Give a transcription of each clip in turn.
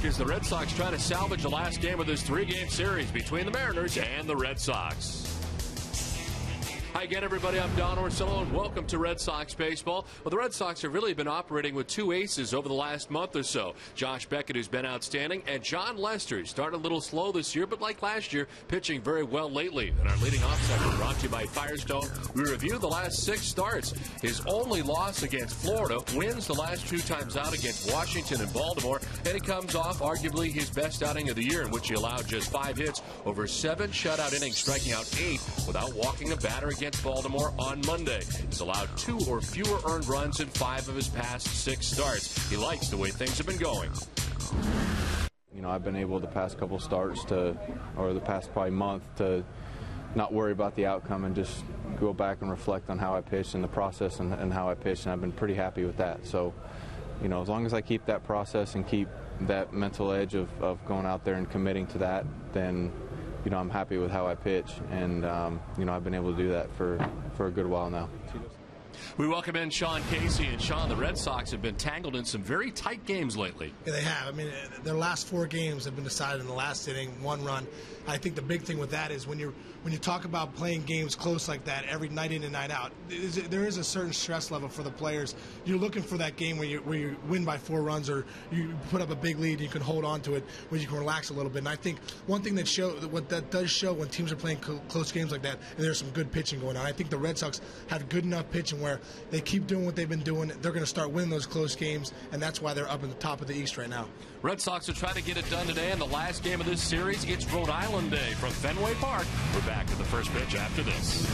Park as the Red Sox try to salvage the last game of this three-game series between the Mariners and the Red Sox. Hi again, everybody. I'm Don Orsillo, and welcome to Red Sox baseball. Well, the Red Sox have really been operating with two aces over the last month or so. Josh Beckett, who's been outstanding, and John Lester, who started a little slow this year, but like last year, pitching very well lately. In our leading off segment, brought to you by Firestone, we review the last 6 starts. His only loss against Florida, wins the last 2 times out against Washington and Baltimore, and he comes off arguably his best outing of the year, in which he allowed just 5 hits over 7 shutout innings, striking out 8 without walking a batter against Baltimore on Monday. He's allowed 2 or fewer earned runs in 5 of his past 6 starts. He likes the way things have been going. You know, I've been able the past couple starts or the past probably month to not worry about the outcome and just go back and reflect on how I pitched and the process and how I pitched, and I've been pretty happy with that. So, you know, as long as I keep that process and keep that mental edge of going out there and committing to that, then you know, I'm happy with how I pitch, and you know, I've been able to do that for a good while now. We welcome in Sean Casey. And Sean, the Red Sox have been tangled in some very tight games lately. Yeah, they have. I mean, their last 4 games have been decided in the last inning, 1 run. I think the big thing with that is when you talk about playing games close like that every night in and night out, there is a certain stress level for the players. You're looking for that game where you win by 4 runs, or you put up a big lead and you can hold on to it, where you can relax a little bit. And I think one thing that does show when teams are playing close games like that, and there's some good pitching going on. I think the Red Sox have good enough pitching where they keep doing what they've been doing. They're going to start winning those close games, and that's why they're up in the top of the East right now. Red Sox are trying to get it done today in the last game of this series. It's Rhode Island Day from Fenway Park. We're back to the first pitch after this.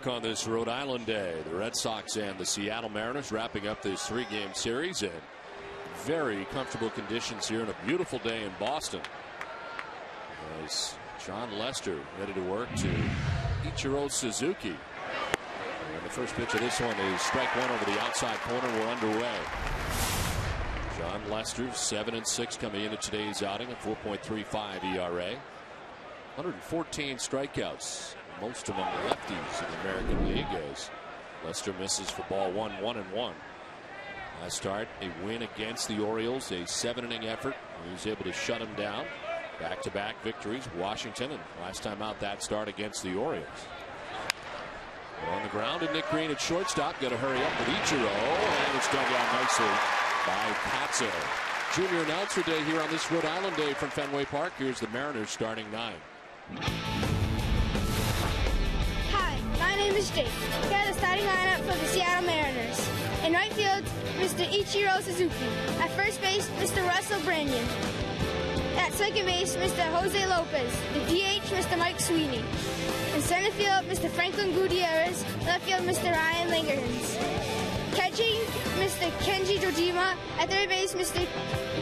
On this Rhode Island Day, the Red Sox and the Seattle Mariners wrapping up this 3-game series in very comfortable conditions here on a beautiful day in Boston. As John Lester ready to work to Ichiro Suzuki. And the first pitch of this one is strike 1 over the outside corner. We're underway. John Lester, 7-6 coming into today's outing, a 4.35 ERA. 114 strikeouts, most among lefties in the American League, as Lester misses for ball 1, 1-1. Last start, a win against the Orioles, a 7-inning effort. He was able to shut him down. Back-to-back victories, Washington, and last time out that start against the Orioles. On the ground, and Nick Green at shortstop. Got to hurry up with Ichiro, and it's done down nicely by Katzo. Junior announcer day here on this Rhode Island Day from Fenway Park. Here's the Mariners starting 9. Hi, my name is Jake. Here are the starting lineup for the Seattle Mariners. In right field, Mr. Ichiro Suzuki. At first base, Mr. Russell Branyan. At second base, Mr. Jose Lopez. The DH, Mr. Mike Sweeney. In center field, Mr. Franklin Gutierrez. Left field, Mr. Ryan Langerhans. Catching, Mr. Kenji Jojima. At third base, Mr.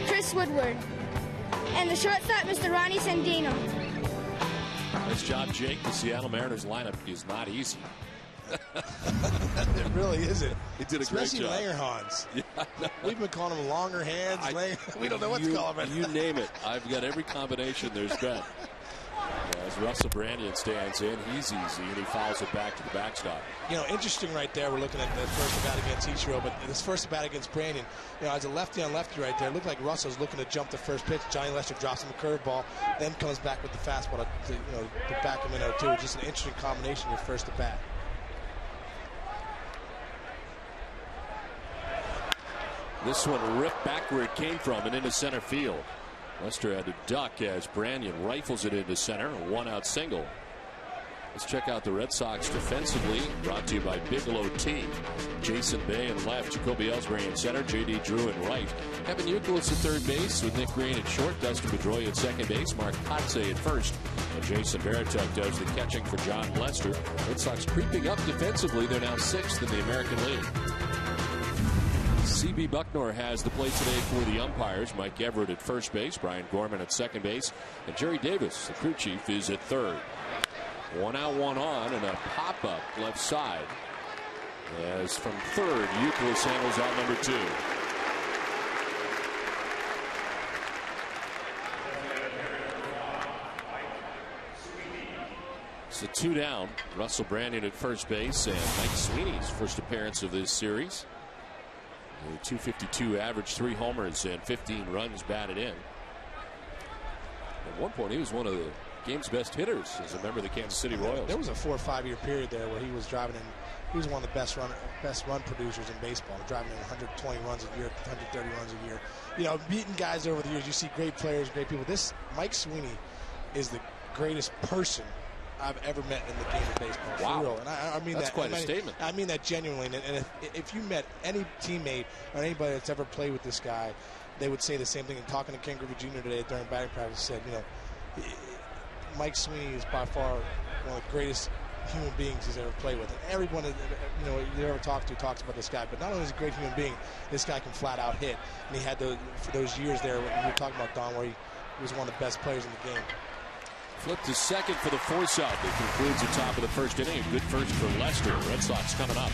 Chris Woodward. And the shortstop, Mr. Ronnie Sandino. Nice job, Jake. The Seattle Mariners lineup is not easy. It really isn't. He did a Especially great job. Langerhans. Yeah, We've been calling them longer hands. We don't know what to call them. You name it. I've got every combination there's been. As Russell Branyan stands in, he's easy, and he fouls it back to the backstop. You know, interesting right there. We're looking at the first at bat against Ichiro, but this first at bat against Branyan, you know, as a lefty on lefty right there, it looked like Russell's looking to jump the first pitch. Johnny Lester drops him a curveball, then comes back with the fastball to back him in 0-2. Just an interesting combination, your first at bat. This one ripped back where it came from and into center field. Lester had to duck as Branyan rifles it into center. A one-out single. Let's check out the Red Sox defensively. Brought to you by Bigelow Tea. Jason Bay in left. Jacoby Ellsbury in center. J.D. Drew in right. Kevin Youkilis at third base with Nick Green at short. Dustin Pedroia at second base. Mark Kotze at first. And Jason Veritek does the catching for John Lester. Red Sox creeping up defensively. They're now 6th in the American League. C.B. Bucknor has the play today for the umpires. Mike Everett at first base, Brian Gorman at second base, and Jerry Davis, the crew chief, is at third. 1 out, 1 on, and a pop-up left side. As from third, Youkilis handles out number 2. So 2 down. Russell Branyan at first base, and Mike Sweeney's first appearance of this series. A .252 average, 3 homers and 15 runs batted in. At one point, he was one of the game's best hitters as a member of the Kansas City Royals. There was a 4 or 5 year period there where he was driving in. He was one of the best run producers in baseball, driving in 120 runs a year, 130 runs a year. You know, beating guys over the years. You see great players, great people. This Mike Sweeney is the greatest person I've ever met in the game of baseball. Wow. For real. And I mean that's that. Quite a statement. I mean that genuinely. And if you met any teammate or anybody that's ever played with this guy, they would say the same thing. And talking to Ken Griffey Jr. today during batting practice, said, you know, Mike Sweeney is by far one of the greatest human beings he's ever played with. And everyone, you know, you ever talk to talks about this guy. But not only is he a great human being, this guy can flat out hit. And he had for those years there when you were talking about Don, where he was one of the best players in the game. Flip to second for the force out. That concludes the top of the first inning. A good first for Lester. Red Sox coming up.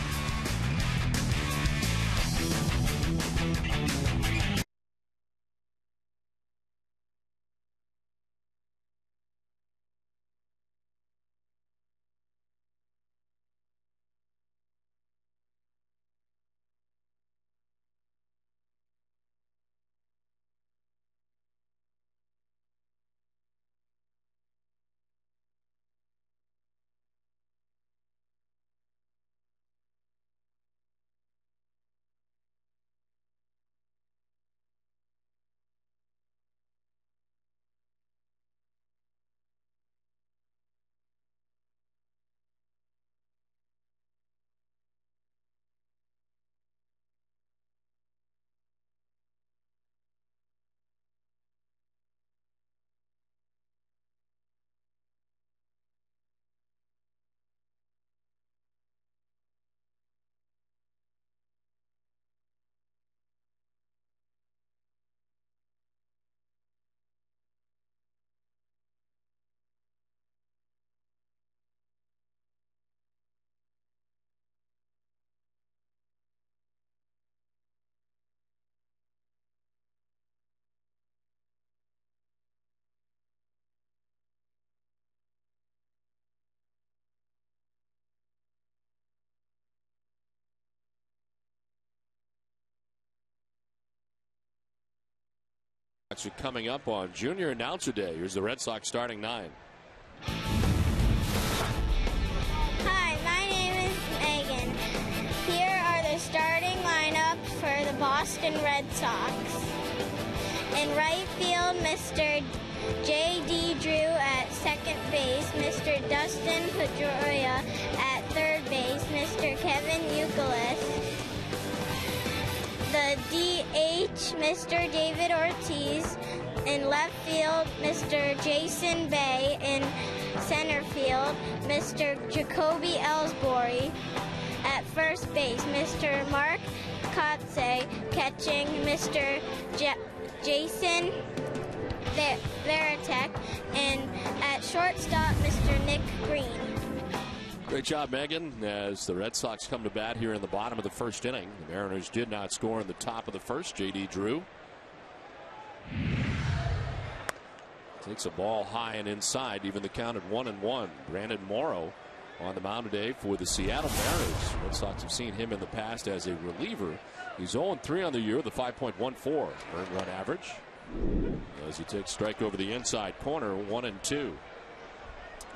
Coming up on Junior Announcer Day. Here's the Red Sox starting 9. Hi, my name is Megan. Here are the starting lineups for the Boston Red Sox. In right field, Mr. J.D. Drew at second base, Mr. Dustin Pedroia at third base, Mr. Kevin Youkilis. The DH, Mr. David Ortiz. In left field, Mr. Jason Bay. In center field, Mr. Jacoby Ellsbury. At first base, Mr. Mark Kotze. Catching, Mr. Jason Veritek. And at shortstop, Mr. Nick Green. Great job, Megan, as the Red Sox come to bat here in the bottom of the first inning. The Mariners did not score in the top of the first. J.D. Drew takes a ball high and inside, even the count at 1-1. Brandon Morrow on the mound today for the Seattle Mariners. Red Sox have seen him in the past as a reliever. He's 0-3 on the year, the 5.14 earned run average. As he takes strike over the inside corner, 1-2.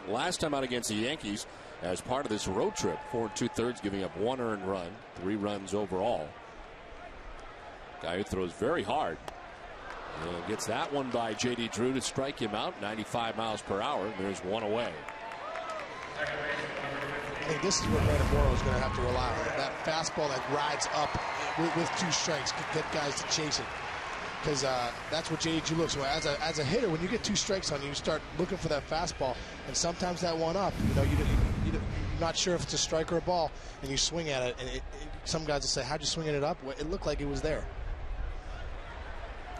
Last time out against the Yankees, as part of this road trip, 4 2/3, giving up 1 earned run, 3 runs overall. Guy who throws very hard. And gets that one by J.D. Drew to strike him out, 95 miles per hour. There's 1 away. I think this is what Brandon Morrow is going to have to rely on. That fastball that rides up with 2 strikes, get guys to chase it. Because that's what J.D. Drew looks for. As a hitter, when you get 2 strikes on you, you start looking for that fastball. And sometimes that one up, you're not sure if it's a strike or a ball, and you swing at it. And some guys will say, how'd you swing it up? Well, it looked like it was there.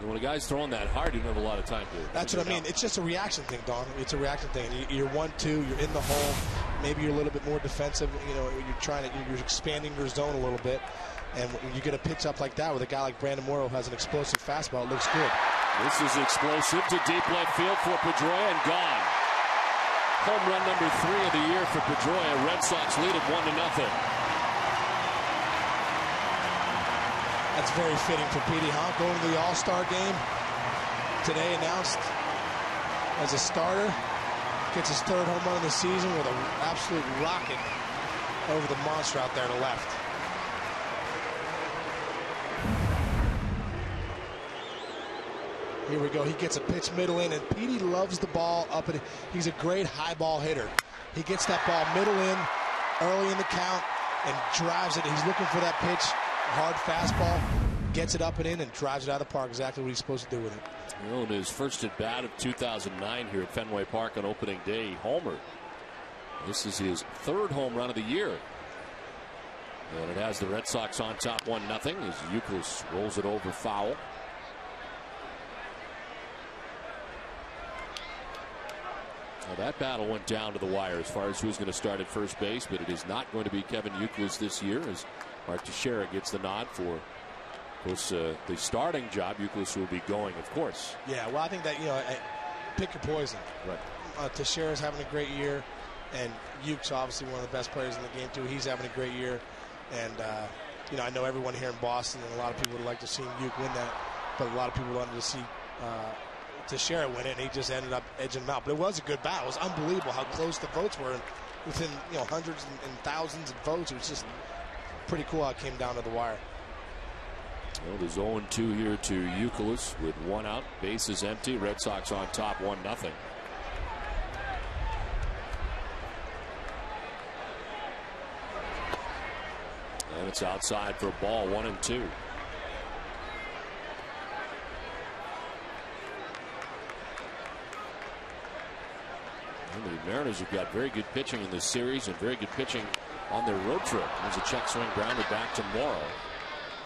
When a guy's throwing that hard, you don't have a lot of time to. That's what I mean. It's just a reaction thing, Don. It's a reaction thing. You're 1-2. You're in the hole. Maybe you're a little bit more defensive. You're expanding your zone a little bit. And when you get a pitch up like that with a guy like Brandon Morrow who has an explosive fastball, it looks good. This is explosive to deep left field for Pedroia and gone. Home run number 3 of the year for Pedroia. Red Sox lead it 1-0. That's very fitting for Petey, huh? Going to the All-Star game today, announced as a starter. Gets his 3rd home run of the season with an absolute rocket over the monster out there to left. Here we go. He gets a pitch middle in, and Petey loves the ball up. He's a great high ball hitter. He gets that ball middle in, early in the count, and drives it. He's looking for that pitch. Hard fastball, gets it up and in, and drives it out of the park. Exactly what he's supposed to do with it. In his first at bat of 2009 here at Fenway Park on opening day, homer. This is his 3rd home run of the year. And it has the Red Sox on top 1-0 as Youkilis rolls it over foul. Well, that battle went down to the wire as far as who's going to start at first base, but it is not going to be Kevin Youkilis this year as Mark Teixeira gets the nod for, of course, the starting job. Youkilis will be going, of course. Yeah, well, I think that, pick your poison. Right. Teixeira's having a great year, and Yuke's obviously one of the best players in the game, too. He's having a great year, and, I know everyone here in Boston, and a lot of people would like to see Yuke win that, but a lot of people wanted to see Teixeira win it, and he just ended up edging him out. But it was a good battle. It was unbelievable how close the votes were, and within, hundreds and thousands of votes. It was just pretty cool how it came down to the wire. Well, there's 0-2 here to Youkilis with 1 out. Base is empty. Red Sox on top 1-0. And it's outside for a ball, 1-2. The Mariners have got very good pitching in this series and very good pitching on their road trip. There's a check swing grounded back to Morrow.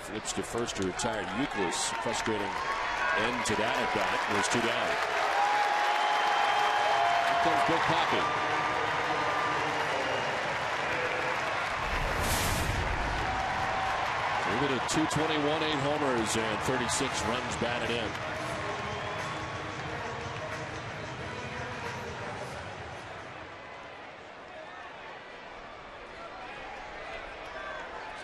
Flips to first to retired Youkilis. Frustrating end to that at bat. There's 2 down. Here comes Big Papi. Leave it at 221, 8 homers, and 36 runs batted in.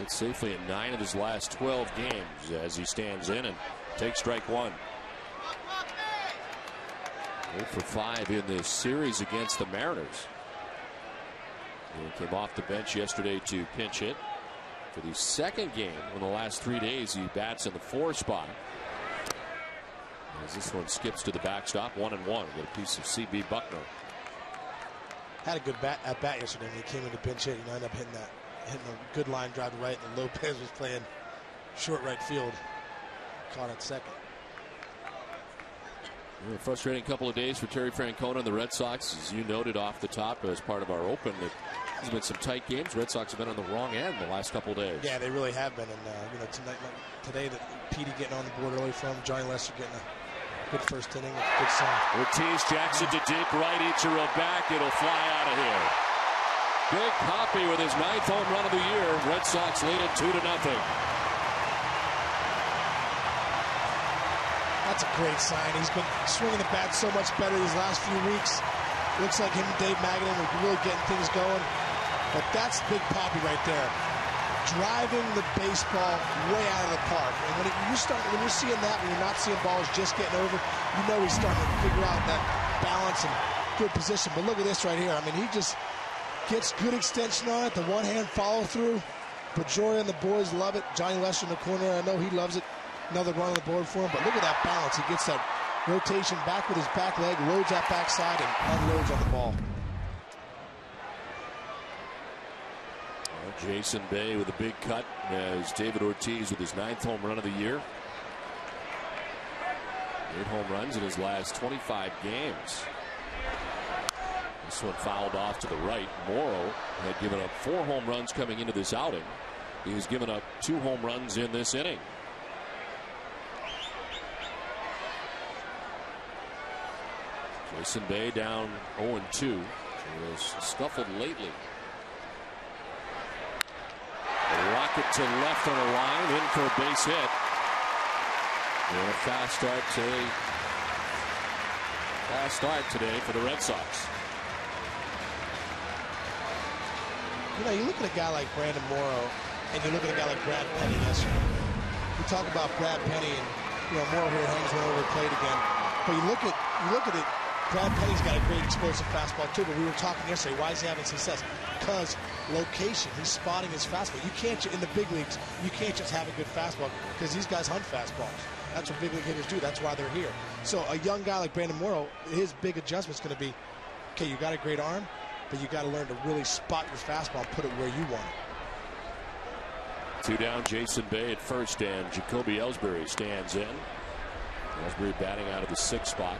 It's safely in 9 of his last 12 games as he stands in and takes strike 1. 0 for 5 in this series against the Mariners. He came off the bench yesterday to pinch hit for the 2nd game in the last 3 days. He bats in the 4 spot as this one skips to the backstop. 1-1 with a piece of C.B. Buckner. Had a good at bat yesterday when he came in to pinch hit. Ended up hitting a good line drive to right, and Lopez was playing short right field. Caught at second. A frustrating couple of days for Terry Francona and the Red Sox, as you noted off the top as part of our open. There's been some tight games. Red Sox have been on the wrong end the last couple of days. Yeah, they really have been. And today, Petey getting on the board early from Johnny Lester getting a good first inning. It's a good sign. Ortiz, Jackson to deep right, Ichiro back. It'll fly out of here. Big Poppy with his 9th home run of the year. Red Sox lead it 2-0. That's a great sign. He's been swinging the bat so much better these last few weeks. Looks like him and Dave Magadan are really getting things going. But that's Big Poppy right there. Driving the baseball way out of the park. And when you're seeing that, when you're not seeing balls just getting over, you know he's starting to figure out that balance and good position. But look at this right here. I mean, he just gets good extension on it. The one-hand follow-through. Pedroia and the boys love it. Johnny Lester in the corner, I know he loves it. Another run on the board for him, but look at that balance. He gets that rotation back with his back leg, loads that backside, and unloads on the ball. Jason Bay with a big cut as David Ortiz with his 9th home run of the year. 8 home runs in his last 25 games. This one fouled off to the right. Morrow had given up 4 home runs coming into this outing. He's given up 2 home runs in this inning. Jason Bay down 0-2. He has scuffled lately. A rocket to left on a line, in for a base hit. And a fast start today for the Red Sox. You look at a guy like Brandon Morrow, and you look at a guy like Brad Penny yesterday. We talk about Brad Penny, and Morrow here hangs one over the plate again. But you look at it. Brad Penny's got a great explosive fastball too, but we were talking yesterday, why is he having success? Because location, he's spotting his fastball. You can't, in the big leagues, you can't just have a good fastball because these guys hunt fastballs. That's what big league hitters do. That's why they're here. So a young guy like Brandon Morrow, his big adjustment's going to be, okay, you got a great arm, but you got to learn to really spot your fastball and put it where you want it. 2 down, Jason Bay at first, and Jacoby Ellsbury stands in. Ellsbury batting out of the 6th spot.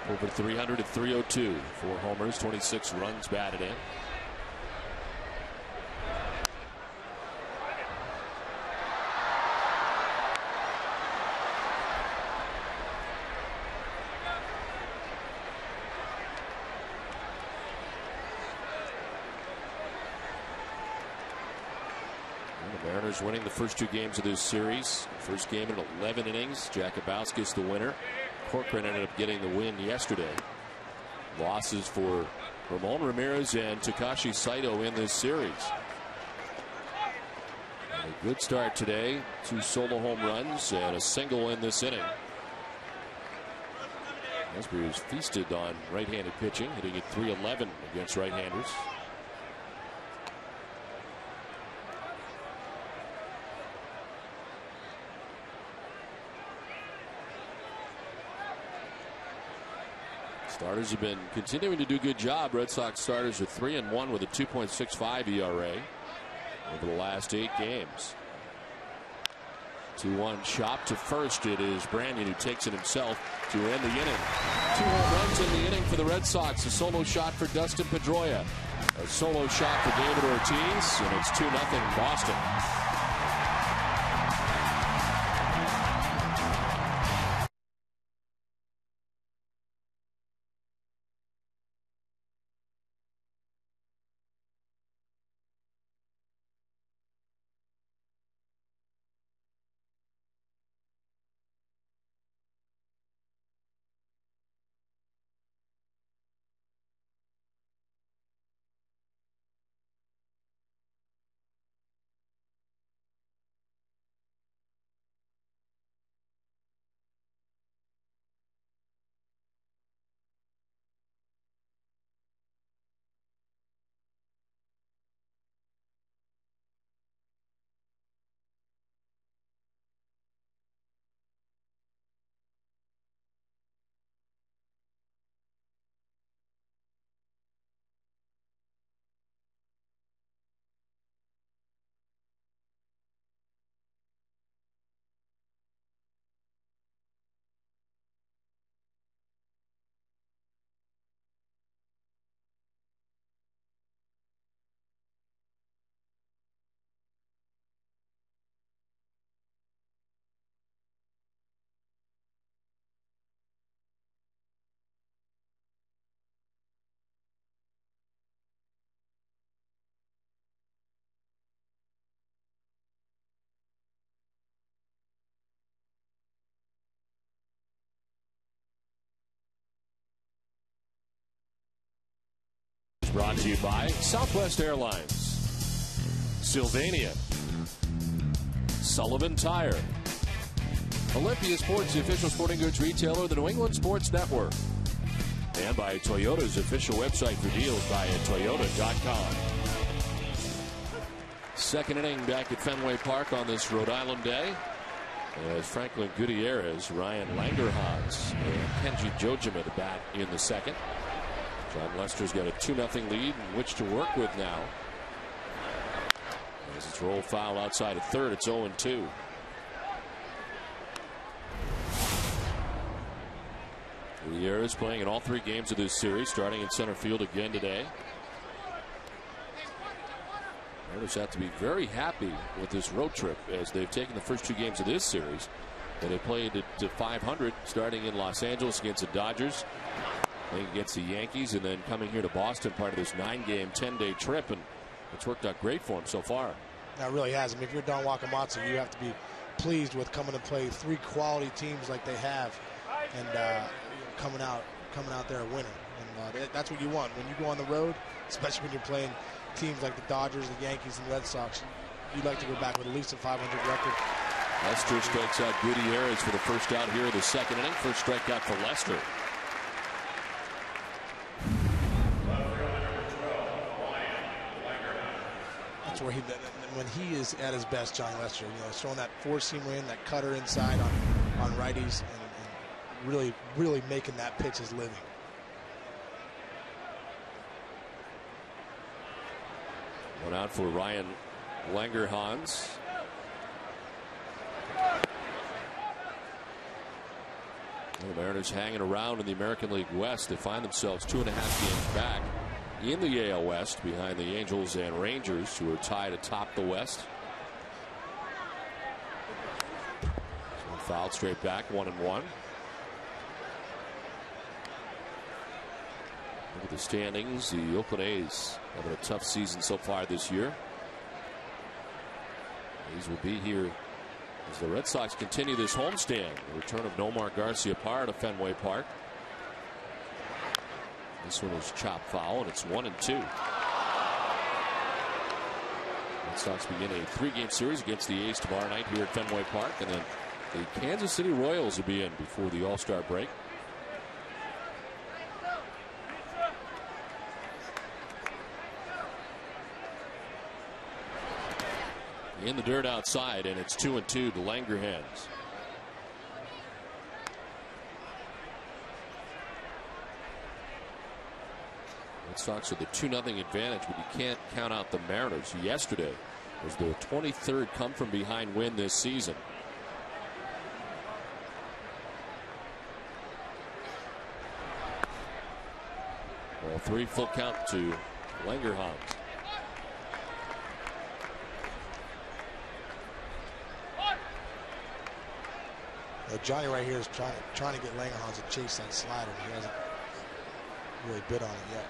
Over 300 at 302. 4 homers, 26 runs batted in. The Mariners winning the first 2 games of this series. First game in 11 innings. Jakubowski's the winner. Corcoran ended up getting the win yesterday. Losses for Ramon Ramirez and Takashi Saito in this series. And a good start today. 2 solo home runs and a single in this inning. Ellsbury has feasted on right-handed pitching, hitting at .311 against right-handers. Starters have been continuing to do a good job. Red Sox starters are 3-1 with a 2.65 ERA over the last 8 games. 2-1 chop to first. It is Branyan who takes it himself to end the inning. 2 home runs in the inning for the Red Sox. A solo shot for Dustin Pedroia. A solo shot for David Ortiz, and it's 2-0 Boston. Brought to you by Southwest Airlines, Sylvania, Sullivan Tire, Olympia Sports, the official sporting goods retailer of the New England Sports Network, and by Toyota's official website for deals via Toyota.com. Second inning back at Fenway Park on this Rhode Island day, as Franklin Gutierrez, Ryan Langerhans, and Kenji Jojima to bat in the second. John Lester's got a 2-0 lead in which to work with now. As it's rolled foul outside of third, it's 0-2. Gutierrez playing in all 3 games of this series, starting in center field again today. Mariners have to be very happy with this road trip, as they've taken the first 2 games of this series and they played to 500, starting in Los Angeles against the Dodgers, playing against the Yankees, and then coming here to Boston, part of this 9-game, 10-day trip, and it's worked out great for him so far. That really has. I mean, if you're Don Wakamatsu, you have to be pleased with coming to play 3 quality teams like they have, and coming out there a winner. And that's what you want when you go on the road, especially when you're playing teams like the Dodgers, the Yankees, and the Red Sox. You'd like to go back with at least a 500 record. Lester strikes out Gutierrez for the first out here in the second inning. First strikeout for Lester. That's where when he is at his best, Johnny Lester, throwing that 4-seamer in, that cutter inside on righties, and really making that pitch his living. One out for Ryan Langerhans. The Mariners hanging around in the American League West. They find themselves 2.5 games back in the AL West, behind the Angels and Rangers, who are tied atop the West. So fouled straight back, 1-1. Look at the standings. The Oakland A's having a tough season so far this year. A's will be here as the Red Sox continue this homestand. The return of Nomar Garciaparra to Fenway Park. This one is chopped foul, and it's 1-2. Red Sox begin a 3-game series against the A's tomorrow night here at Fenway Park, and then the Kansas City Royals will be in before the All-Star break. In the dirt outside, and it's 2-2 to Langerhans. Red Sox with a 2-0 advantage, but you can't count out the Mariners. Yesterday was their 23rd come-from-behind win this season. Well, 3 full count to Langerhans. Johnny right here is trying to get Langerhans to chase that slider. He hasn't really bid on it yet.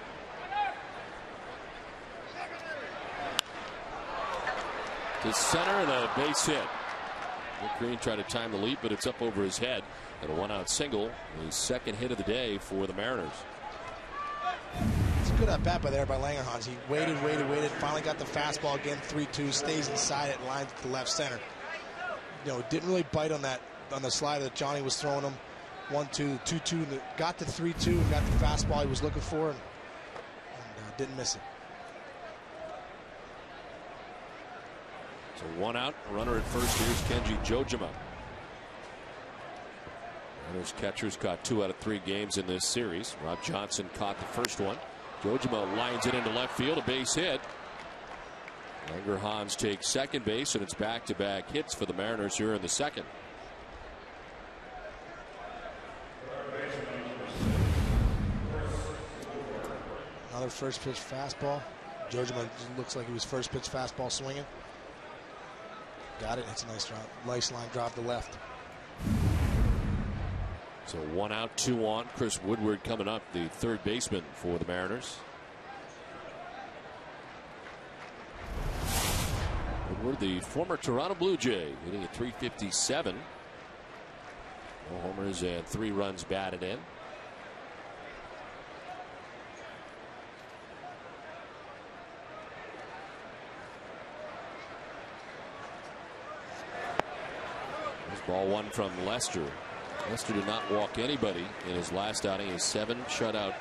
To center and a base hit. Nick Green tried to time the leap, but it's up over his head. And a 1-out single, the second hit of the day for the Mariners. It's a good at bat by Langerhans. He waited, finally got the fastball again, 3-2, stays inside it, lines to left center. Didn't really bite on the slider that Johnny was throwing him. 1-2, 2-2, got to 3-2 and got the fastball he was looking for, and didn't miss it. So 1 out, runner at first. Here's Kenji Jojima. Mariners catchers caught 2 out of 3 games in this series. Rob Johnson caught the first one. Jojima lines it into left field, a base hit. Langerhans takes second base, and it's back-to-back hits for the Mariners here in the second. Another first pitch fastball. Jojima looks like he was first pitch fastball swinging. Got it. It's a nice line drive to left. So 1 out, 2 on. Chris Woodward coming up, the third baseman for the Mariners. Woodward, the former Toronto Blue Jay, hitting at .357. 4 homers and 3 runs batted in. Ball one from Lester. Lester did not walk anybody in his last outing. His 7 shutout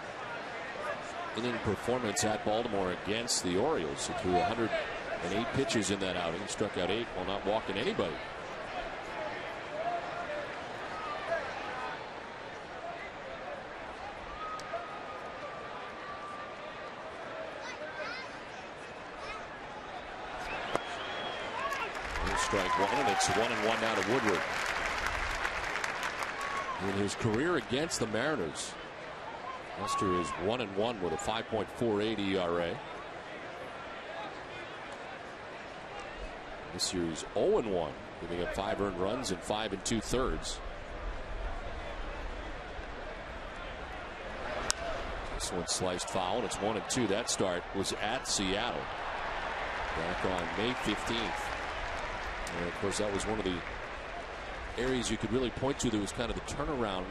inning performance at Baltimore against the Orioles. He threw 108 pitches in that outing. He struck out 8 while not walking anybody. Strike one, and it's 1-1 now to Woodward. In his career against the Mariners, Lester is 1-1 with a 5.48 ERA. This year he's 0-1, giving up 5 earned runs in 5 2/3. This one sliced foul, and it's 1-2. That start was at Seattle back on May 15th. And of course, that was one of the areas you could really point to that was kind of the turnaround,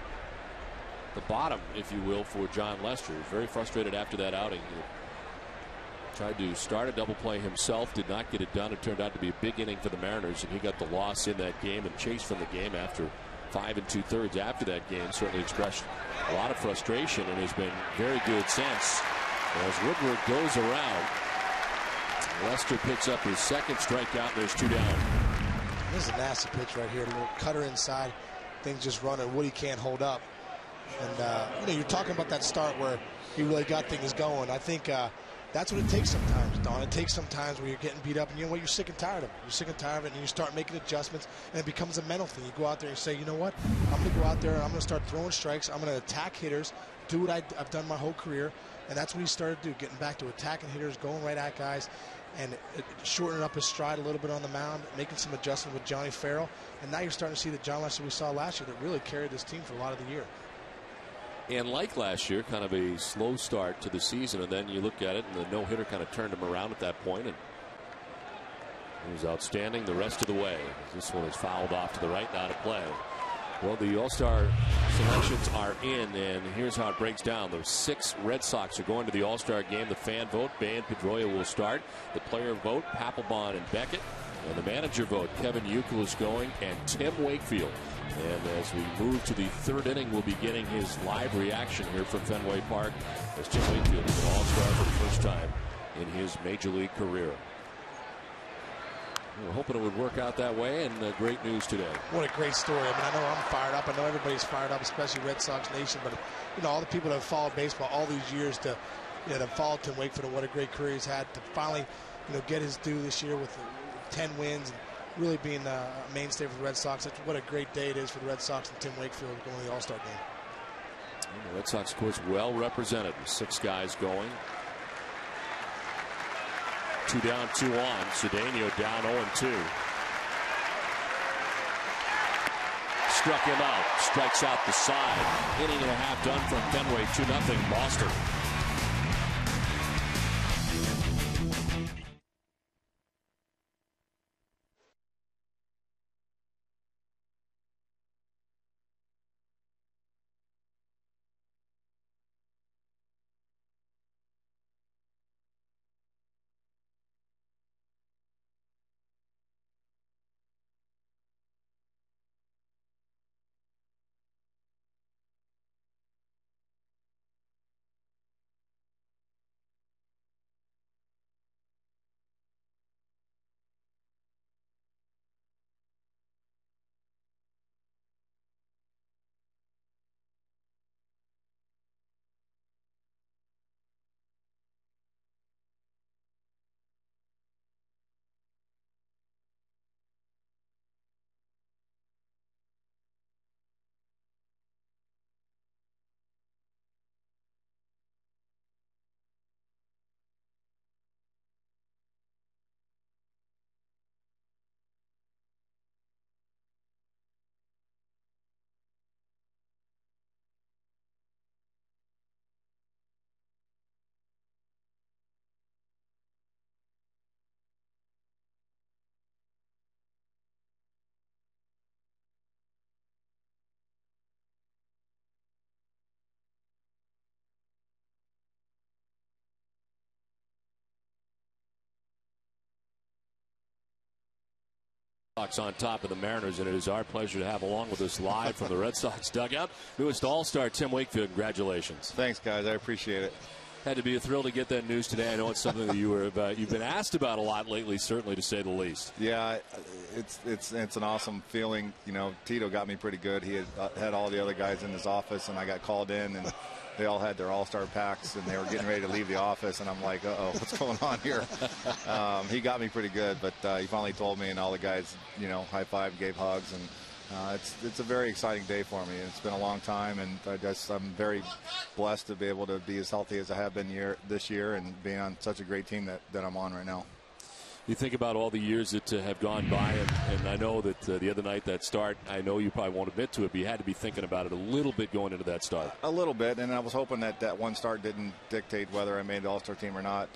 the bottom, if you will, for John Lester. He was very frustrated after that outing. He tried to start a double play himself, did not get it done. It turned out to be a big inning for the Mariners, and he got the loss in that game and chased from the game after 5 2/3 after that game. Certainly expressed a lot of frustration and has been very good since. As Woodward goes around, Lester picks up his 2nd strikeout, and there's 2 down. This is a nasty pitch right here. A little cutter inside. Things just running. Woody can't hold up. And, you're talking about that start where he really got things going. I think that's what it takes sometimes, Don. It takes sometimes where you're getting beat up and you know what? You're sick and tired of it. You're sick and tired of it, and you start making adjustments, and it becomes a mental thing. You go out there and say, you know what? I'm going to go out there and I'm going to start throwing strikes. I'm going to attack hitters, do what I've done my whole career. And that's what he started to do, getting back to attacking hitters, going right at guys, and shortening up his stride a little bit on the mound, making some adjustments with Johnny Farrell. And now you're starting to see the John Lester we saw last year that really carried this team for a lot of the year. And like last year, kind of a slow start to the season, and then you look at it, and the no-hitter kind of turned him around at that point, and he was outstanding the rest of the way. This one is fouled off to the right, now to play. Well, the All-Star selections are in, and here's how it breaks down. The 6 Red Sox are going to the All-Star game. The fan vote, Ban Pedroia will start. The player vote, Papelbon and Beckett. And the manager vote, Kevin Youkiel is going, and Tim Wakefield. And as we move to the 3rd inning, we'll be getting his live reaction here from Fenway Park as Tim Wakefield is an All-Star for the first time in his Major League career. We're hoping it would work out that way, and great news today. What a great story. I mean, I know I'm fired up. I know everybody's fired up, especially Red Sox Nation. But, all the people that have followed baseball all these years to follow Tim Wakefield and what a great career he's had, to finally, get his due this year with 10 wins and really being a mainstay for the Red Sox. What a great day it is for the Red Sox and Tim Wakefield going to the All-Star game. And the Red Sox, of course, well represented. 6 guys going. 2 down, 2 on. Cedeno down 0-2. Struck him out. Strikes out the side. Inning and a half done from Fenway. 2-0 Boston. Sox on top of the Mariners, and it is our pleasure to have along with us live from the Red Sox dugout, newest All-Star Tim Wakefield. Congratulations. Thanks, guys. I appreciate it. Had to be a thrill to get that news today. I know it's something that you've been asked about a lot lately, certainly to say the least. Yeah, it's an awesome feeling. You know, Tito got me pretty good. He had all the other guys in his office, and I got called in, and they all had their all-star packs, and they were getting ready to leave the office, and I'm like, uh-oh, what's going on here? He got me pretty good, but he finally told me, and all the guys, you know, high-fived, gave hugs, and it's a very exciting day for me. It's been a long time, and I'm very blessed to be able to be as healthy as I have been this year and being on such a great team that I'm on right now. You think about all the years that have gone by, and I know that the other night, that start, I know you probably won't admit to it, but you had to be thinking about it a little bit going into that start. A little bit, and I was hoping that one start didn't dictate whether I made the All-Star team or not.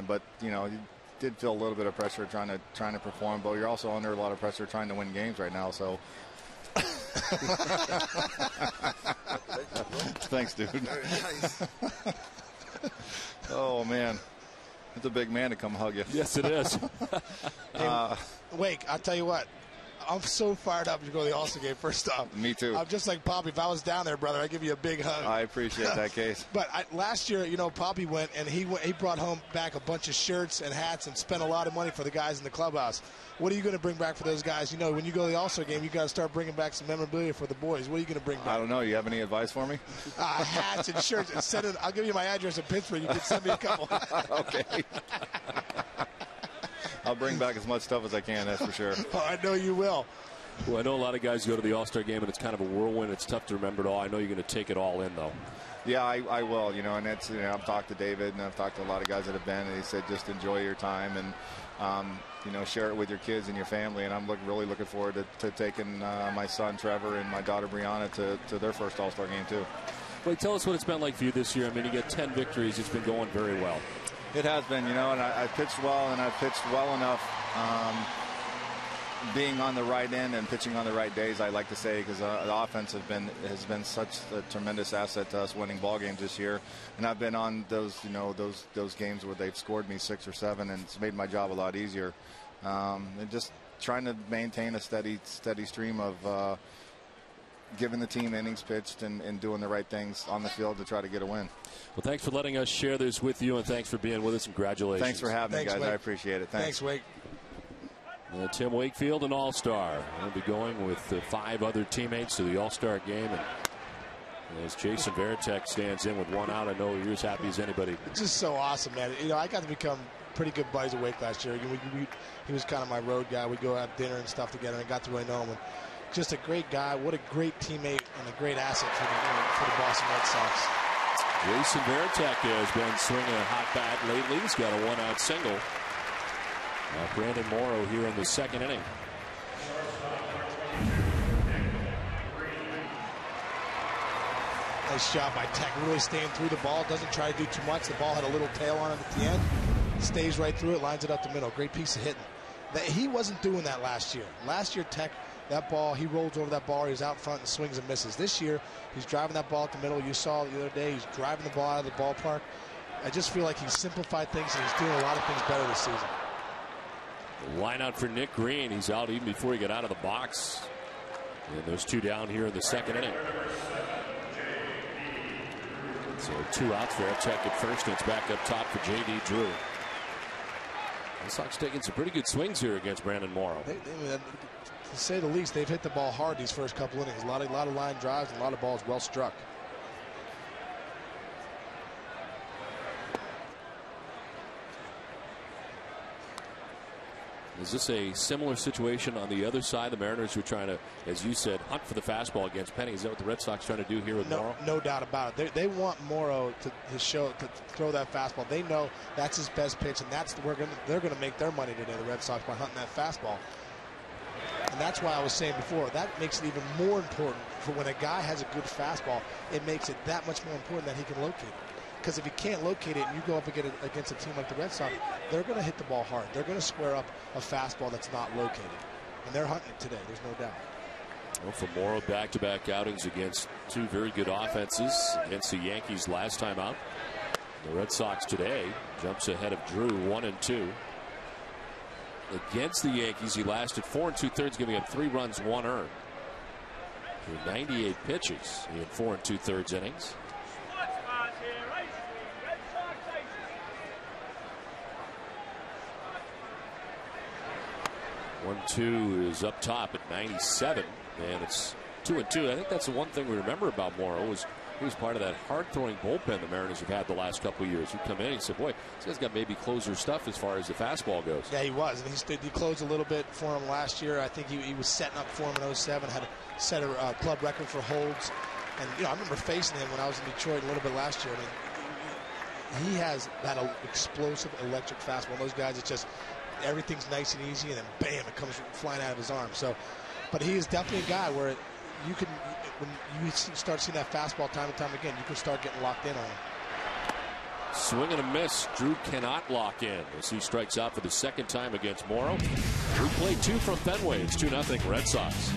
But you know, you did feel a little bit of pressure trying to perform, but you're also under a lot of pressure trying to win games right now. So, thanks, dude. Very nice. Oh man. It's a big man to come hug you. Yes, it is. Wake, I'll tell you what. I'm so fired up to go to the All-Star game, first off. Me too. I'm just like Poppy. If I was down there, brother, I'd give you a big hug. I appreciate that, Case. But last year, you know, Poppy went, and he brought home back a bunch of shirts and hats and spent a lot of money for the guys in the clubhouse. What are you going to bring back for those guys? You know, when you go to the All-Star game, you got to start bringing back some memorabilia for the boys. What are you going to bring back? I don't know. You have any advice for me? Hats and shirts. And send it. I'll give you my address in Pittsburgh. You can send me a couple. Okay. I'll bring back as much stuff as I can, that's for sure. Oh, I know you will. Well, I know a lot of guys go to the All-Star game, and it's kind of a whirlwind. It's tough to remember it all. I know you're going to take it all in, though. Yeah, I will. You know, and that's, you know, I've talked to David, and I've talked to a lot of guys that have been, and he said just enjoy your time and, you know, share it with your kids and your family. And I'm really looking forward to taking my son Trevor and my daughter Brianna to their first All-Star game too. Well, tell us what it's been like for you this year. I mean, you get 10 victories. It's been going very well. It has been, you know, and I pitched well, and I pitched well enough. Being on the right end and pitching on the right days, I like to say, because the offense has been such a tremendous asset to us winning ball games this year. And I've been on those, you know, those games where they've scored me 6 or 7, and it's made my job a lot easier. And just trying to maintain a steady stream of giving the team innings pitched and doing the right things on the field to try to get a win. Well, thanks for letting us share this with you, and thanks for being with us. Congratulations. Thanks for having me, guys. Wake. I appreciate it. Thanks, Wake. Tim Wakefield, an All-Star. He'll be going with 5 other teammates to the All-Star game. And as Jason Varitek stands in with 1 out, I know you're as happy as anybody. It's just so awesome, man. You know, I got to become pretty good buddies with Wake last year. He was kind of my road guy. We'd go have dinner and stuff together, and I got to really know him. And just a great guy. What a great teammate and a great asset for the Boston Red Sox. Jason Varitek has been swinging a hot bat lately. He's got a 1-out single. Brandon Morrow here in the 2nd inning. Nice job by Tech, really staying through the ball. Doesn't try to do too much. The ball had a little tail on it at the end. Stays right through it, lines it up the middle. Great piece of hitting. He wasn't doing that last year. Last year, Tech, that ball, he rolls over that ball. He's out front and swings and misses. This year, he's driving that ball at the middle. You saw the other day, he's driving the ball out of the ballpark. I just feel like he's simplified things, and he's doing a lot of things better this season. The line out for Nick Green. He's out even before he got out of the box. And there's 2 down here in the 2nd inning. So 2 outs for Varitek at first, and it's back up top for J.D. Drew. The Sox taking some pretty good swings here against Brandon Morrow. To say the least, they've hit the ball hard these first couple innings. A lot of line drives and a lot of balls well struck. Is this a similar situation on the other side? The Mariners were trying to, as you said, hunt for the fastball against Penny. Is that what the Red Sox trying to do here with Morrow? No doubt about it. They want Morrow to throw that fastball. They know that's his best pitch, and they're going to make their money today, the Red Sox, by hunting that fastball. And that's why I was saying before, that makes it even more important for when a guy has a good fastball. It makes it that much more important that he can locate it. Because if he can't locate it and you go up against a team like the Red Sox, they're going to hit the ball hard. They're going to square up a fastball that's not located. And they're hunting it today, there's no doubt. Well, for Morrow, back-to-back outings against 2 very good offenses against the Yankees last time out. The Red Sox today jumps ahead of Drew 1-2. against the Yankees, he lasted 4 2/3, giving up 3 runs, 1 earned. Through 98 pitches in 4 2/3 innings. One two is up top at 97, and it's 2-2. I think that's the one thing we remember about Morrow was he was part of that hard-throwing bullpen the Mariners have had the last couple of years. He'd come in and he said, boy, this guy's got maybe closer stuff as far as the fastball goes. Yeah, he was. And he closed a little bit for him last year. I think he was setting up for him in 07, had set a club record for holds. And, I remember facing him when I was in Detroit a little bit last year. I mean, he has that explosive electric fastball. Those guys, it's just everything's nice and easy, and then bam, it comes flying out of his arm. So, but he is definitely a guy where you can, when you start seeing that fastball time and time again, you can start getting locked in on him. Swing and a miss. Drew cannot lock in as he strikes out for the second time against Morrow. Drew played 2 from Fenway. It's 2-0 Red Sox.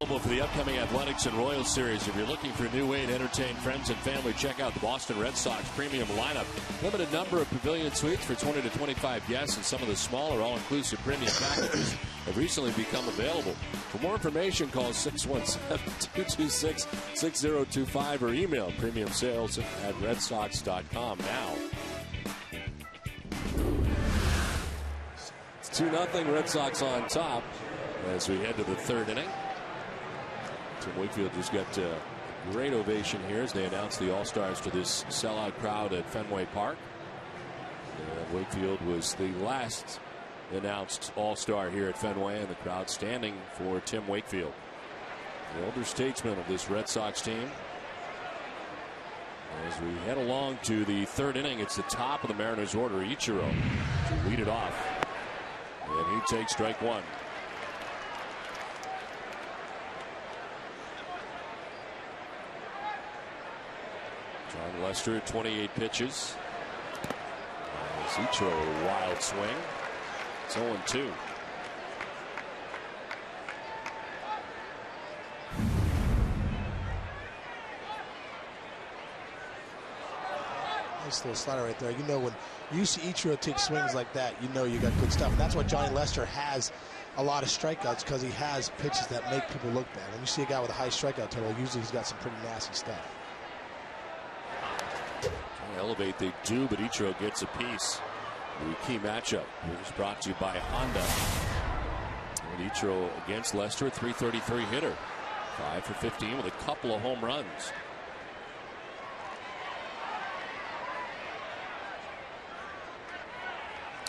For the upcoming Athletics and Royals series, if you're looking for a new way to entertain friends and family, check out the Boston Red Sox premium lineup. Limited number of pavilion suites for 20 to 25 guests, and some of the smaller all-inclusive premium packages have recently become available. For more information, call 617-226-6025 or email premiumsales@redsox.com now. It's 2-0 Red Sox on top as we head to the 3rd inning. Tim Wakefield just got a great ovation here as they announced the All-Stars to this sellout crowd at Fenway Park. And Wakefield was the last announced All-Star here at Fenway, and the crowd standing for Tim Wakefield, the elder statesman of this Red Sox team. As we head along to the 3rd inning, it's the top of the Mariners order, Ichiro, to lead it off. And he takes strike 1. John Lester, 28 pitches. Ichiro, a wild swing. It's 0-2. Nice little slider right there. When you see Ichiro take swings like that, you know you got good stuff. And that's why Johnny Lester has a lot of strikeouts, because he has pitches that make people look bad. When you see a guy with a high strikeout total, usually he's got some pretty nasty stuff. Elevate they do, but Ichiro gets a piece. The key matchup is brought to you by Honda. And Ichiro against Lester, 333 hitter, 5 for 15 with a couple of home runs.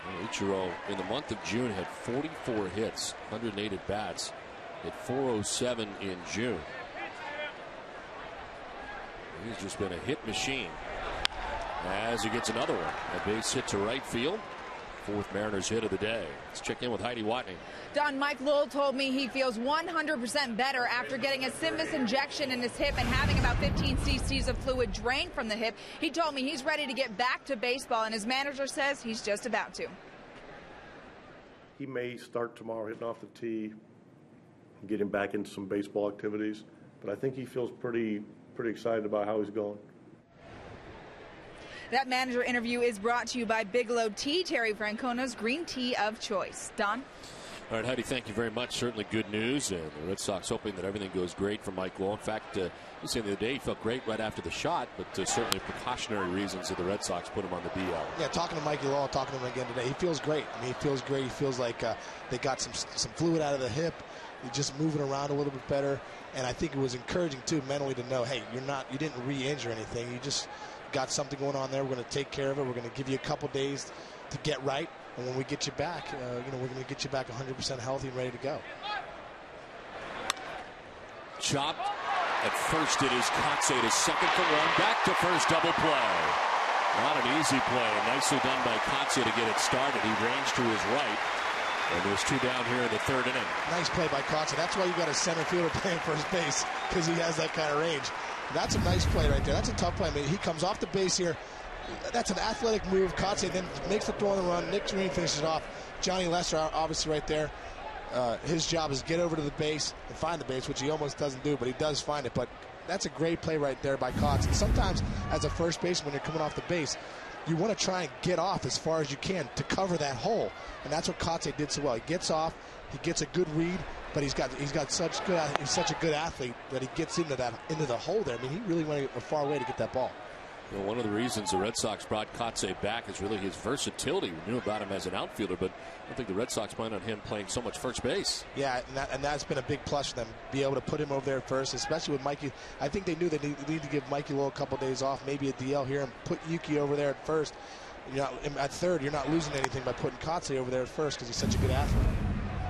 And Ichiro in the month of June had 44 hits, 108 at bats, at 407 in June. He's just been a hit machine. As he gets another one, a base hit to right field. fourth Mariners hit of the day. Let's check in with Heidi Watney. Don, Mike Lowell told me he feels 100% better after getting a Symbis injection in his hip and having about 15 cc's of fluid drained from the hip. He told me he's ready to get back to baseball, and his manager says he's just about to. He may start tomorrow hitting off the tee, getting back into some baseball activities, but I think he feels pretty excited about how he's going. That manager interview is brought to you by Bigelow Tea, Terry Francona's green tea of choice. Don? All right, Heidi, thank you very much. Certainly good news, and the Red Sox hoping that everything goes great for Mike Lowell. In fact, he said the other day he felt great right after the shot, but certainly precautionary reasons that the Red Sox put him on the DL. Yeah, talking to Mikey Lowell, talking to him again today, he feels great. I mean, he feels great. He feels like they got some fluid out of the hip. He's just moving around a little bit better, and I think it was encouraging too mentally to know, hey, you didn't re-injure anything. You just got something going on there. We're going to take care of it. We're going to give you a couple days to get right, and when we get you back, we're going to get you back 100% healthy and ready to go. Chopped at first. It is Kotze to second for one. Back to first, double play. Not an easy play. Nicely done by Kotze to get it started. He ranged to his right. And there's two down here in the third inning. Nice play by Kotze. That's why you got a center fielder playing first base, because he has that kind of range. That's a nice play right there. That's a tough play. I mean, he comes off the base here. That's an athletic move. Kotze then makes the throw on the run. Nick Green finishes it off. Johnny Lester, obviously right there. His job is get over to the base and find the base, which he almost doesn't do, but he does find it. But that's a great play right there by Kotze. And sometimes as a first baseman, when you're coming off the base, you want to try and get off as far as you can to cover that hole. And that's what Kotze did so well. He gets off, he gets a good read, but he's such a good athlete that he gets into the hole there. I mean, he really went a far way to get that ball. Well, one of the reasons the Red Sox brought Kotze back is really his versatility. We knew about him as an outfielder, but I don't think the Red Sox plan on him playing so much first base. Yeah, and that's been a big plus for them, be able to put him over there first, especially with Mikey. I think they knew they need to give Mikey Lowell a couple days off, maybe a DL here, and put Yuki over there at first. At third, you're not losing anything by putting Kotze over there at first because he's such a good athlete.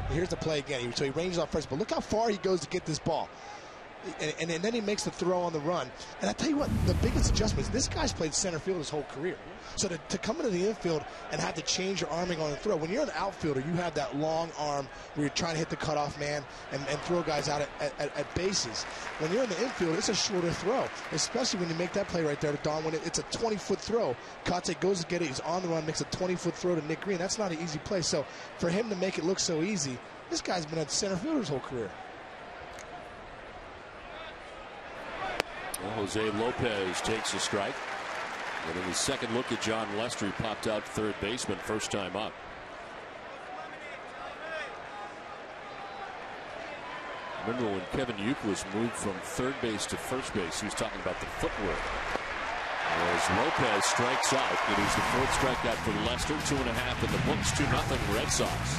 Here's the play again. So he ranges off first, but look how far he goes to get this ball. And then he makes the throw on the run. And I tell you what, the biggest adjustment is this guy's played center field his whole career. So to come into the infield and have to change your arming on the throw, when you're an outfielder, you have that long arm where you're trying to hit the cutoff man and throw guys out at bases. When you're in the infield, it's a shorter throw, especially when you make that play right there to Don, when it's a 20-foot throw. Kotze goes to get it, he's on the run, makes a 20-foot throw to Nick Green. That's not an easy play. So for him to make it look so easy, this guy's been a center fielder his whole career. Well, Jose Lopez takes a strike. And in his second look at John Lester, he popped out third baseman first time up. Remember when Kevin Uke was moved from third base to first base, he was talking about the footwork. As Lopez strikes out, it is the fourth strikeout for Lester, 2.5 in the books, 2-0 Red Sox.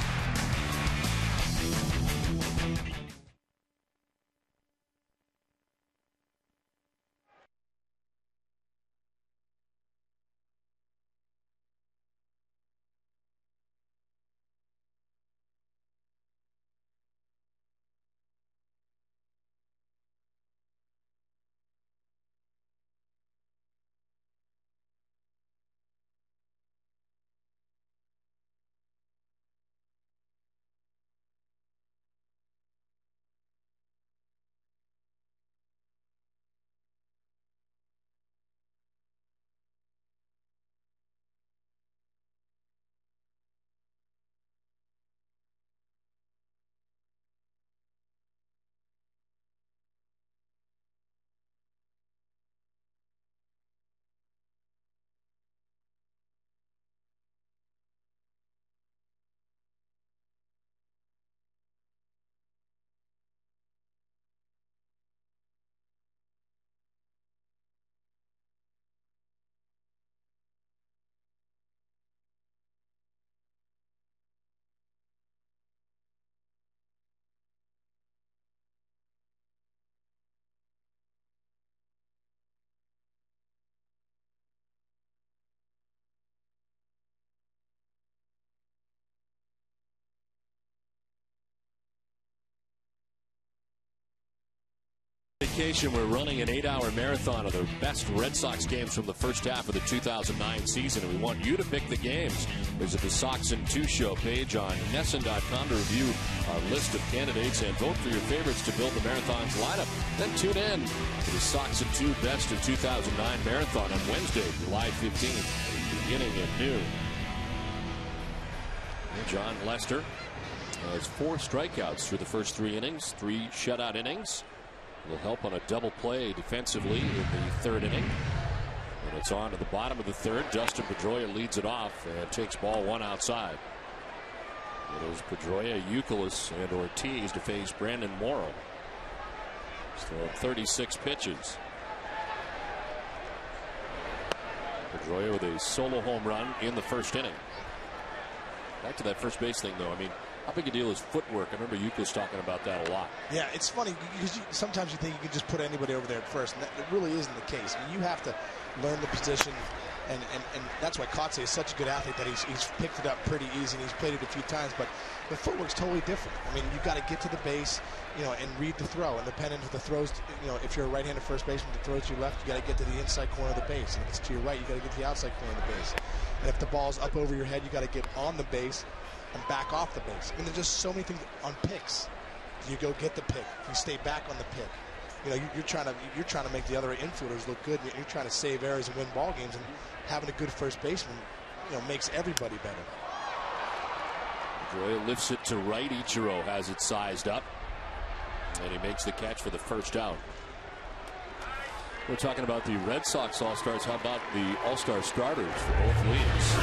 Vacation, we're running an 8-hour marathon of the best Red Sox games from the first half of the 2009 season, and we want you to pick the games. Visit the Sox in 2 show page on NESN.com to review our list of candidates and vote for your favorites to build the marathon's lineup. Then tune in to the Sox in 2 Best of 2009 Marathon on Wednesday, July 15th, beginning at noon. John Lester has 4 strikeouts through the first 3 innings, 3 shutout innings. Will help on a double play defensively in the 3rd inning. And it's on to the bottom of the 3rd. Dustin Pedroia leads it off and takes ball 1 outside. It is Pedroia, Youkilis, and Ortiz to face Brandon Morrow. He's thrown 36 pitches. Pedroia with a solo home run in the 1st inning. Back to that first base thing, though. I mean, how big a deal is footwork? I remember Yuka's talking about that a lot. Yeah, it's funny because sometimes you think you can just put anybody over there at first, and that really isn't the case. I mean, you have to learn the position, and that's why Kotze is such a good athlete, that he's picked it up pretty easy, and he's played it a few times, but the footwork's totally different. I mean, you've got to get to the base, and read the throw, and depending if the throws, if you're a right-handed first baseman, the throws to your left, you got to get to the inside corner of the base, and if it's to your right, you got to get to the outside corner of the base, and if the ball's up over your head, you got to get on the base and back off the base. I mean, there's just so many things on picks. You go get the pick. You stay back on the pick. You're trying to make the other infielders look good. You're trying to save errors and win ball games. And having a good first baseman, makes everybody better. Pedroia lifts it to right. Ichiro has it sized up, and he makes the catch for the first out. We're talking about the Red Sox All-Stars. How about the All-Star starters for both leagues?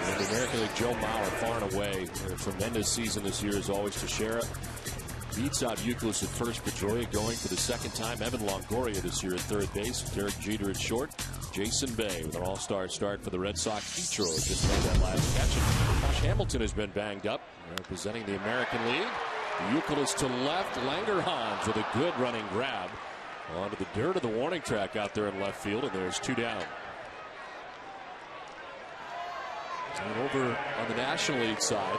In the American League, Joe Mauer far and away. A tremendous season this year as always. Teixeira beats out Youkilis at first. Pedroia going for the 2nd time. Evan Longoria this year at 3rd base. Derek Jeter at short. Jason Bay with an all-star start for the Red Sox. Ichiro just made that last catch. Josh Hamilton has been banged up, representing the American League. Youkilis to left. Langerhans with a good running grab onto the dirt of the warning track out there in left field, and there's 2 down. And over on the National League side,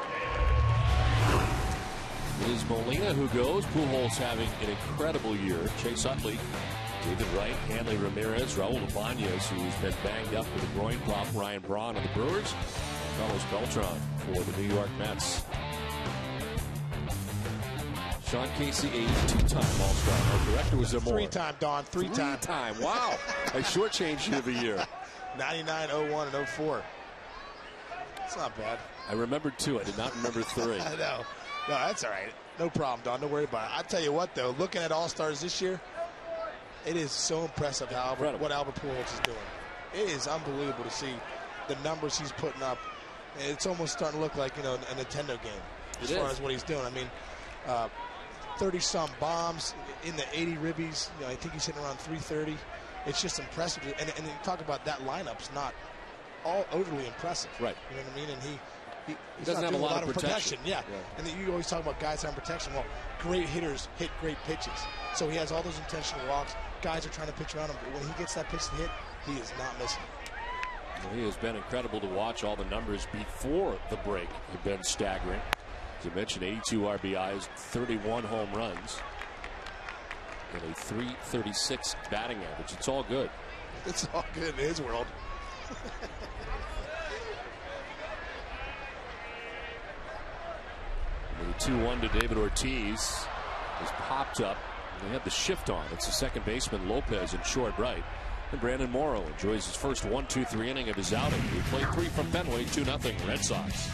it is Molina who goes. Pujols having an incredible year. Chase Utley, David Wright, Hanley Ramirez, Raul Ibanez, who's been banged up with a groin problem, Ryan Braun of the Brewers, Carlos Beltran for the New York Mets. Sean Casey, a 2-time All-Star. Our director was there more. 3-time, Don. 3-time. Wow. I shortchanged you of a year. 99, 01, and 04. It's not bad. I remembered 2. I did not remember 3. I know. No, that's all right. No problem, Don. Don't worry about it. I tell you what, though, looking at All-Stars this year, it is so impressive what Albert Pujols is doing. It is unbelievable to see the numbers he's putting up. It's almost starting to look like, a Nintendo game as far as what he's doing. I mean, 30-some bombs in the 80 ribbies. I think he's hitting around 330. It's just impressive. And you talk about that lineup's not all overly impressive. Right. You know what I mean? And he doesn't have a lot of protection. Yeah. And then you always talk about guys having protection. Well, great hitters hit great pitches. So he has all those intentional walks. Guys are trying to pitch around him. But when he gets that pitch to hit, he is not missing. Well, he has been incredible to watch. All the numbers before the break have been staggering. As I mentioned, 82 RBIs, 31 home runs, and a .336 batting average. It's all good. It's all good in his world. The 2-1 to David Ortiz is popped up. They had the shift on. It's the second baseman Lopez in short right. And Brandon Morrow enjoys his first 1-2-3 inning of his outing. He played 3 from Fenway, 2-0 Red Sox.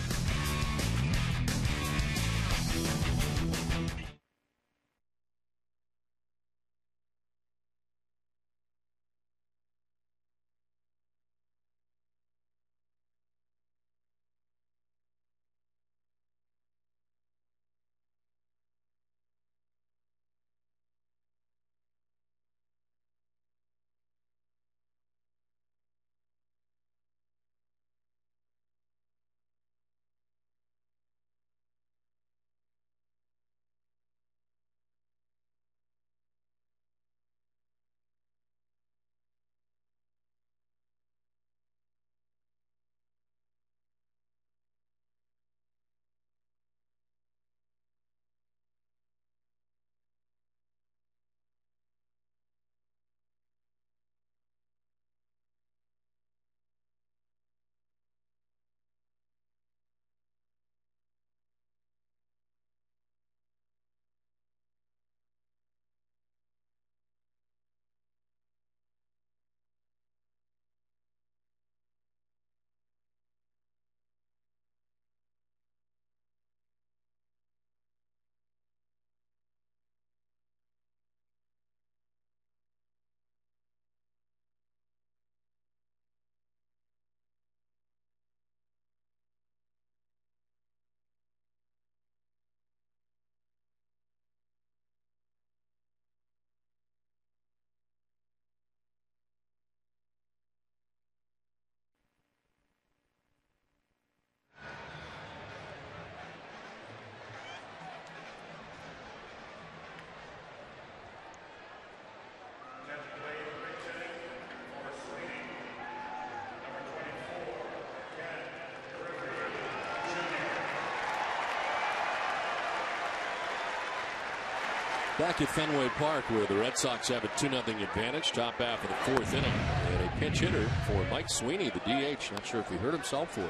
Back at Fenway Park, where the Red Sox have a 2-0 advantage, top half of the 4th inning. And a pinch hitter for Mike Sweeney, the DH. Not sure if he hurt himself or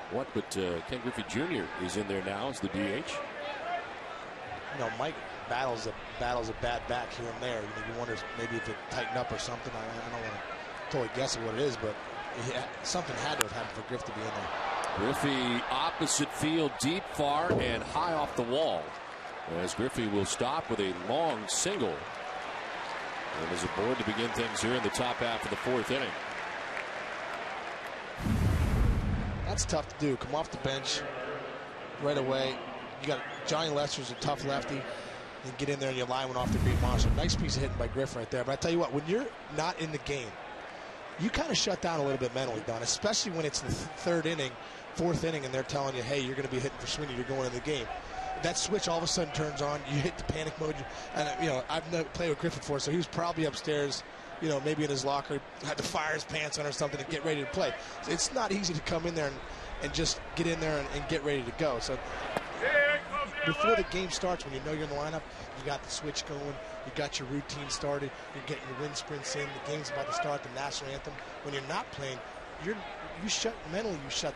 what, but Ken Griffey Jr. is in there now as the DH. You know, Mike battles a bad back here and there. You wonder maybe if it tightened up or something. I don't want to totally guess at what it is, but something had to have happened for Griff to be in there. Griffey opposite field, deep, far, and high off the wall. As Griffey will stop with a long single. And is aboard to begin things here in the top half of the 4th inning. That's tough to do. Come off the bench right away. You got Johnny Lester's a tough lefty. And get in there and you line one off the green monster. Nice piece of hitting by Griff right there. But I tell you what, when you're not in the game, you kind of shut down a little bit mentally, Don, especially when it's the 3rd inning, 4th inning, and they're telling you, hey, you're going to be hitting for Sweeney, you're going in the game. That switch all of a sudden turns on. You hit the panic mode. And, you know, I've never played with Griffin before, so he was probably upstairs, you know, maybe in his locker, had to fire his pants on or something to get ready to play. So it's not easy to come in there and just get in there and get ready to go. So before the game starts, when you know you're in the lineup, you got the switch going, you got your routine started, you're getting your wind sprints in, the game's about to start, the national anthem. When you're not playing, you shut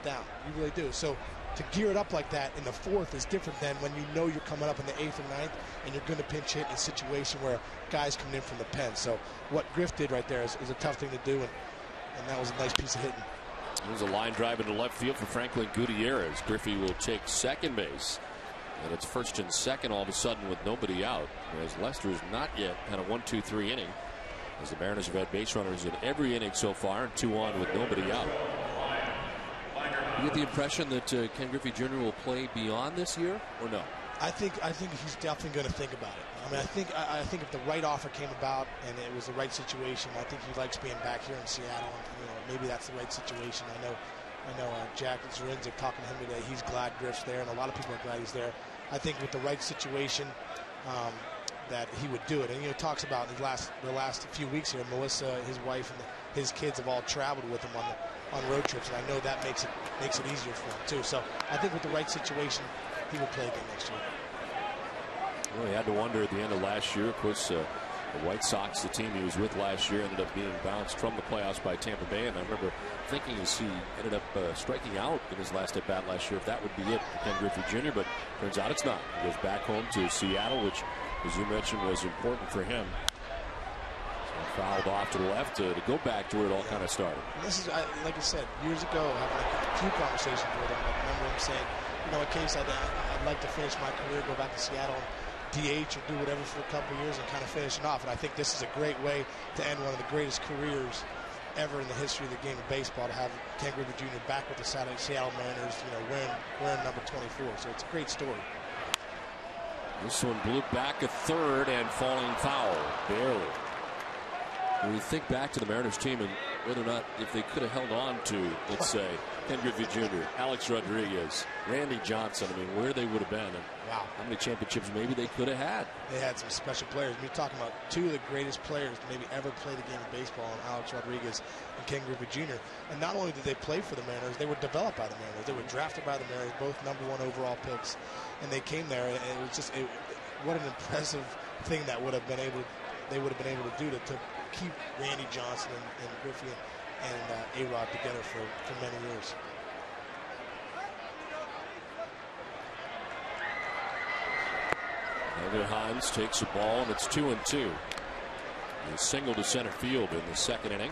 down. You really do. So to gear it up like that in the 4th is different than when you know you're coming up in the 8th or 9th and you're going to pinch hit in a situation where guys coming in from the pen. So what Griff did right there is a tough thing to do, and that was a nice piece of hitting. There's a line drive into left field for Franklin Gutierrez. Griffey will take second base. And it's 1st and 2nd all of a sudden with nobody out. As Lester's not yet had a 1-2-3 inning. As the Mariners have had base runners in every inning so far, and 2 on with nobody out. You get the impression that Ken Griffey Jr. will play beyond this year, or no? I think he's definitely going to think about it. I mean, I think if the right offer came about and it was the right situation, I think he likes being back here in Seattle. And, you know, maybe that's the right situation. I know Jack Zrinzik talking to him today. He's glad Griff's there, and a lot of people are glad he's there. I think with the right situation, that he would do it. And he talks about the last few weeks here, Melissa, his wife, and his kids have all traveled with him on road trips, and I know that makes it easier for him too. So I think with the right situation, he will play again next year. Well, he had to wonder at the end of last year. Of course, the White Sox, the team he was with last year, ended up being bounced from the playoffs by Tampa Bay. And I remember thinking as he ended up striking out in his last at bat last year, if that would be it for Ken Griffey Jr. But turns out it's not. He goes back home to Seattle, which, as you mentioned, was important for him. So fouled off to the left to go back to where it all kind of started. This is, like I said, years ago, having a few conversations with him. I remember him saying, you know, in case I'd like to finish my career, go back to Seattle, DH or do whatever for a couple years and kind of finish it off. And I think this is a great way to end one of the greatest careers ever in the history of the game of baseball, to have Ken Griffey Jr. back with the Seattle Mariners, you know, wearing number 24. So it's a great story. This one blew back a third and falling foul, barely. When you think back to the Mariners team and whether or not if they could have held on to, let's say, Ken Griffey Jr., Alex Rodriguez, Randy Johnson, I mean, where they would have been, and wow, how many championships maybe they could have had. They had some special players. We're talking about two of the greatest players to maybe ever play the game of baseball, Alex Rodriguez and Ken Griffey Jr. And not only did they play for the Mariners, they were developed by the Mariners. They were drafted by the Mariners, both #1 overall picks, and they came there. And it was just what an impressive thing that they would have been able to do to keep Randy Johnson and Griffey and A-Rod together for many years. Edgar Hines takes a ball, and it's 2-2. A single to center field in the 2nd inning.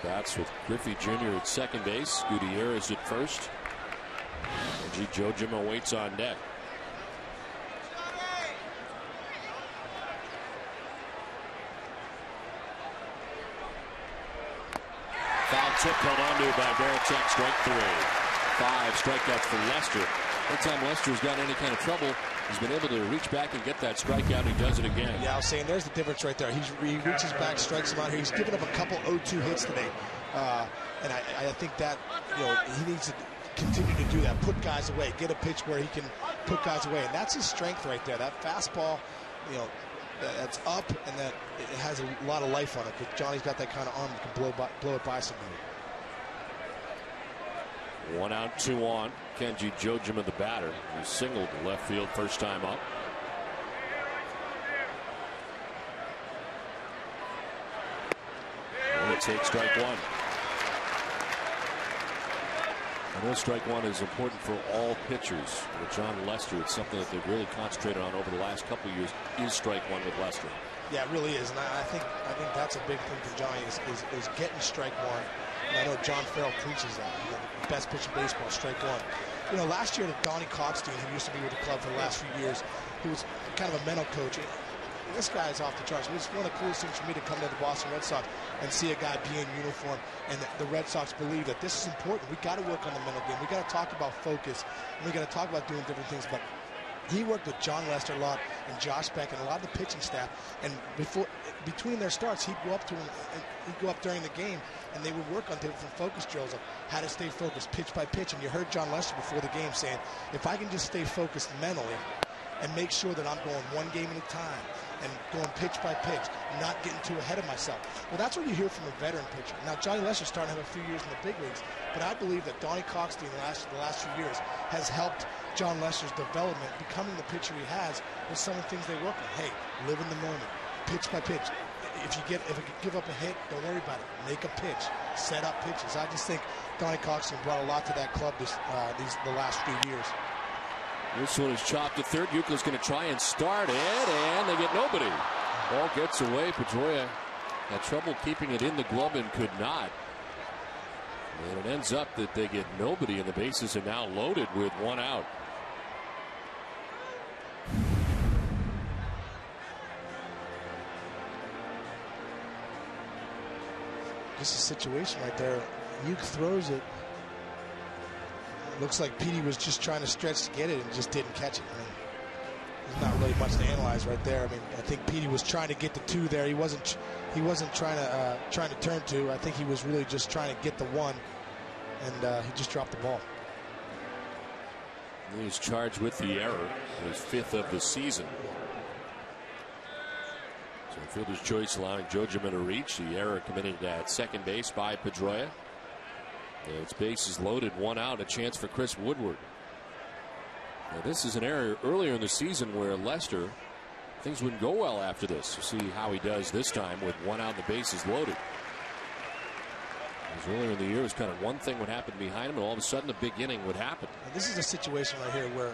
That's with Griffey Jr. at second base, Gutierrez at first. And G. Jojima waits on deck. Foul tip held onto by Baritek, strike 3. 5 strikeouts for Lester. Anytime Lester's got any kind of trouble, he's been able to reach back and get that strikeout, and he does it again. Yeah, I was saying there's the difference right there. He reaches back, strikes him out here. He's given up a couple 0-2 hits today. And I think that, you know, he needs to continue to do that, put guys away, get a pitch where he can put guys away. And that's his strength right there. That fastball, you know, that's up and that it has a lot of life on it. But Johnny's got that kind of arm that can blow it by somebody. 1 out, 2 on. Kenji Jojima, the batter, who singled to left field first time up. take strike one. I know strike one is important for all pitchers. With John Lester, it's something that they've really concentrated on over the last couple of years, is strike one with Lester. Yeah, it really is, and I think that's a big thing for Johnny is getting strike one. And I know John Farrell preaches that. You know, the best pitch in baseball, strike one. You know, last year, Donnie Coxstein, who used to be with the club for the last few years, he was kind of a mental coach. This guy is off the charts. It was one of the coolest things for me to come to the Boston Red Sox and see a guy be in uniform, and the Red Sox believe that this is important. We got to work on the mental game. We got to talk about focus, and we got to talk about doing different things. But he worked with John Lester a lot and Josh Beck and a lot of the pitching staff. And between their starts, he'd go up to him and he'd go up during the game, and they would work on different focus drills of how to stay focused pitch by pitch. And you heard John Lester before the game saying, if I can just stay focused mentally and make sure that I'm going one game at a time and going pitch by pitch, not getting too ahead of myself. Well, that's what you hear from a veteran pitcher. Now, Johnny Lester's starting to have a few years in the big leagues, but I believe that Donnie Coxstein the last few years has helped John Lester's development, becoming the pitcher he has, with some of the things they work on. Hey, live in the moment, pitch by pitch. If you give up a hit, don't worry about it. Make a pitch, set up pitches. I just think Donnie Coxstein brought a lot to that club the last few years. This one is chopped to third. Euclid's going to try and start it, and they get nobody. Ball gets away. Pedroia had trouble keeping it in the glove and could not. And it ends up that they get nobody, and the bases are now loaded with one out. Just a situation right there. Uke throws it. Looks like Petey was just trying to stretch to get it and just didn't catch it. I mean, there's not really much to analyze right there. I mean, I think Petey was trying to get the two there. He wasn't trying to turn two. I think he was really just trying to get the one, and he just dropped the ball. He's charged with the error, his fifth of the season. So fielder's choice allowing Jojamin to reach. The error committed at second base by Pedroia. Its bases loaded, one out, a chance for Chris Woodward. Now, this is an area earlier in the season where Lester, things wouldn't go well after this. We'll see how he does this time with one out and the bases loaded. Because earlier in the year, it was kind of one thing would happen behind him, and all of a sudden, a big inning would happen. Now, this is a situation right here where,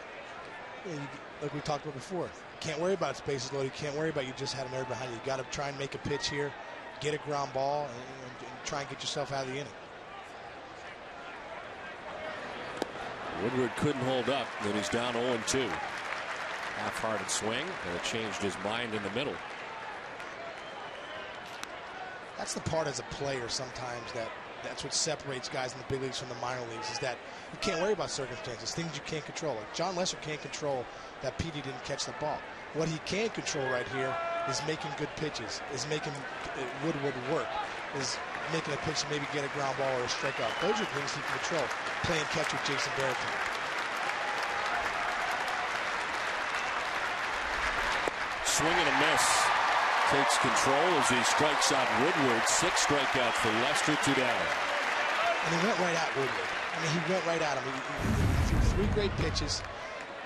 like we talked about before, you can't worry about its bases loaded. You can't worry about you just had an error behind you. You got to try and make a pitch here, get a ground ball, and try and get yourself out of the inning. Woodward couldn't hold up, then he's down 0-2. Half-hearted swing, and it changed his mind in the middle. That's the part as a player sometimes that's what separates guys in the big leagues from the minor leagues, is that you can't worry about circumstances, things you can't control. Like John Lester can't control that Petey didn't catch the ball. What he can control right here is making good pitches, is making Woodward work, is making a pitch to maybe get a ground ball or a strikeout. Those are things he can control. Playing catch with Jason Barrington. Swing and a miss. Takes control as he strikes out Woodward. 6 strikeouts for Lester, 2 down. And he went right at Woodward. I mean, he went right at him. He threw 3 great pitches.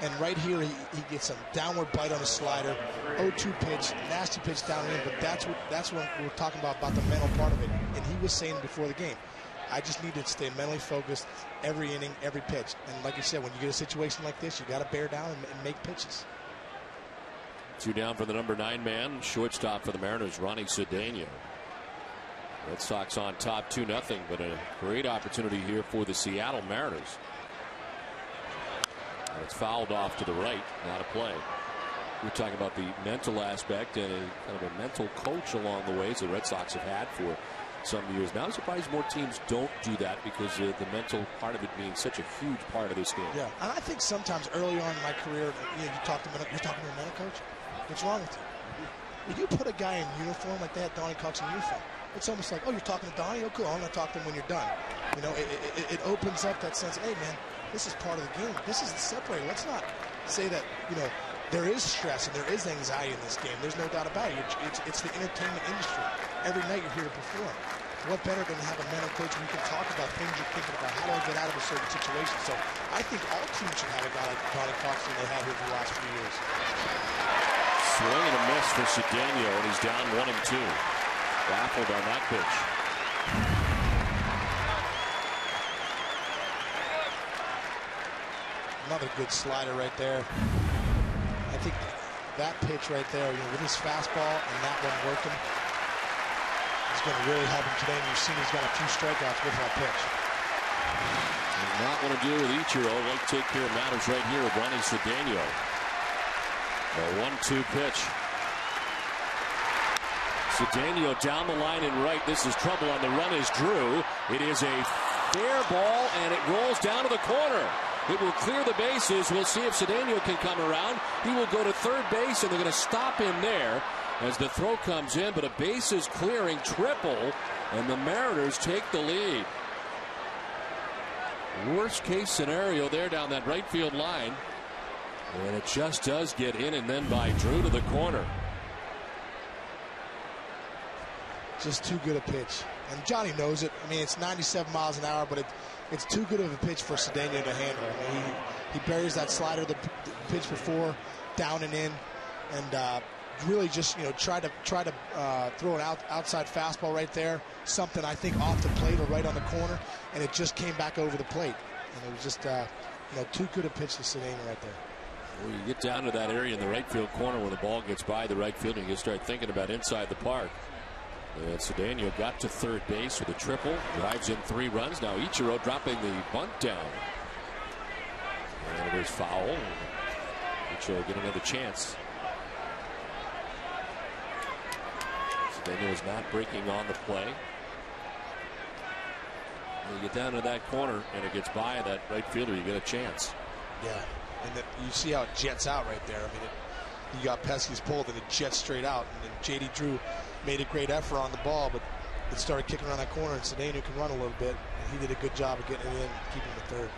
And right here, he gets a downward bite on a slider. 0-2 pitch, nasty pitch down in, but that's what we're talking about the mental part of it. And he was saying before the game, I just need to stay mentally focused every inning, every pitch. And like you said, when you get a situation like this, you got to bear down and make pitches. 2 down for the number 9 man, shortstop for the Mariners, Ronnie Cedeno. Red Sox on top 2-0, but a great opportunity here for the Seattle Mariners. And it's fouled off to the right, not a play. We're talking about the mental aspect and kind of a mental coach along the way, as the Red Sox have had for some years now. I'm surprised more teams don't do that, because the mental part of it being such a huge part of this game. Yeah, and I think sometimes early on in my career, you're talking to a mental coach. What's wrong with you? When you put a guy in uniform like that, Donnie Cox in uniform, it's almost like, oh, you're talking to Donnie? Oh, cool. I'm going to talk to him when you're done. You know, it opens up that sense of, hey, man, this is part of the game. This is the separator. Let's not say that, you know, there is stress and there is anxiety in this game. There's no doubt about it. It's the entertainment industry. Every night you're here to perform. What better than to have a mental coach where you can talk about things you're thinking about? How do I get out of a certain situation? So I think all teams should have a guy like Donnie Cox than they had here for the last few years. Swing and a miss for Cedeno, and he's down 1-2. Baffled on that pitch. another good slider right there. I think that pitch right there, with his fastball and that one working, is going to really help him today. And you've seen he's got a few strikeouts with that pitch. Does not want to deal with Ichiro. Like take care of matters right here with Ronnie Cedeno. A 1-2 pitch. Cedeno down the line and right. This is trouble on the run is Drew. It is a fair ball and it rolls down to the corner. It will clear the bases. We'll see if Cedeno can come around. He will go to third base, and they're going to stop him there as the throw comes in. But a bases clearing triple, and the Mariners take the lead. Worst case scenario there down that right field line. And it just does get in, and then by Drew to the corner. Just too good a pitch. And Johnny knows it. I mean, it's 97 miles an hour, but it's too good of a pitch for Cedeno to handle. I mean, he buries that slider the pitch before, down and in, and really just try to throw an outside fastball right there, something I think off the plate or right on the corner, and it just came back over the plate, and it was just too good a pitch to Cedeno right there. Well, you get down to that area in the right field corner where the ball gets by the right field, and you start thinking about inside the park. And Cedeno got to third base with a triple, drives in 3 runs. Now Ichiro dropping the bunt down. And it is foul. Ichiro getting another chance. Cedeno is not breaking on the play. When you get down to that corner and it gets by that right fielder, you get a chance. Yeah, and you see how it jets out right there. I mean, you got Pesky's pulled and it jets straight out. And then J.D. Drew made a great effort on the ball, but it started kicking around that corner, and Cedeno can run a little bit. And he did a good job of getting it in, keeping the third.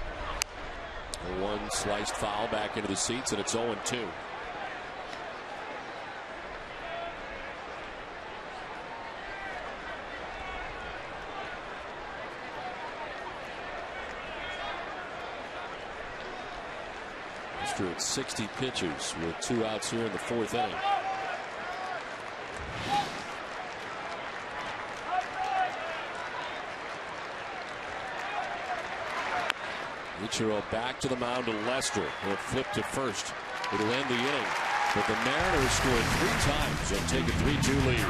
One sliced foul back into the seats, and it's 0-2. Mr. at 60 pitches with 2 outs here in the 4th inning. Ichiro back to the mound to Lester. He'll flip to first. It'll end the inning. But the Mariners scored 3 times and take a 3-2 lead.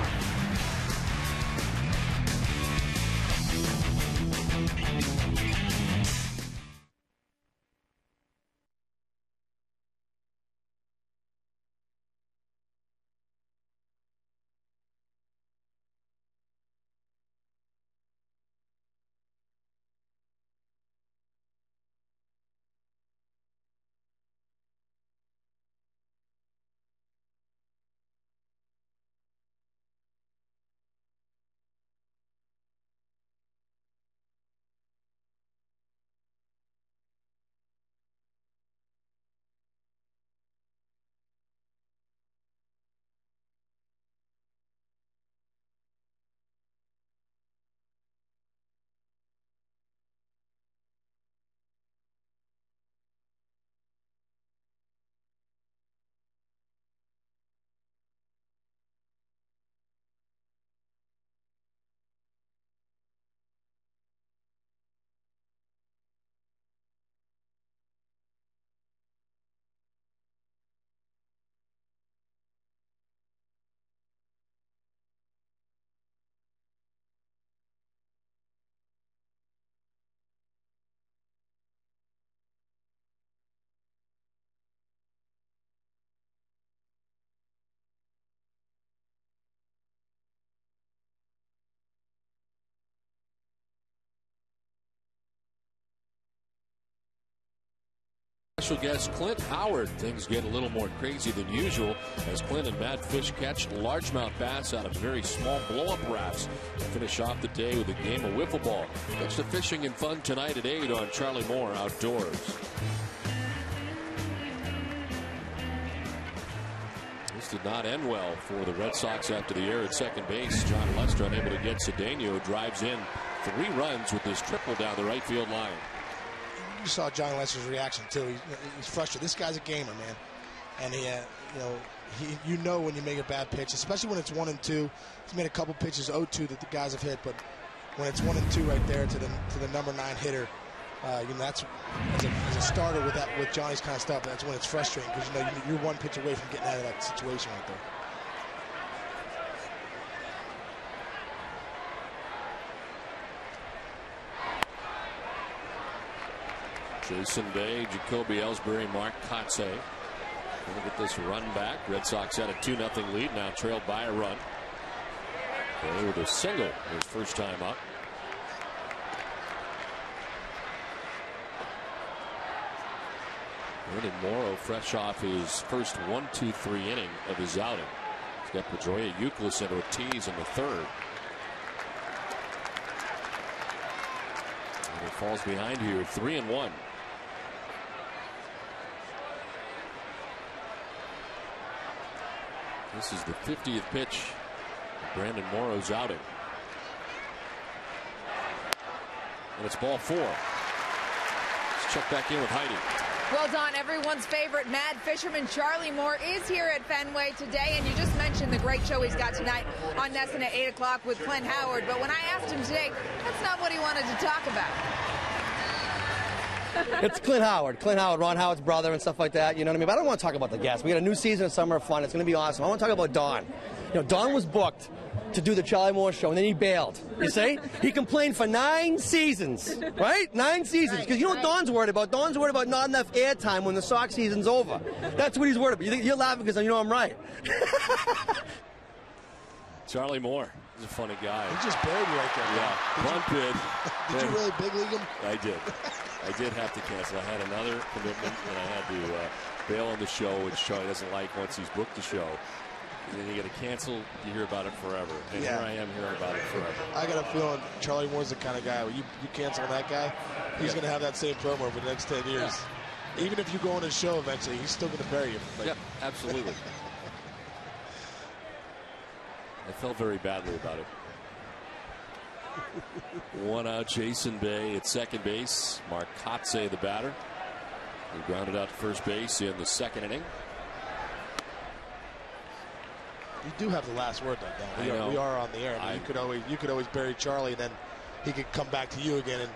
Special guest Clint Howard. Things get a little more crazy than usual as Clint and Matt Fish catch largemouth bass out of very small blow-up rafts to finish off the day with a game of wiffle ball. Catch the fishing and fun tonight at 8 on Charlie Moore Outdoors. This did not end well for the Red Sox after the error at second base. John Lester unable to get Cedeno, drives in 3 runs with this triple down the right field line. You saw John Lester's reaction too. He's frustrated. This guy's a gamer, man, and you know when you make a bad pitch, especially when it's 1-2. He's made a couple pitches 0-2 that the guys have hit, but when it's 1-2 right there to the number 9 hitter, That's as a starter with Johnny's kind of stuff. That's when it's frustrating because you're one pitch away from getting out of that situation right there. Jason Bay, Jacoby Ellsbury, Mark Kotze. Look at this run back. Red Sox had a 2-0 lead, now trailed by a run. Bay with a single his first time up. Brandon Morrow fresh off his first 1-2-3 inning of his outing. He's got Pedroia, Euclid, and Ortiz in the third. And he falls behind here, 3-1. This is the 50th pitch of Brandon Morrow's outing. And it's ball 4. Let's check back in with Heidi. Well, Don, everyone's favorite mad fisherman Charlie Moore is here at Fenway today, and you just mentioned the great show he's got tonight on NESN at 8 o'clock with Clint Howard. But when I asked him today, that's not what he wanted to talk about. It's Clint Howard, Ron Howard's brother and stuff like that, you know what I mean? But I don't want to talk about the guests. We got a new season of Summer of Fun. It's going to be awesome. I want to talk about Don. Don was booked to do the Charlie Moore show, and then he bailed. You see? He complained for 9 seasons, right? 9 seasons. Because you know what Don's worried about? Don's worried about not enough airtime when the Sox season's over. That's what he's worried about. You're laughing because you know I'm right. Charlie Moore. He's a funny guy. He just buried you right there. Yeah, bunted. Did you really big league him? I did. I did have to cancel. I had another commitment, and I had to bail on the show, which Charlie doesn't like once he's booked the show. And then you got to cancel. You hear about it forever. And here I am hearing about it forever. I got a feeling Charlie Moore's the kind of guy where you cancel on that guy, he's going to have that same promo for the next 10 years. Even if you go on his show eventually, he's still going to bury you. Yeah, absolutely. I felt very badly about it. 1 out, Jason Bay at second base. Mark Kotze, the batter. He grounded out to first base in the second inning. You do have the last word, though, Don. We are on the air. I mean, you could always bury Charlie, and then he could come back to you again and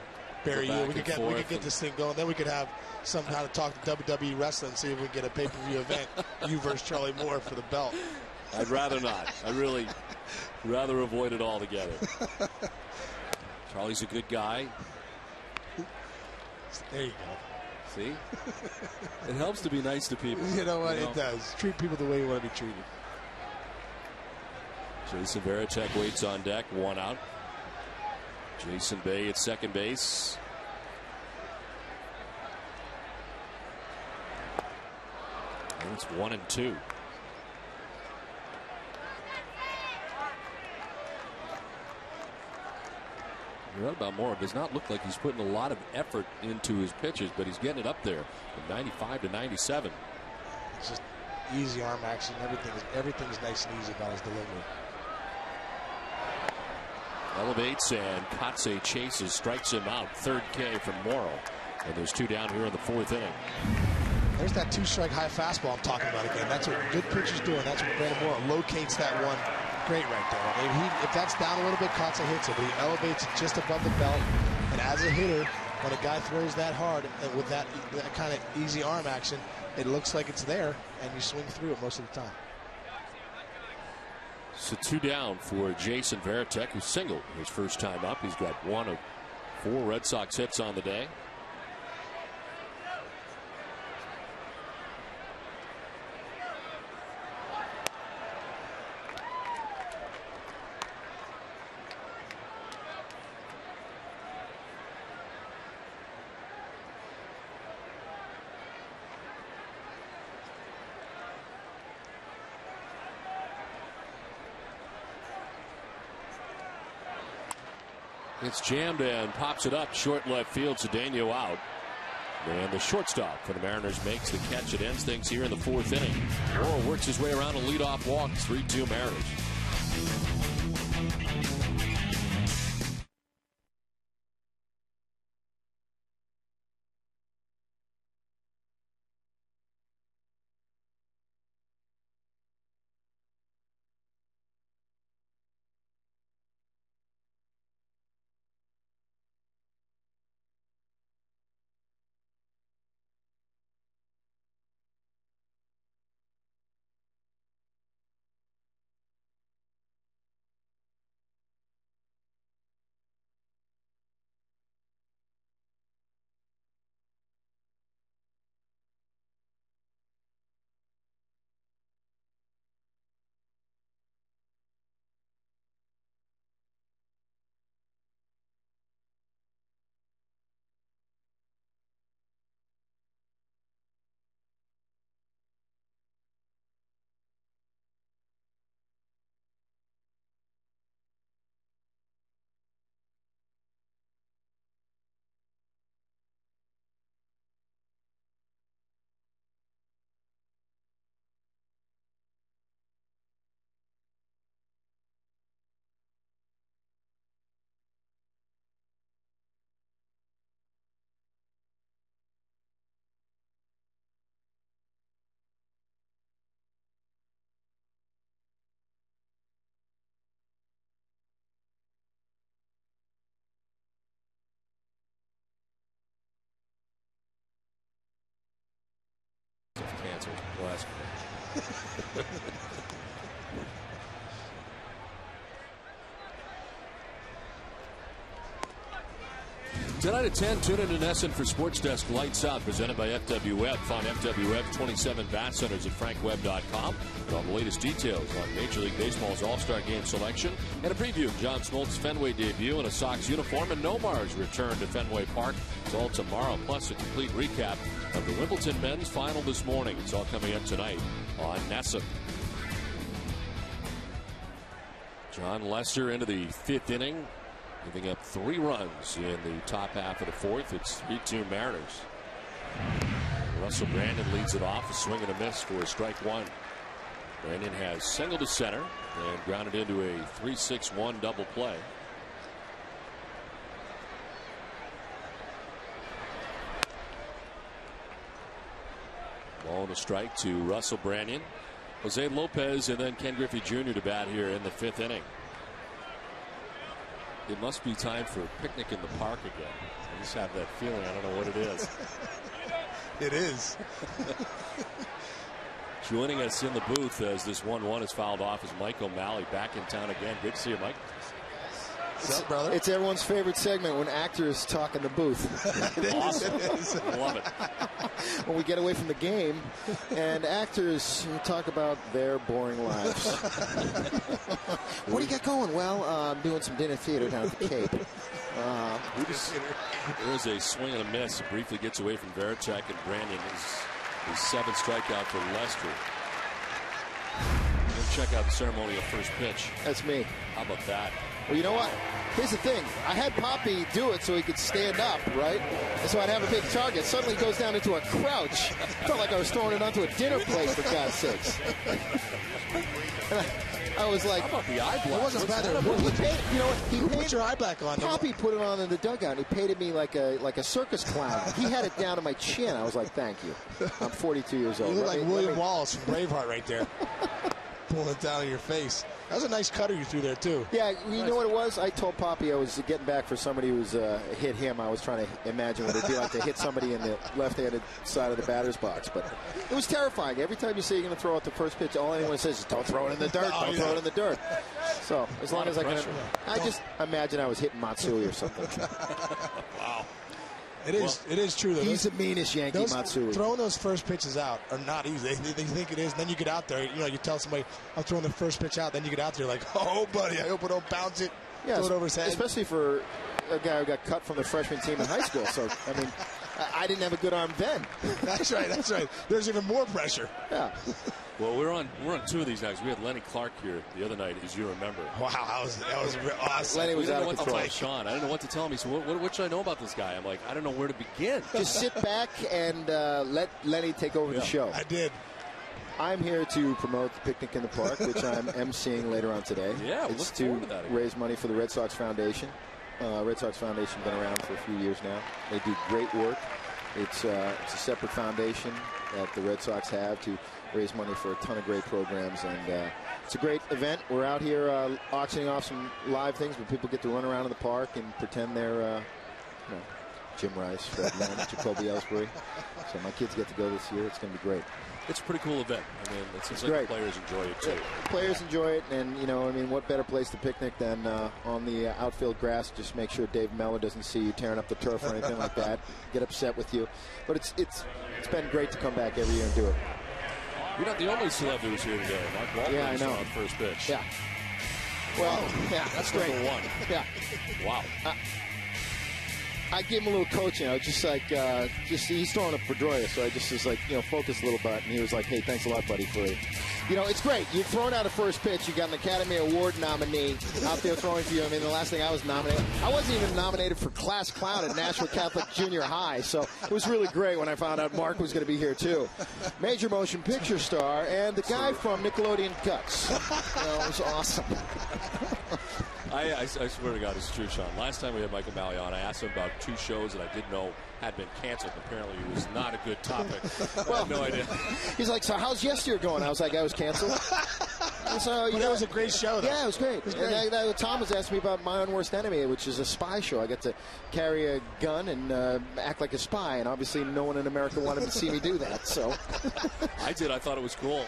bury you. We could get this thing going. Then we could have somehow to talk to WWE Wrestling and see if we can get a pay-per-view event. You versus Charlie Moore for the belt. I'd rather not. I really rather avoid it altogether. Charlie's a good guy. There you go. See? It helps to be nice to people. You know what? It does. Treat people the way you want to be treated. Jason Varitek waits on deck. 1 out. Jason Bay at second base. And it's 1-2. You're right about Moore. It does not look like he's putting a lot of effort into his pitches, but he's getting it up there from 95 to 97. It's just easy arm action. Everything's nice and easy about his delivery. Elevates, and Kotze chases, strikes him out. Third K from Morrow. And there's 2 down here in the 4th inning. There's that 2-strike high fastball I'm talking about again. That's what good pitchers do, and that's what Brandon Morrow locates that one. Great right there. If that's down a little bit, Kotze hits it, but he elevates it just above the belt. And as a hitter, when a guy throws that hard with that kind of easy arm action, it looks like it's there, and you swing through it most of the time. So 2 down for Jason Varitek, who singled his first time up. He's got 1 of 4 Red Sox hits on the day. It's jammed and pops it up short left field. Cedeno out. And the shortstop for the Mariners makes the catch. It ends things here in the 4th inning. Morrow works his way around a leadoff walk. 3-2 Mariners. Well, that's cool. Tonight at 10, tune in to Nesson for Sports Desk Lights Out, presented by FW Webb. Find FW Webb's 27 bat centers at frankwebb.com for all the latest details on Major League Baseball's All-Star Game selection and a preview of John Smoltz's Fenway debut in a Sox uniform and Nomar's return to Fenway Park. It's all tomorrow, plus a complete recap of the Wimbledon men's final this morning. It's all coming up tonight on Nesson. John Lester into the 5th inning, giving up 3 runs in the top half of the 4th. It's 3-2 Mariners. Russell Brandon leads it off, a swing and a miss for strike 1. Brandon has singled to center and grounded into a 3-6-1 double play. Ball and a strike to Russell Brandon. Jose Lopez and then Ken Griffey Jr. to bat here in the 5th inning. It must be time for a picnic in the park again. I just have that feeling. I don't know what it is. It is. Joining us in the booth as this 1-1 is fouled off is Mike O'Malley, back in town again. Good to see you, Mike. What's up, brother? It's everyone's favorite segment when actors talk in the booth. Awesome. Love it. When we get away from the game and actors talk about their boring lives. What do you got going? Well, I'm doing some dinner theater down at the Cape. There's a swing and a miss. It briefly gets away from Varitek, and Brandon is his 7th strikeout for Lester. Check out the ceremonial first pitch. That's me. How about that? Well, you know what? Here's the thing. I had Poppy do it so he could stand up, right? And so I'd have a big target. Suddenly goes down into a crouch. Felt like I was throwing it onto a dinner plate, for God's sakes. I was like, how about the eye black? It wasn't bad. He paid, you know what? He put your eye black on. Poppy put it on in the dugout. He painted me like a circus clown. He had it down to my chin. I was like, thank you. I'm 42 years old. You look like William Wallace from Braveheart right there. Pulling it down in your face. That was a nice cutter you threw there, too. Yeah, you know what it was? I told Poppy I was getting back for somebody who's hit him. I was trying to imagine what it'd be like to hit somebody in the left-handed side of the batter's box. But it was terrifying. Every time you say you're going to throw out the first pitch, all anyone says is, don't throw it in the dirt. Don't throw it in the dirt. So as long as I can, I just imagine I was hitting Matsui or something. Wow. It is true, though. He's the meanest Yankee, Matsui. Throwing those first pitches out are not easy. They think it is, and then you get out there. You know, you tell somebody, I'm throwing the first pitch out, then you get out there like, oh, buddy, I hope I don't bounce it, throw it over his head. Especially for a guy who got cut from the freshman team in high school. So, I mean, I didn't have a good arm then. That's right. There's even more pressure. Yeah. Well, we're on 2 of these nights. We had Lenny Clark here the other night, as you remember. Wow, that was awesome. Lenny was out of control. Sean, I didn't know what to tell him. He said, what should I know about this guy? I'm like, I don't know where to begin. Just sit back and let Lenny take over the show. I did. I'm here to promote the Picnic in the Park, which I'm emceeing later on today. Yeah, it's to raise money for the Red Sox Foundation. Red Sox Foundation has been around for a few years now. They do great work. It's a separate foundation that the Red Sox have to raise money for a ton of great programs, and it's a great event. We're out here auctioning off some live things where people get to run around in the park and pretend they're Jim Rice, Fred Lynn, Jacoby Ellsbury. So my kids get to go this year. It's going to be great. It's a pretty cool event. I mean, it seems like the players enjoy it, too. Yeah, players enjoy it, and, you know, I mean, what better place to picnic than on the outfield grass? Just make sure Dave Mellor doesn't see you tearing up the turf or anything like that, get upset with you. But it's been great to come back every year and do it. You're not the only celeb who's here today. Mark Walton I know. On first pitch. Yeah. Well, that's great. Number 1. Yeah. Wow. I gave him a little coaching. I was just like, he's throwing a Pedroia, so I just was like, focus a little bit. And he was like, hey, thanks a lot, buddy, for it. It's great. You're throwing out a first pitch. You got an Academy Award nominee out there throwing for you. I mean, the last thing I was nominated, I wasn't even nominated for Class Clown at Nashville Catholic Junior High. So it was really great when I found out Mark was going to be here, too. Major motion picture star and the guy from Nickelodeon Guts. It was awesome. I swear to God, it's true, Sean. Last time we had Michael O'Malley on, I asked him about 2 shows that I didn't know had been canceled. Apparently, it was not a good topic. Well, I have no idea. He's like, so how's yesterday going? I was like, I was canceled. So but it was a great show, though. Yeah, it was great. It was great. And Tom was asking me about My Own Worst Enemy, which is a spy show. I get to carry a gun and act like a spy, and obviously no one in America wanted to see me do that. So I did. I thought it was cool.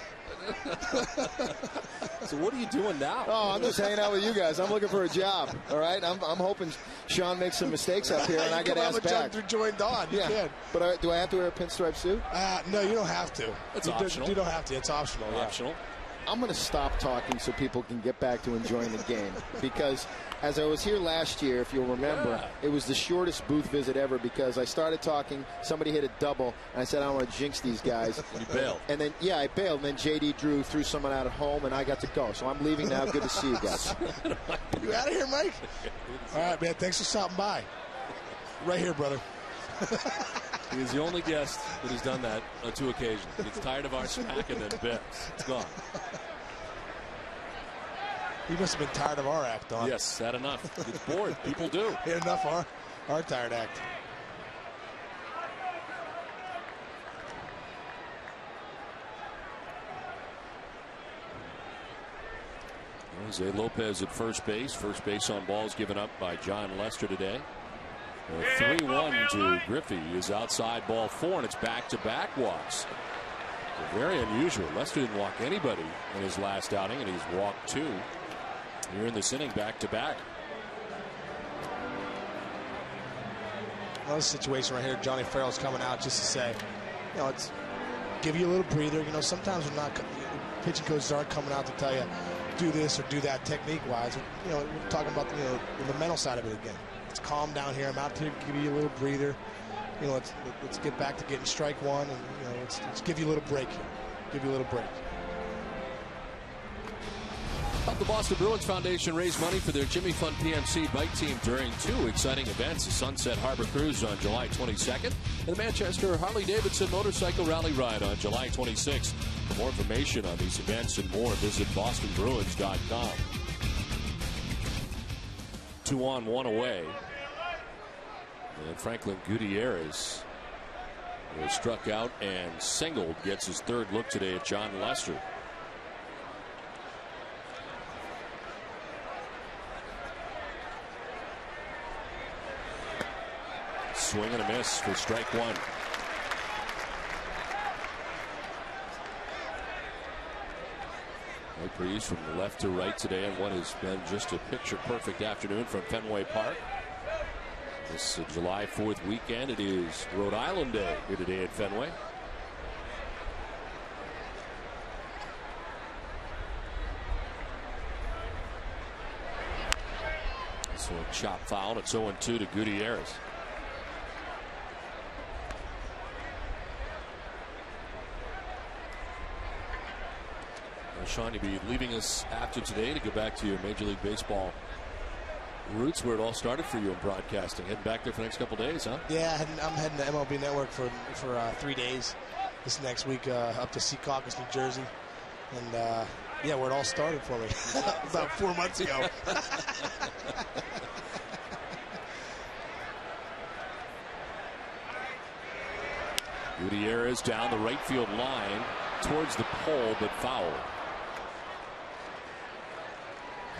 So what are you doing now? Oh, I'm just hanging out with you guys. I'm looking for a job. All right, I'm hoping Sean makes some mistakes up here and I get asked back. To join Don. You can. But do I have to wear a pinstripe suit? No, you don't have to. It's optional. You don't have to. It's optional. Optional. I'm going to stop talking so people can get back to enjoying the game. Because as I was here last year, if you'll remember, it was the shortest booth visit ever because I started talking, somebody hit a double, and I said, I don't want to jinx these guys. You bailed. And then, I bailed. And then J.D. Drew threw someone out at home, and I got to go. So I'm leaving now. Good to see you guys. You out of here, Mike? All right, man. Thanks for stopping by. Right here, brother. He is the only guest that has done that on 2 occasions. Gets tired of our smack and then bips. It's gone. He must have been tired of our act, Don. Yes, had enough. Gets bored. People do. He had enough our tired act. Jose Lopez at first base. First base on balls given up by John Lester today. 3-1 to Griffey is outside ball 4, and it's back-to-back walks. Very unusual. Lester didn't walk anybody in his last outing, and he's walked 2 here in this inning back-to-back. Another situation right here. Johnny Farrell's coming out just to say, it's give you a little breather. Sometimes pitching coaches aren't coming out to tell you do this or do that technique-wise. We're talking about the mental side of it again. It's calm down here. I'm out to give you a little breather. Let's get back to getting strike one, and let's give you a little break here. Give you a little break. The Boston Bruins Foundation raised money for their Jimmy Fund PMC bike team during 2 exciting events: the Sunset Harbor Cruise on July 22nd and the Manchester Harley-Davidson Motorcycle Rally Ride on July 26th. For more information on these events and more, visit bostonbruins.com. 2 on, 1 away. And Franklin Gutierrez was struck out and singled. Gets his 3rd look today at John Lester. Swing and a miss for strike 1. No breeze from left to right today on what has been just a picture-perfect afternoon from Fenway Park. This July 4th weekend, it is Rhode Island Day here today at Fenway. So a chop foul, and it's 0-2 to Gutierrez. Sean, you'll be leaving us after today to go back to your Major League Baseball roots, where it all started for you in broadcasting. Heading back there for the next couple days, huh? Yeah, I'm heading to MLB Network for 3 days this next week, up to Secaucus, New Jersey. And, where it all started for me about 4 months ago. Gutierrez down the right field line towards the pole, but foul.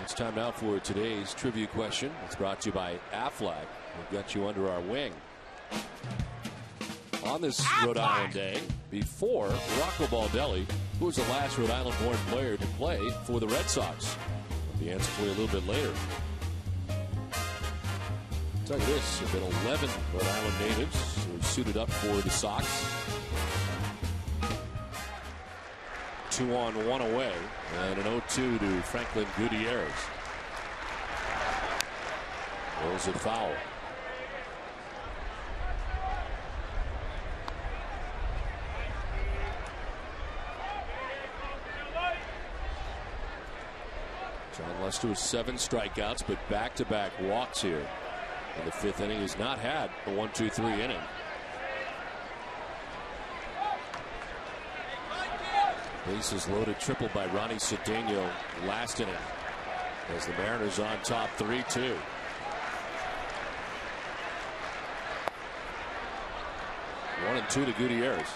It's time now for today's trivia question. It's brought to you by Aflac. We've got you under our wing. On this Rhode Island Day, before Rocco Baldelli, who was the last Rhode Island-born player to play for the Red Sox. The answer for you a little bit later. I'll tell you this, there have been 11 Rhode Island natives who have suited up for the Sox. 2 on, 1 away, and an 0-2 to Franklin Gutierrez. Rolls it foul. John Lester with 7 strikeouts, but back-to-back walks here. In the 5th inning, has not had a 1-2-3 inning. Bases loaded, triple by Ronnie Cedeno last inning, as the Mariners on top 3-2. One and 2 to Gutierrez.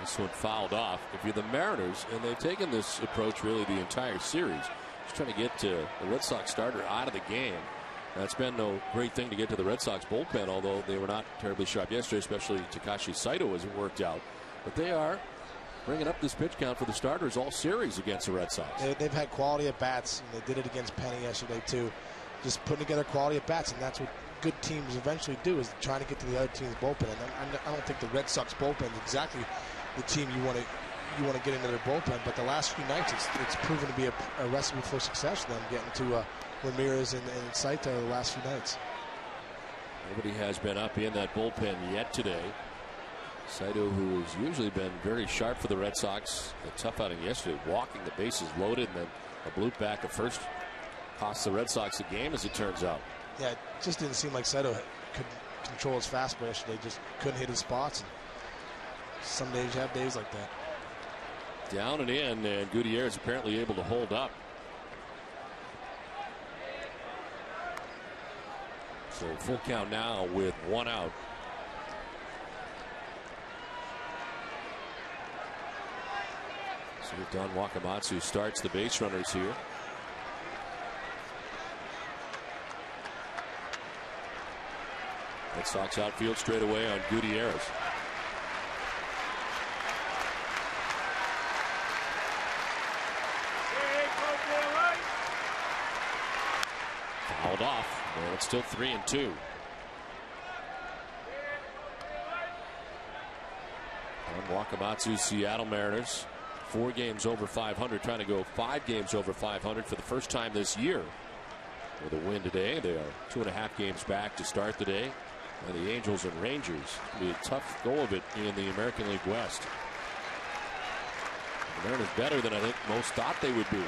This one fouled off. If you're the Mariners, and they've taken this approach really the entire series, just trying to get the Red Sox starter out of the game. That's been no great thing to get to the Red Sox bullpen, although they were not terribly sharp yesterday, especially Takashi Saito hasn't worked out. But they are bringing up this pitch count for the starters all series against the Red Sox. They've had quality at bats, and they did it against Penny yesterday too. Just putting together quality at bats, and that's what good teams eventually do, is trying to get to the other team's bullpen. And I don't think the Red Sox bullpen is exactly the team you want to get into their bullpen. But the last few nights, it's proven to be a recipe for success for them, getting to Ramirez and Saito the last few nights. Nobody has been up in that bullpen yet today. Saito, who has usually been very sharp for the Red Sox, a tough outing yesterday, walking the bases loaded, and then a bloop back at first cost the Red Sox the game, as it turns out. Yeah, it just didn't seem like Saito could control his fastball yesterday. Just couldn't hit his spots. And some days you have days like that. Down and in, and Gutierrez apparently able to hold up. So full count now with one out. So Don Wakamatsu starts the base runners here. Red Sox outfield straight away on Gutierrez. Fouled off. Well, it's still 3-2. On Wakamatsu, Seattle Mariners, 4 games over 500, trying to go 5 games over 500 for the first time this year. With a win today, they are 2.5 games back to start the day. And the Angels and Rangers will be a tough go of it in the American League West. The Mariners better than I think most thought they would be.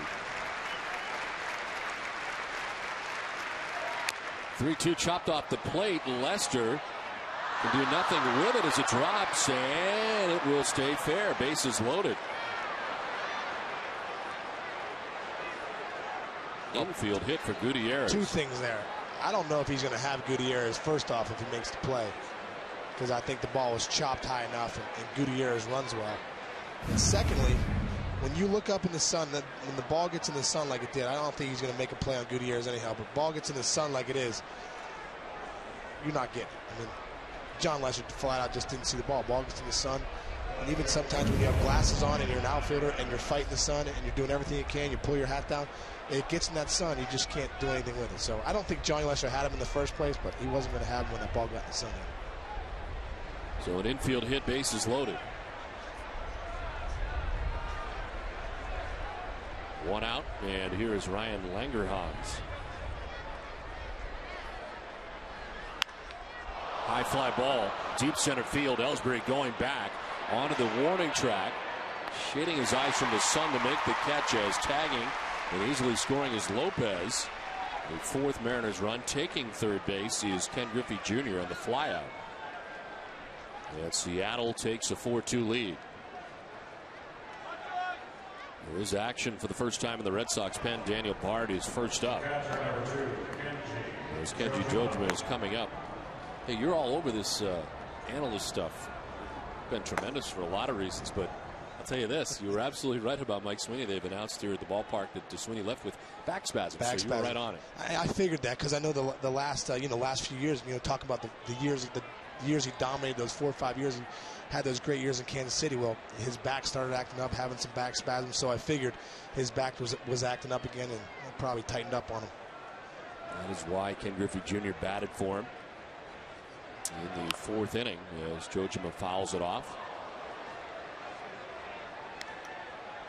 3-2 chopped off the plate. Lester can do nothing with it as it drops, and it will stay fair. Bases loaded. Infield hit for Gutierrez. 2 things there. I don't know if he's going to have Gutierrez, first off, if he makes the play, because I think the ball was chopped high enough and Gutierrez runs well. And secondly, when you look up in the sun, when the ball gets in the sun like it did, I don't think he's going to make a play on Gutierrez anyhow, but ball gets in the sun like it is, you're not getting it. I mean, John Lester flat out just didn't see the ball. Ball gets in the sun, and even sometimes when you have glasses on and you're an outfielder and you're fighting the sun and you're doing everything you can, you pull your hat down, it gets in that sun, you just can't do anything with it. So I don't think Johnny Lester had him in the first place, but he wasn't going to have him when that ball got in the sun. So an infield hit, bases loaded. 1 out, and here is Ryan Langerhans. High fly ball, deep center field. Ellsbury going back onto the warning track, shading his eyes from the sun to make the catch, as tagging and easily scoring is Lopez. The 4th Mariners run, taking third base is Ken Griffey Jr. on the flyout. And Seattle takes a 4-2 lead. There is action for the first time in the Red Sox pen. Daniel Bard is first up. As Kenji Jojima is coming up. Hey, you're all over this analyst stuff. Been tremendous for a lot of reasons, but I'll tell you this, you were absolutely right about Mike Sweeney. They've announced here at the ballpark that Sweeney left with back spasms. So you were right on it. I figured that because I know the last last few years, talk about the years he dominated, those 4 or 5 years, he had those great years in Kansas City. Well, his back started acting up, having some back spasms, so I figured his back was acting up again and probably tightened up on him. That is why Ken Griffey Jr. batted for him in the 4th inning as Jojima fouls it off.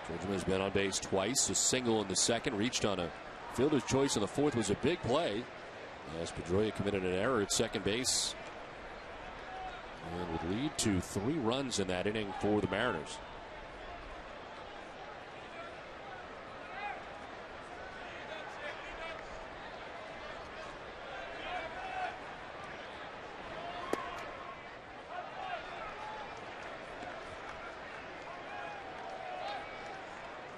Jojima has been on base twice, a single in the 2nd, reached on a fielder's choice in the 4th, was a big play as Pedroia committed an error at second base and would lead to 3 runs in that inning for the Mariners.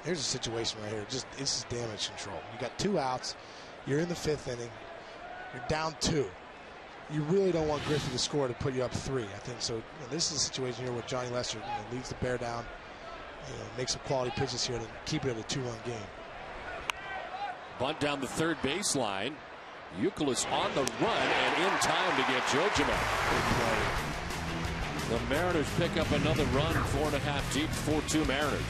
Here's a situation right here. This is damage control. You got 2 outs. You're in the 5th inning. You're down 2. you really don't want Griffey to score to put you up 3. I think so. This is a situation here where Johnny Lester leads the Bear down, makes some quality pitches here to keep it at a 2-run game. Bunt down the third baseline. Youkilis on the run and in time to get Jojima. The Mariners pick up another run, 4.5 deep, 4-2 Mariners.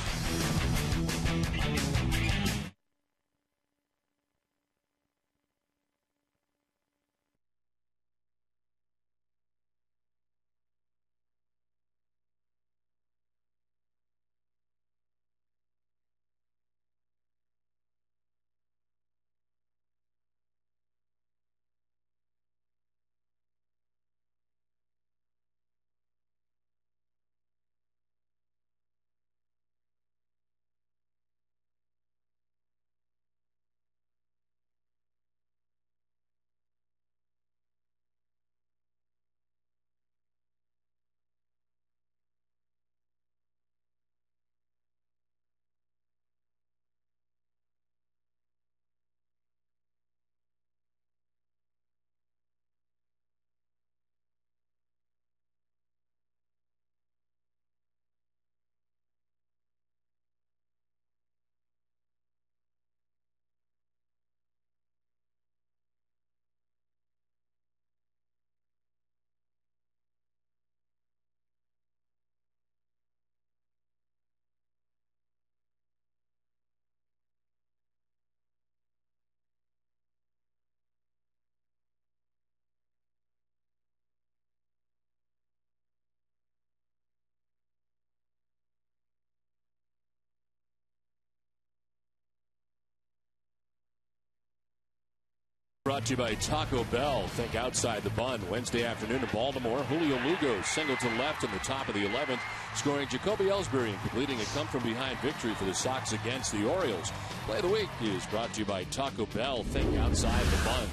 Brought to you by Taco Bell. Think outside the bun. Wednesday afternoon in Baltimore. Julio Lugo single to left in the top of the 11th, scoring Jacoby Ellsbury and completing a come-from-behind victory for the Sox against the Orioles. Play of the week is brought to you by Taco Bell. Think outside the bun.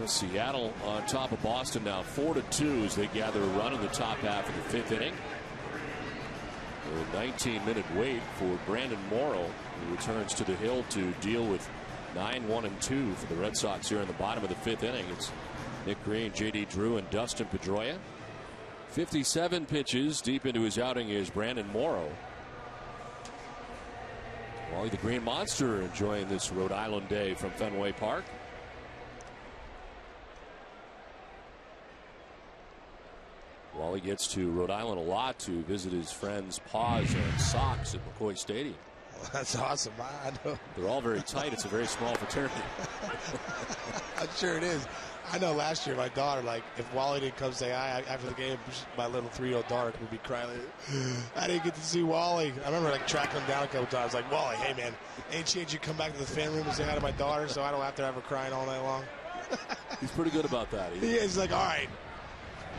Seattle on top of Boston now 4-2 as they gather a run in the top half of the 5th inning. A 19-minute wait for Brandon Morrow, who returns to the hill to deal with 9-1-2 for the Red Sox here in the bottom of the 5th inning. It's Nick Green, J.D. Drew, and Dustin Pedroia. 57 pitches deep into his outing is Brandon Morrow. Wally the Green Monster enjoying this Rhode Island day from Fenway Park. Wally gets to Rhode Island a lot to visit his friends Paws and Sox at McCoy Stadium. That's awesome. I know. They're all very tight. It's a very small fraternity. I'm sure it is. I know last year my daughter, like, if Wally didn't come say hi after the game, my little 3-year-old daughter would be crying. I didn't get to see Wally. I remember like tracking him down a couple times. Like, Wally, hey man, ain't chance you come back to the fan room and say hi to my daughter so I don't have to have her crying all night long. He's pretty good about that. He is. He's like, all right.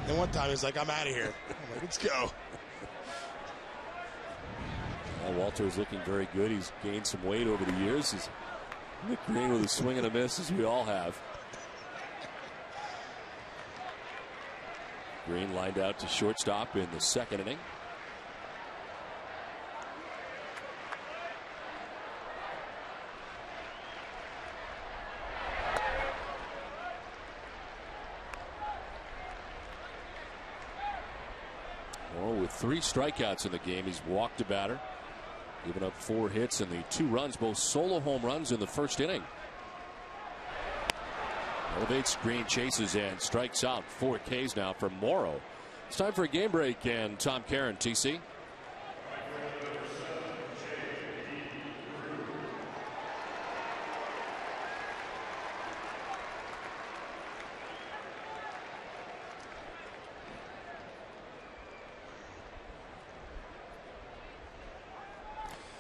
And one time he's like, I'm out of here. I'm like, let's go. Walter's looking very good. He's gained some weight over the years. He's Nick Green with a swing and a miss, as we all have. Green lined out to shortstop in the 2nd inning. Well, with 3 strikeouts in the game, he's walked a batter. Giving up 4 hits and the 2 runs, both solo home runs in the 1st inning. Elevates, Green chases and strikes out. 4 Ks now for Morrow. It's time for a game break, and Tom Caron, TC.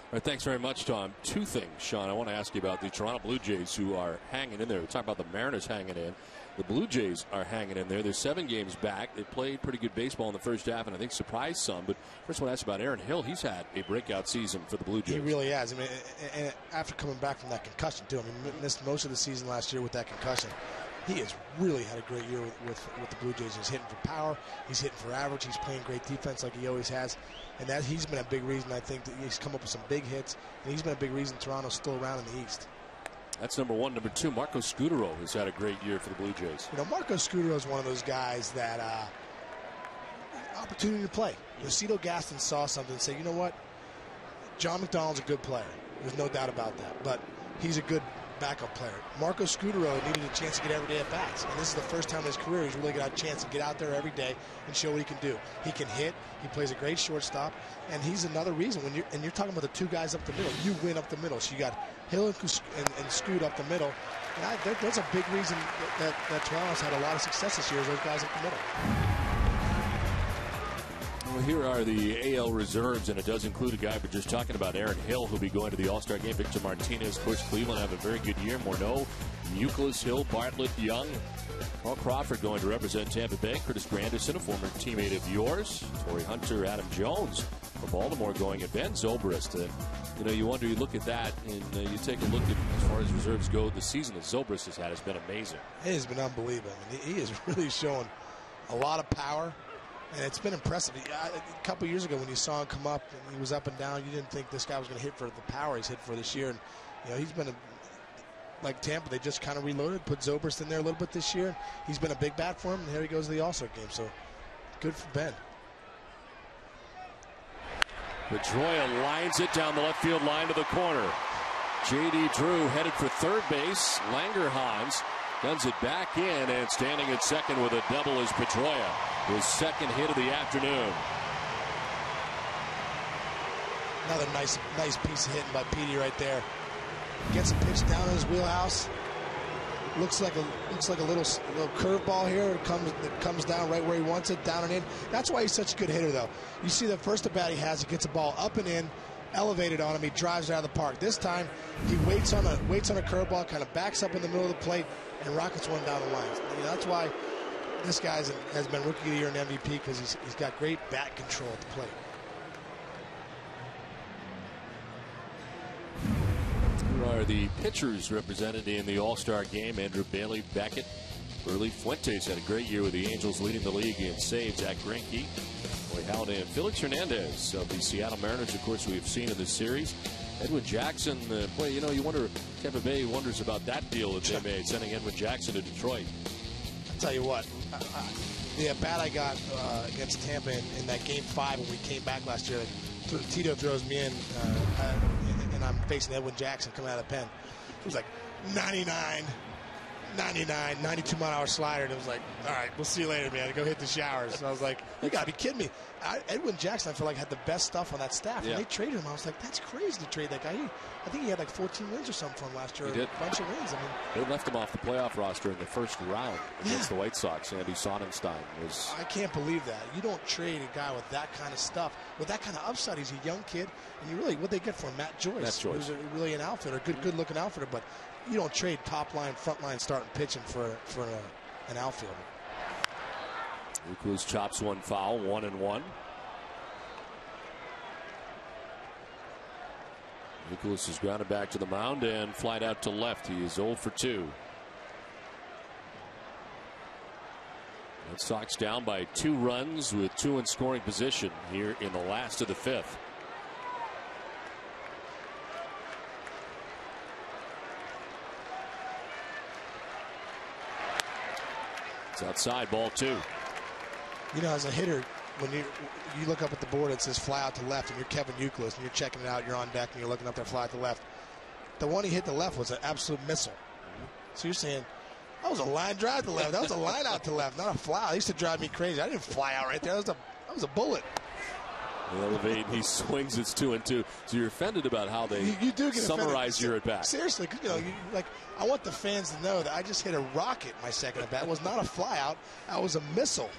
All right, thanks very much, Tom. 2 things, Sean, I want to ask you about the Toronto Blue Jays, who are hanging in there. We talk about the Mariners hanging in. The Blue Jays are hanging in there. They're 7 games back. They played pretty good baseball in the first half, and I think surprised some. But first, I want to ask about Aaron Hill. He's had a breakout season for the Blue Jays. He really has. I mean, and after coming back from that concussion, too. I mean, missed most of the season last year with that concussion. He has really had a great year with the Blue Jays. He's hitting for power. He's hitting for average. He's playing great defense like he always has. And that he's been a big reason, I think, that he's come up with some big hits. And he's been a big reason Toronto's still around in the East. That's number one. Number two, Marco Scudero has had a great year for the Blue Jays. You know, Marco Scudero is one of those guys that opportunity to play. Lucido Gaston saw something and said, you know what? John McDonald's a good player. There's no doubt about that. But he's a good backup player. Marco Scudero needed a chance to get every day at bats. And this is the first time in his career he's really got a chance to get out there every day and show what he can do. He can hit. He plays a great shortstop. And he's another reason when you're talking about the two guys up the middle, you win up the middle. So you got Hill and Scoot up the middle. And that's a big reason that Toronto's had a lot of success this year is those guys up the middle. Well, here are the AL reserves, and it does include a guy we're just talking about, Aaron Hill, who'll be going to the All-Star game. Victor Martinez, of course, Cleveland have a very good year. Morneau, Youkilis, Hill, Bartlett, Young. Carl Crawford going to represent Tampa Bay. Curtis Granderson, a former teammate of yours. Torrey Hunter, Adam Jones for Baltimore going, and Ben Zobrist. You know, you wonder, you look at that, and you take a look at, as far as reserves go, the season that Zobrist has had has been amazing. It has been unbelievable. I mean, he is really showing a lot of power. And it's been impressive. A couple years ago when you saw him come up and he was up and down, you didn't think this guy was going to hit for the power he's hit for this year. And, you know, he's been like Tampa. They just kind of reloaded, put Zobrist in there a little bit this year. He's been a big bat for him, and here he goes to the All-Star game. So good for Ben. Pedroia lines it down the left field line to the corner. J.D. Drew headed for third base. Langerhans guns it back in, and standing at second with a double is Pedroia. His second hit of the afternoon. Another nice piece of hitting by Petey right there. Gets a pitch down in his wheelhouse. Looks like a little curveball here. It comes down right where he wants it, down and in. That's why he's such a good hitter, though. You see the first at bat he has, he gets a ball up and in, elevated on him. He drives it out of the park. This time he waits on a curveball, kind of backs up in the middle of the plate, and rockets one down the line. I mean, that's why this guy has been Rookie of the Year and MVP, because he's got great bat control at the plate. Here are the pitchers represented in the All-Star game. Andrew Bailey, Beckett, Burley, Fuentes had a great year with the Angels, leading the league in saves. Zach Greinke, Roy Halladay, and Felix Hernandez of the Seattle Mariners, of course, we've seen in this series. Edwin Jackson, boy, you know, you wonder, Tampa Bay wonders about that deal that they made, sending Edwin Jackson to Detroit. I'll tell you what, the at-bat I got against Tampa in that Game 5 when we came back last year, Tito throws me in, and I'm facing Edwin Jackson coming out of the pen. It was like 99, 92-mile-an-hour slider, and it was like, all right, we'll see you later, man. Go hit the showers. And I was like, you got to be kidding me. Edwin Jackson, I feel like, had the best stuff on that staff. When they traded him, I was like, that's crazy to trade that guy. I think he had like 14 wins or something for him last year. He did. A bunch of wins. I mean, they left him off the playoff roster in the first round against the White Sox. Andy Sonnenstein was. I can't believe that. You don't trade a guy with that kind of stuff, with that kind of upside. He's a young kid, and you really, what they get for him? Matt Joyce, who's really an outfitter, good-looking outfitter, but you don't trade top line, front line, starting pitching for an outfielder. Youkilis chops one foul, 1-1. Youkilis is grounded back to the mound and flied out to left. He is 0 for 2. Red Sox down by 2 runs with 2 in scoring position here in the last of the 5th. It's outside, ball 2. You know, as a hitter, when you look up at the board, it says fly out to left, and you're Kevin Youkilis, and you're checking it out, you're on deck, and you're looking up there, fly out to left. The one he hit to left was an absolute missile. So you're saying, that was a line drive to left. That was a line out to left, not a fly out. It used to drive me crazy. I didn't fly out right there. That was a bullet. Elevate, he swings, it's 2-2. So you're offended about how they you do get summarize your at bat. Seriously, you know, I want the fans to know that I just hit a rocket my second at bat. It was not a fly out. That was a missile.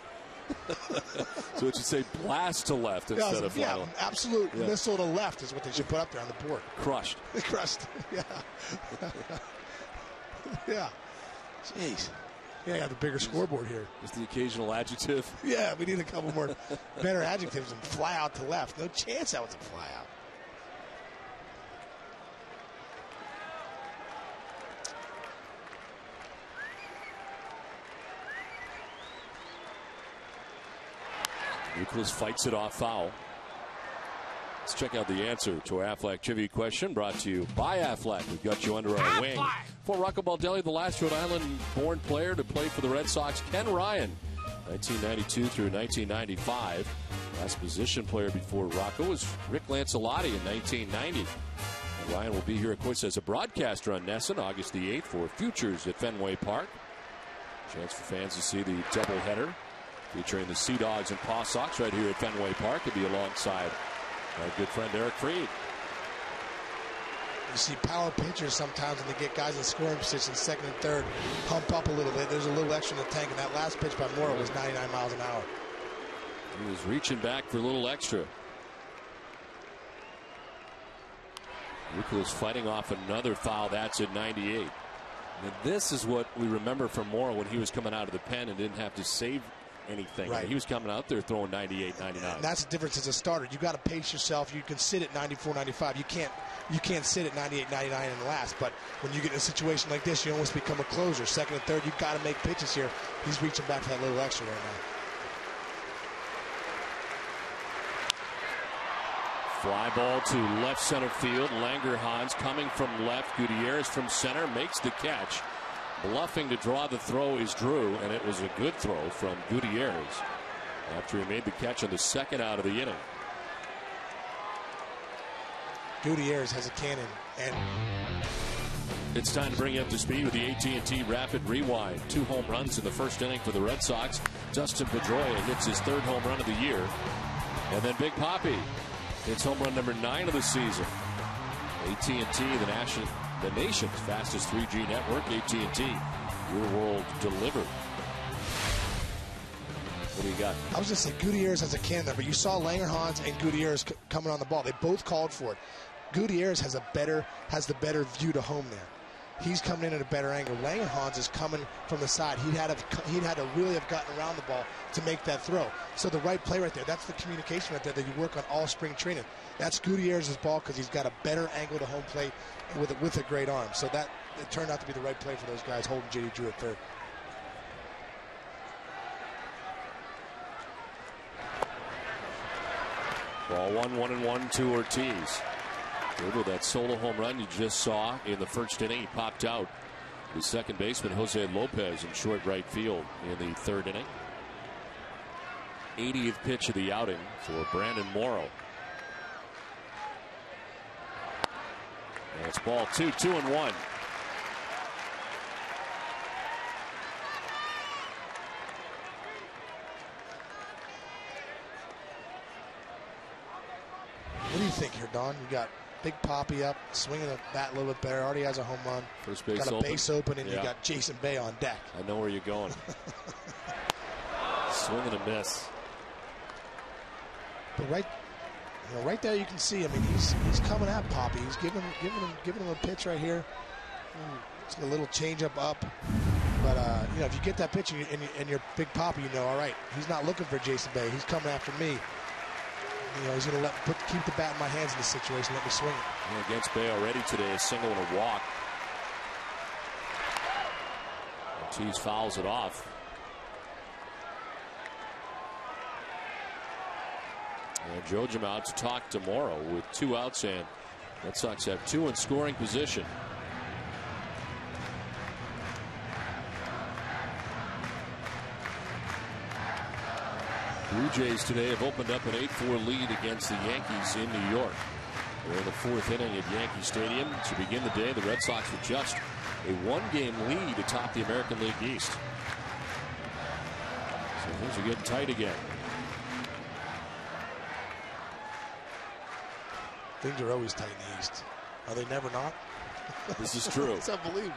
So it should say blast to left instead of fly out. Yeah, absolute missile to left is what they should put up there on the board. Crushed. Crushed. Yeah. Yeah. Jeez. Yeah, I got the bigger scoreboard here. Just the occasional adjective. Yeah, we need a couple more better adjectives than fly out to left. No chance that was a fly out. Youkilis fights it off foul. Let's check out the answer to our Aflac trivia question, brought to you by Aflac. We've got you under our wing. For Rocco Baldelli, the last Rhode Island-born player to play for the Red Sox, Ken Ryan, 1992 through 1995. Last position player before Rocco was Rick Lancelotti in 1990. And Ryan will be here, of course, as a broadcaster on NESN August the 8th for Futures at Fenway Park. Chance for fans to see the doubleheader featuring the Sea Dogs and Paw Sox right here at Fenway Park. He'll be alongside our good friend Eric Freed. You see power pitchers sometimes when they get guys in scoring position, second and third, pump up a little bit. There's a little extra in the tank, and that last pitch by Morrow was 99 miles an hour. He was reaching back for a little extra. Nicholas fighting off another foul. That's at 98. And this is what we remember from Morrow when he was coming out of the pen and didn't have to save anything. Right. He was coming out there throwing 98, 99. And that's the difference as a starter. You got to pace yourself. You can sit at 94, 95. You can't sit at 98, 99 in the last. But when you get in a situation like this, you almost become a closer. Second and third, you've got to make pitches here. He's reaching back for that little extra right now. Fly ball to left center field. Langerhans coming from left. Gutierrez from center makes the catch. Bluffing to draw the throw is Drew, and it was a good throw from Gutierrez after he made the catch on the second out of the inning. Gutierrez has a cannon, and it's time to bring you up to speed with the AT&T Rapid Rewind. 2 home runs in the first inning for the Red Sox. Dustin Pedroia hits his 3rd home run of the year. And then Big Papi hits home run number 9 of the season. AT&T, the nation's fastest 3G network. AT&T, your world delivered. What do you got? I was just saying Gutierrez has a cannon there, but you saw Langerhans and Gutierrez coming on the ball. They both called for it. Gutierrez has the better view to home there. He's coming in at a better angle. Langerhans is coming from the side. He'd had to really have gotten around the ball to make that throw. So the right play right there, that's the communication right there that you work on all spring training. That's Gutierrez's ball because he's got a better angle to home plate with a great arm. So that it turned out to be the right play for those guys holding J.D. Drew at third. Ball 1-1-1 to Ortiz. Good with that solo home run you just saw in the first inning. He popped out the second baseman Jose Lopez in short right field in the 3rd inning. 80th pitch of the outing for Brandon Morrow. And it's ball 2, 2-1. What do you think here, Don? You got Big Papi up, swinging the bat a little bit better. Already has a home run. First base got a open. base open, and you got Jason Bay on deck. I know where you're going. Swing and a miss. But right there, you can see. I mean, he's coming at Papi. He's giving him a pitch right here. It's a little changeup up. But if you get that pitch and you're Big Papi, you know, all right, he's not looking for Jason Bay. He's coming after me. He's going to keep the bat in my hands in this situation. Let me swing it. Against Bay already today, a single and a walk. Ortiz fouls it off. And Jojim out to talk to Morrow with 2 outs, and Red Sox have 2 in scoring position. Blue Jays today have opened up an 8-4 lead against the Yankees in New York. We're in the 4th inning at Yankee Stadium. To begin the day, the Red Sox with just a 1-game lead atop the American League East. So things are getting tight again. Things are always tight in the East. Are they never not? This is true. It's unbelievable.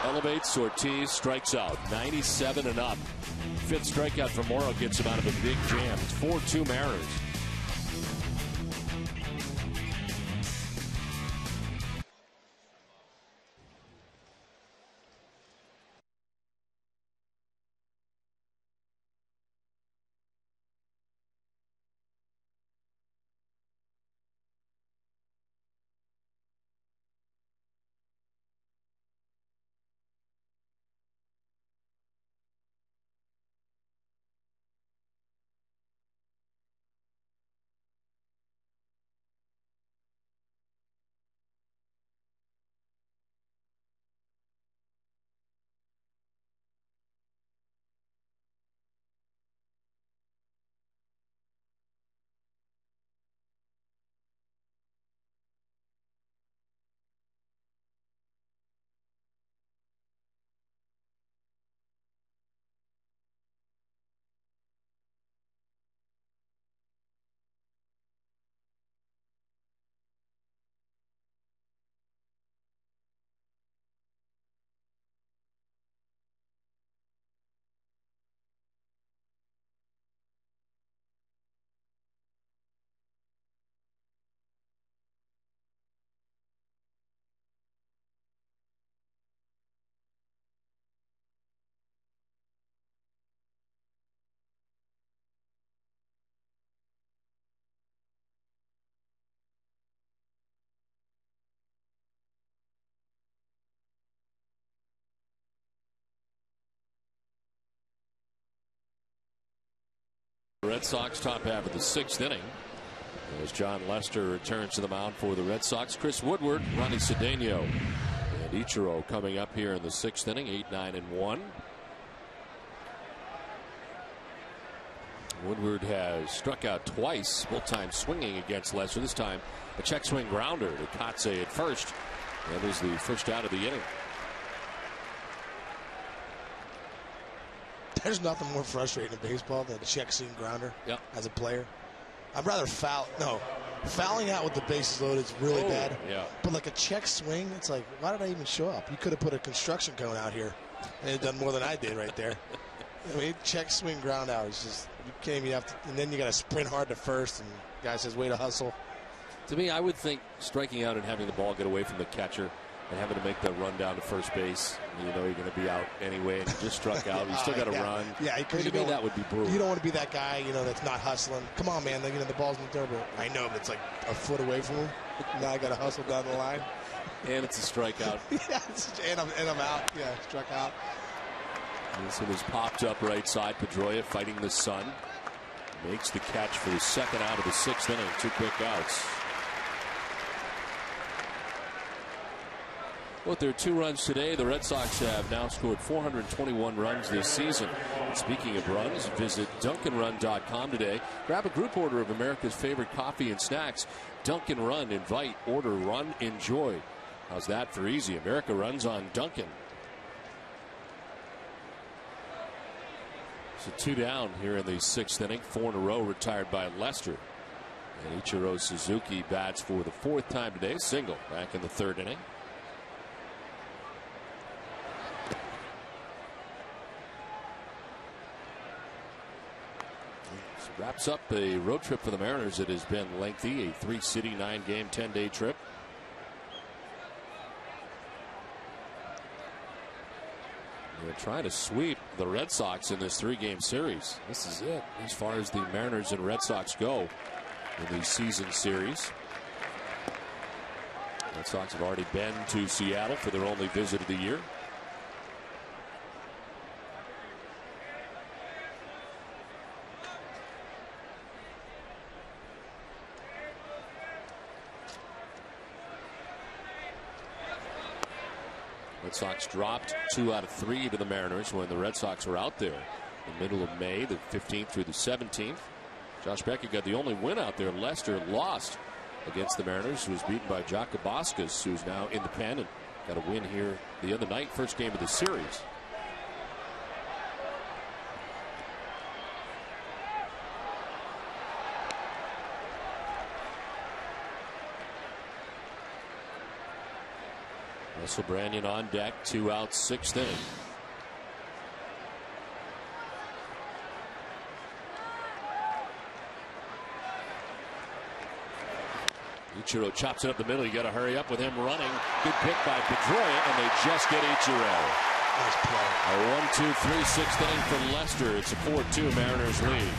Elevates, Ortiz strikes out. 97 and up. 5th strikeout for Morrow gets him out of a big jam. It's 4-2 Mariners. Red Sox, top half of the 6th inning. As John Lester returns to the mound for the Red Sox, Chris Woodward, Ronnie Cedeno, and Ichiro coming up here in the 6th inning, 8-9-1. Woodward has struck out twice, both times swinging against Lester. This time a check swing grounder to Kotze at first. That is the first out of the inning. There's nothing more frustrating in baseball than a check swing grounder as a player. I'd rather fouling out with the bases loaded is really bad. Yeah. But like a check swing, it's like, why did I even show up? You could have put a construction cone out here and it done more than I did right there. I mean, check swing ground out is just, you can't even have to, and then you got to sprint hard to first, and the guy says, way to hustle. To me, I would think striking out and having the ball get away from the catcher and having to make the run down to first base. You know you're going to be out anyway, and you just struck out. You still got to run. Yeah, because to me, that would be brutal. You don't want to be that guy, that's not hustling. Come on, man, the ball's in the dirt. I know, but it's like a foot away from him. Now I got to hustle down the line. And it's a strikeout. and I'm out. Yeah, struck out. This one is popped up right side. Pedroia fighting the sun. Makes the catch for the second out of the 6th inning. 2 quick outs. With their 2 runs today, the Red Sox have now scored 421 runs this season. And speaking of runs, visit DunkinRun.com today. Grab a group order of America's favorite coffee and snacks. Dunkin' Run. Invite, order, run, enjoy. How's that for easy? America runs on Dunkin'. So 2 down here in the 6th inning. 4 in a row retired by Lester. And Ichiro Suzuki bats for the 4th time today. Single back in the 3rd inning. So wraps up a road trip for the Mariners. It has been lengthy. A 3-city, 9-game, 10-day trip. They're trying to sweep the Red Sox in this 3-game series. This is it as far as the Mariners and Red Sox go in the season series. Red Sox have already been to Seattle for their only visit of the year. Red Sox dropped 2 out of 3 to the Mariners when the Red Sox were out there in the middle of May, the 15th through the 17th. Josh Beckett got the only win out there. Lester lost against the Mariners, who was beaten by Jacobaskas, who's now independent. Got a win here the other night, first game of the series. Russell Branyan on deck, 2 outs, 6th inning. Ichiro chops it up the middle. You got to hurry up with him running. Good pick by Pedroia, and they just get Ichiro. Nice play. A 1-2-3 6th inning for Lester. It's a 4-2 Mariners lead.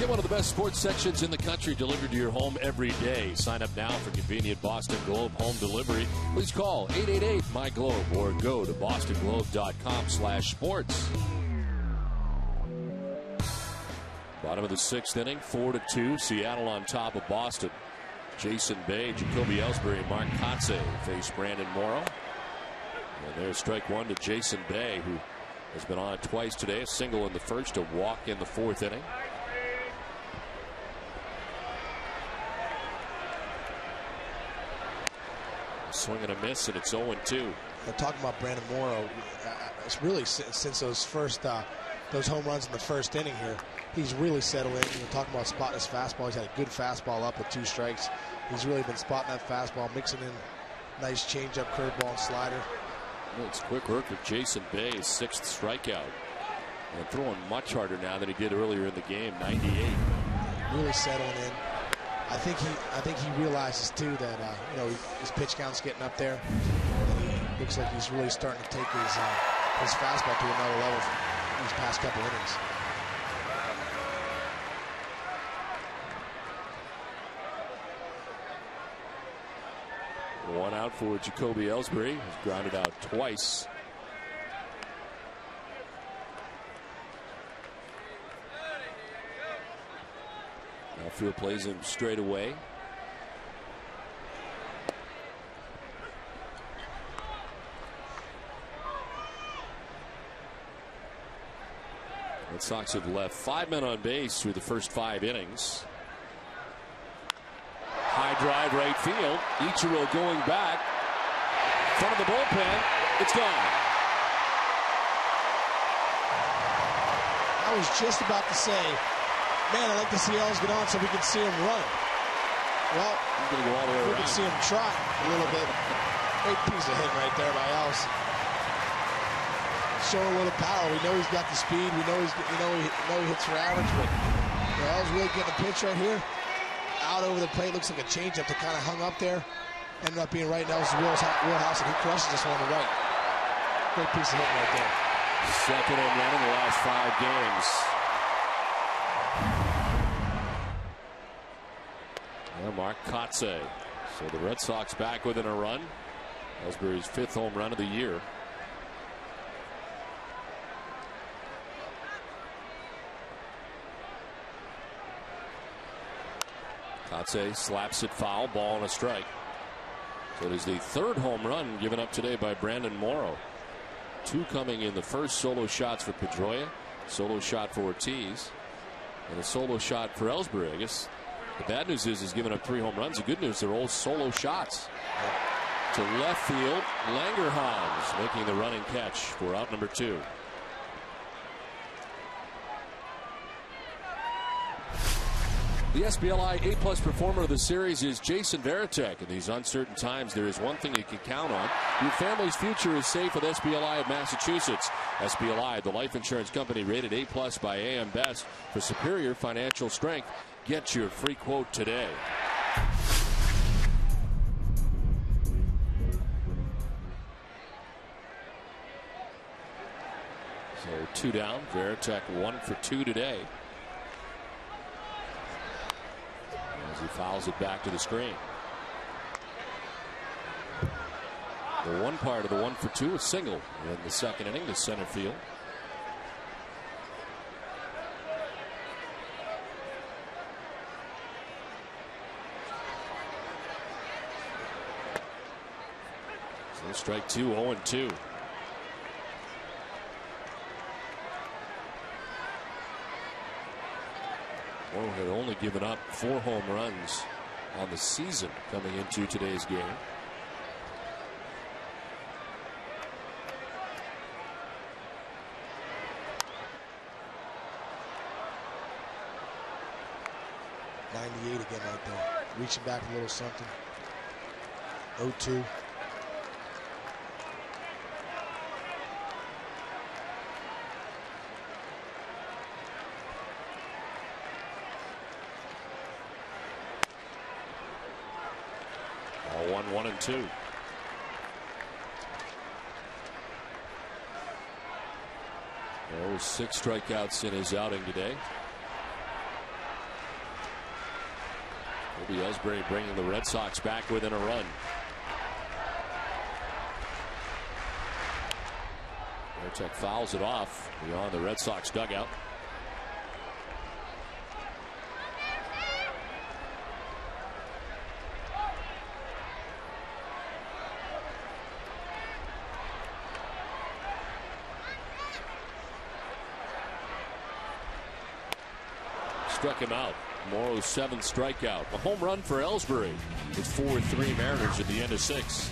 Get one of the best sports sections in the country delivered to your home every day. Sign up now for convenient Boston Globe home delivery. Please call 888-MY-GLOBE or go to bostonglobe.com/sports. Bottom of the 6th inning, 4-2. Seattle on top of Boston. Jason Bay, Jacoby Ellsbury, Mark Kotze face Brandon Morrow. And there's strike one to Jason Bay, who has been on twice today. A single in the first, a walk in the 4th inning. A swing and a miss, and it's 0-2. Talking about Brandon Morrow, it's really since those home runs in the first inning here, he's really settled in. Talking about spotting his fastball, he's had a good fastball up with 2 strikes. He's really been spotting that fastball, mixing in nice changeup, curveball, and slider. Well, it's quick work with Jason Bay, 6th strikeout. And throwing much harder now than he did earlier in the game, 98. Really settling in. I think he realizes too that his pitch count's getting up there. And he looks like he's really starting to take his fastball to another level these past couple innings. One out for Jacoby Ellsbury. He's grounded out twice. Outfield plays him straight away. Red Sox have left 5 men on base through the first 5 innings. High drive right field. Ichiro going back. Front of the bullpen. It's gone. I was just about to say, man, I'd like to see Els get on so we can see him run. Well, he's going to go all the way around. We can see him trot a little bit. Great piece of hitting right there by Els. Showing a little power. We know he's got the speed. We know he hits for average, but Els really getting a pitch right here. Out over the plate, looks like a changeup that kind of hung up there. Ended up being right in Ellis' wheelhouse, and he crushes this one to right. Great piece of hitting right there. Second home run in the last 5 games. Well, Mark Kotze. So the Red Sox back within a run. Ellsbury's 5th home run of the year. Kotze slaps it foul, ball and a strike. So it is the 3rd home run given up today by Brandon Morrow. 2 coming in the first. Solo shots for Pedroia, solo shot for Ortiz, and a solo shot for Ellsbury. I guess the bad news is he's given up 3 home runs. The good news, they're all solo shots. To left field, Langerhans making the running catch for out number 2. The SBLI A+ Performer of the Series is Jason Varitek. In these uncertain times, there is one thing you can count on. Your family's future is safe with SBLI of Massachusetts. SBLI, the life insurance company rated A+ by AM Best for superior financial strength. Get your free quote today. So 2 down. Varitek 1 for 2 today. As he fouls it back to the screen. The one part of the 1 for 2, a single in the 2nd inning to center field. So strike 2, 0-2. Morrow had only given up 4 home runs on the season coming into today's game. '98 again right there. Reaching back a little something. 0-2. All 1-1-2. Oh, 6 strikeouts in his outing today. Kobe Ellsbury bringing the Red Sox back within a run. Varitek fouls it off beyond the Red Sox dugout. Struck him out. Morrow's 7th strikeout. A home run for Ellsbury. It's 4-3 Mariners at the end of 6.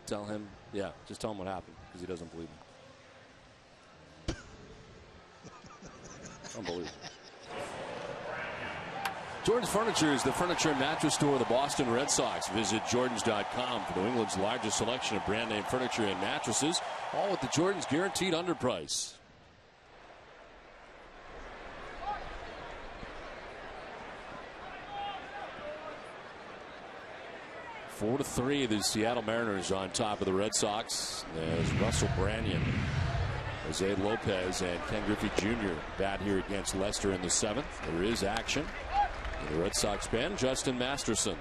Tell him, just tell him what happened, because he doesn't believe me. Unbelievable. Jordan's Furniture is the furniture and mattress store of the Boston Red Sox. Visit Jordans.com for New England's largest selection of brand name furniture and mattresses, all with the Jordan's guaranteed underprice. Four to 3, the Seattle Mariners on top of the Red Sox. There's Russell Branyan, Jose Lopez, and Ken Griffey Jr. bat here against Lester in the 7th. There is action. And the Red Sox pen, Justin Masterson.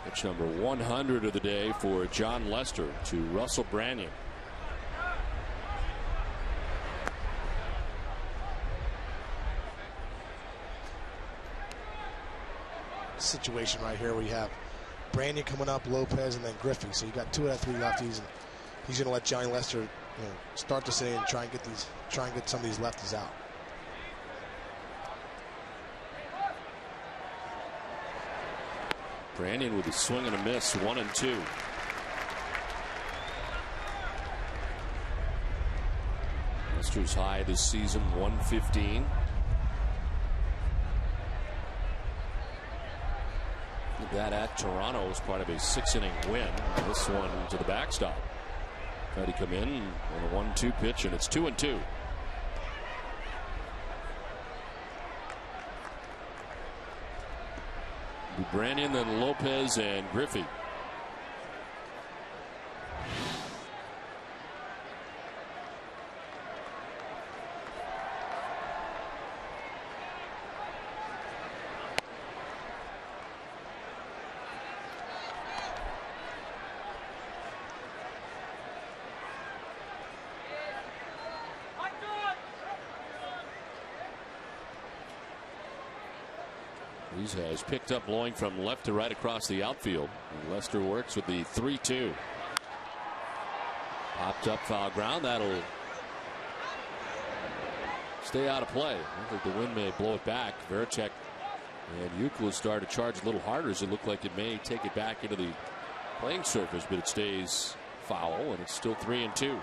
Pitch number 100 of the day for John Lester to Russell Branyan. Situation right here where you have Branyan coming up, Lopez, and then Griffey. So you got 2 out of 3 lefties, and he's going to let Johnny Lester, start to say and try and get some of these lefties out. Branyan with a swing and a miss, 1-2. Lester's high this season, 115. That at Toronto was part of a 6-inning win. This one to the backstop. Tried to come in on a 1-2 pitch, and it's 2-2. Branyan, then Lopez, and Griffey. Has picked up, blowing from left to right across the outfield. And Lester works with the 3-2. Popped up, foul ground. That'll stay out of play. I think the wind may blow it back. Varitek And Euclid started to charge a little harder as it looked like it may take it back into the playing surface, but it stays foul, and it's still 3-2.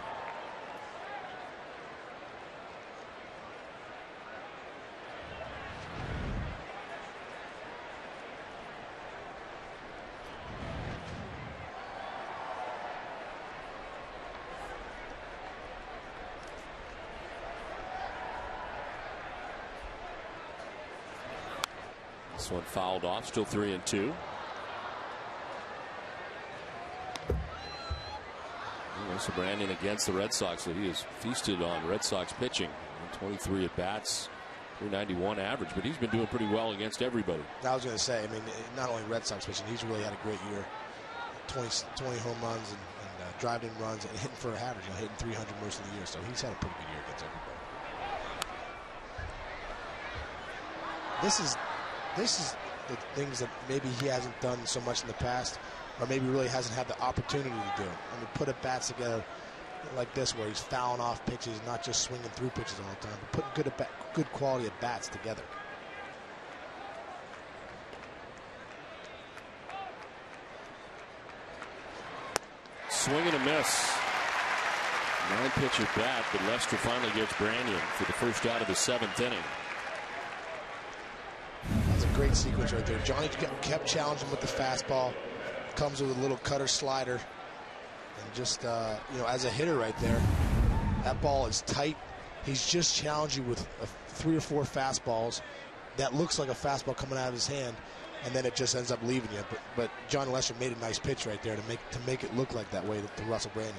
This one fouled off, still 3-2. So Brandon against the Red Sox, so he has feasted on Red Sox pitching. 23 at bats, 391 average, but he's been doing pretty well against everybody. I was going to say, I mean, not only Red Sox pitching, he's really had a great year. 20 home runs and drive-in runs and hitting for an average, hitting 300 most of the year. So he's had a pretty good year against everybody. This is the things that maybe he hasn't done so much in the past, or maybe really hasn't had the opportunity to do. I mean, put at bats together like this, where he's fouling off pitches, not just swinging through pitches all the time, but putting good quality at bats together. Swing and a miss. 9-pitch at bat, but Lester finally gets Branyan for the first out of the 7th inning. That's a great sequence right there. Johnny kept challenging with the fastball. Comes with a little cutter slider. And just, as a hitter right there, that ball is tight. He's just challenged you with 3 or 4 fastballs. That looks like a fastball coming out of his hand, and then it just ends up leaving you. But John Lester made a nice pitch right there to make it look like that way to Russell Branyan.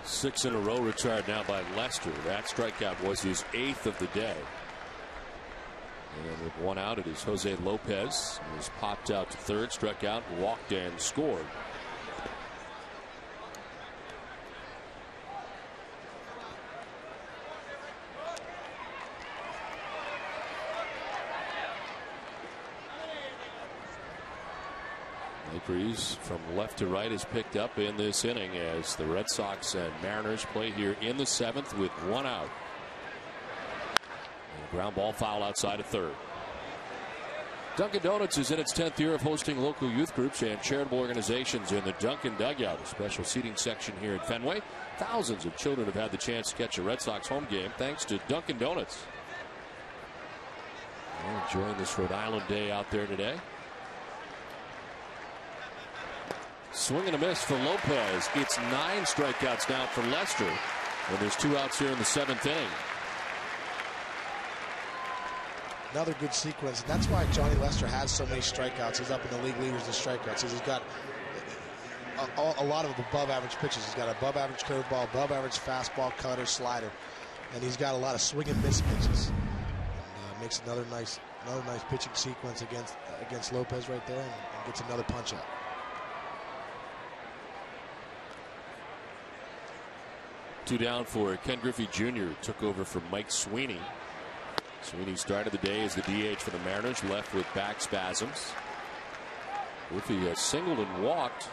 6 in a row retired now by Lester. That strikeout was his 8th of the day. And with 1 out, it is Jose Lopez. He was popped out to third, struck out, walked, and scored. Breeze from left to right is picked up in this inning as the Red Sox and Mariners play here in the 7th with 1 out. And a ground ball foul outside of third. Dunkin' Donuts is in its 10th year of hosting local youth groups and charitable organizations in the Dunkin' Dugout, a special seating section here at Fenway. Thousands of children have had the chance to catch a Red Sox home game thanks to Dunkin' Donuts. Enjoying this Rhode Island day out there today. Swing and a miss for Lopez. It's 9 strikeouts now for Lester. And there's 2 outs here in the 7th inning. Another good sequence. And that's why Johnny Lester has so many strikeouts. He's up in the league leaders in strikeouts. He's got a lot of above average pitches. He's got above average curveball, above average fastball, cutter, slider. And he's got a lot of swing and miss pitches. And makes another nice pitching sequence against Lopez right there, and gets another punch out. Two down for Ken Griffey Jr. Took over from Mike Sweeney. Sweeney started the day as the DH for the Mariners, left with back spasms. Griffey has singled and walked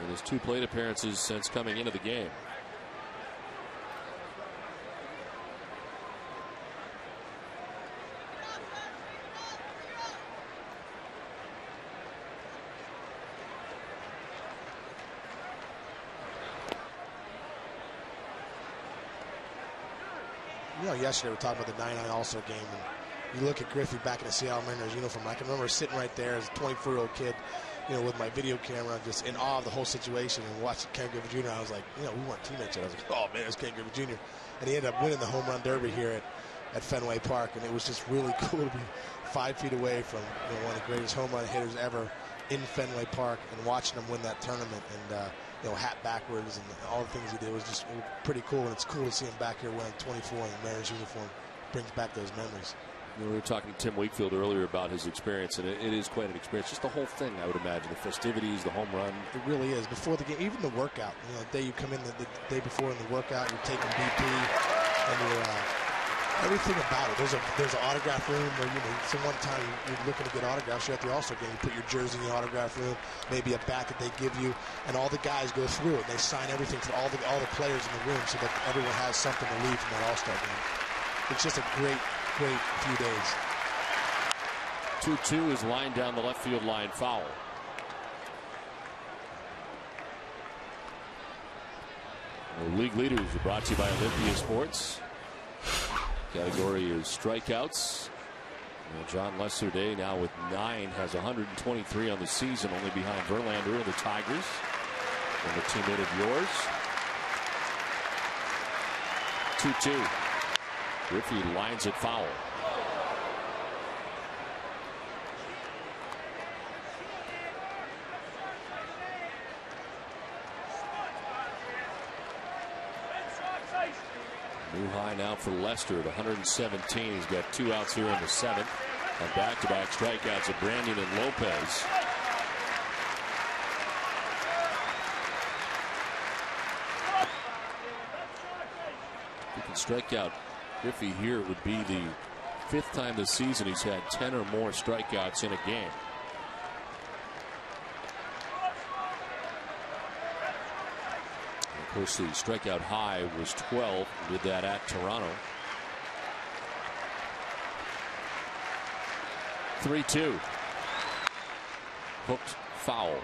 in his 2 plate appearances since coming into the game. Yesterday we talked about the 99 All-Star game, and you look at Griffey back in the Seattle Mariners uniform. I can remember sitting right there as a 24-year-old kid, with my video camera, just in awe of the whole situation, and watching Ken Griffey Jr. I was like, we weren't teammates yet. I was like, oh man, it's Ken Griffey Jr. And he ended up winning the home run derby here at Fenway Park, and it was just really cool to be 5 feet away from one of the greatest home run hitters ever in Fenway Park, and watching him win that tournament, and hat backwards, and all the things he did was just pretty cool. And it's cool to see him back here wearing 24 in the Mariners uniform. Brings back those memories. We were talking to Tim Wakefield earlier about his experience, and it is quite an experience. Just the whole thing, I would imagine. The festivities, the home run. It really is. Before the game, even the workout. The day you come in, the day before in the workout, you're taking BP, and you're everything about it. There's an autograph room where so one time you're looking to get autographs. You're at the All-Star game. You put your jersey in the autograph room, maybe a bat that they give you, and all the guys go through it. They sign everything for all the players in the room, so that everyone has something to leave from that All-Star game. It's just a great few days. 2-2 is lined down the left field line, foul. The league leaders are brought to you by Olympia Sports. Category is strikeouts. John Lester Day now with 9 has 123 on the season, only behind Verlander and the Tigers. And the teammate of yours. 2-2. Griffey lines it foul. New high now for Lester at 117. He's got 2 outs here in the 7th. And back-to-back strikeouts of Brandon and Lopez. If he can strike out Griffey here, it would be the 5th time this season he's had 10 or more strikeouts in a game. Of course, the strikeout high was 12. Did that at Toronto. 3-2. Hooked foul.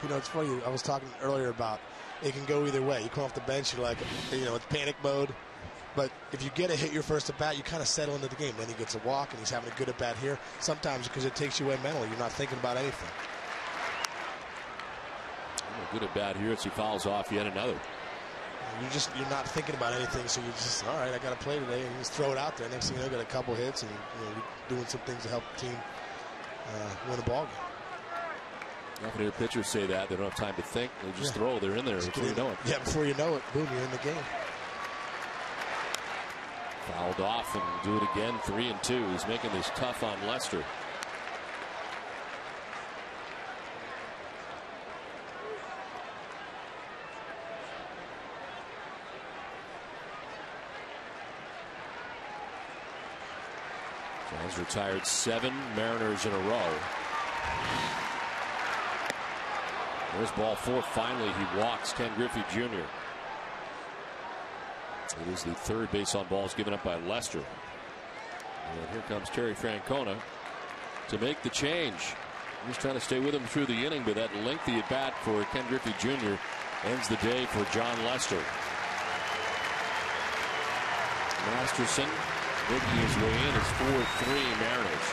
You know, it's funny. I was talking earlier about it can go either way. You come off the bench, you're like, you know, it's panic mode. But if you get a hit your first at bat, you kind of settle into the game. Then he gets a walk, and he's having a good at bat here. Sometimes because it takes you away mentally, you're not thinking about anything. Good at bat here as he fouls off yet another. You're not thinking about anything, so you're just, all right, I got to play today, and you just throw it out there. Next thing you know, got a couple hits, and you're doing some things to help the team win a ball game. Often hear pitchers say that they don't have time to think; they just throw. They're in there before you know it. Yeah, before you know it, boom, you're in the game. Fouled off and do it again. 3-2. He's making this tough on Lester. John's retired 7 Mariners in a row. There's ball 4. Finally, he walks Ken Griffey Jr. It is the 3rd base on balls given up by Lester. And here comes Terry Francona to make the change. He's trying to stay with him through the inning, but that lengthy at bat for Ken Griffey Jr. ends the day for John Lester. Masterson making his way in as 4-3 Mariners.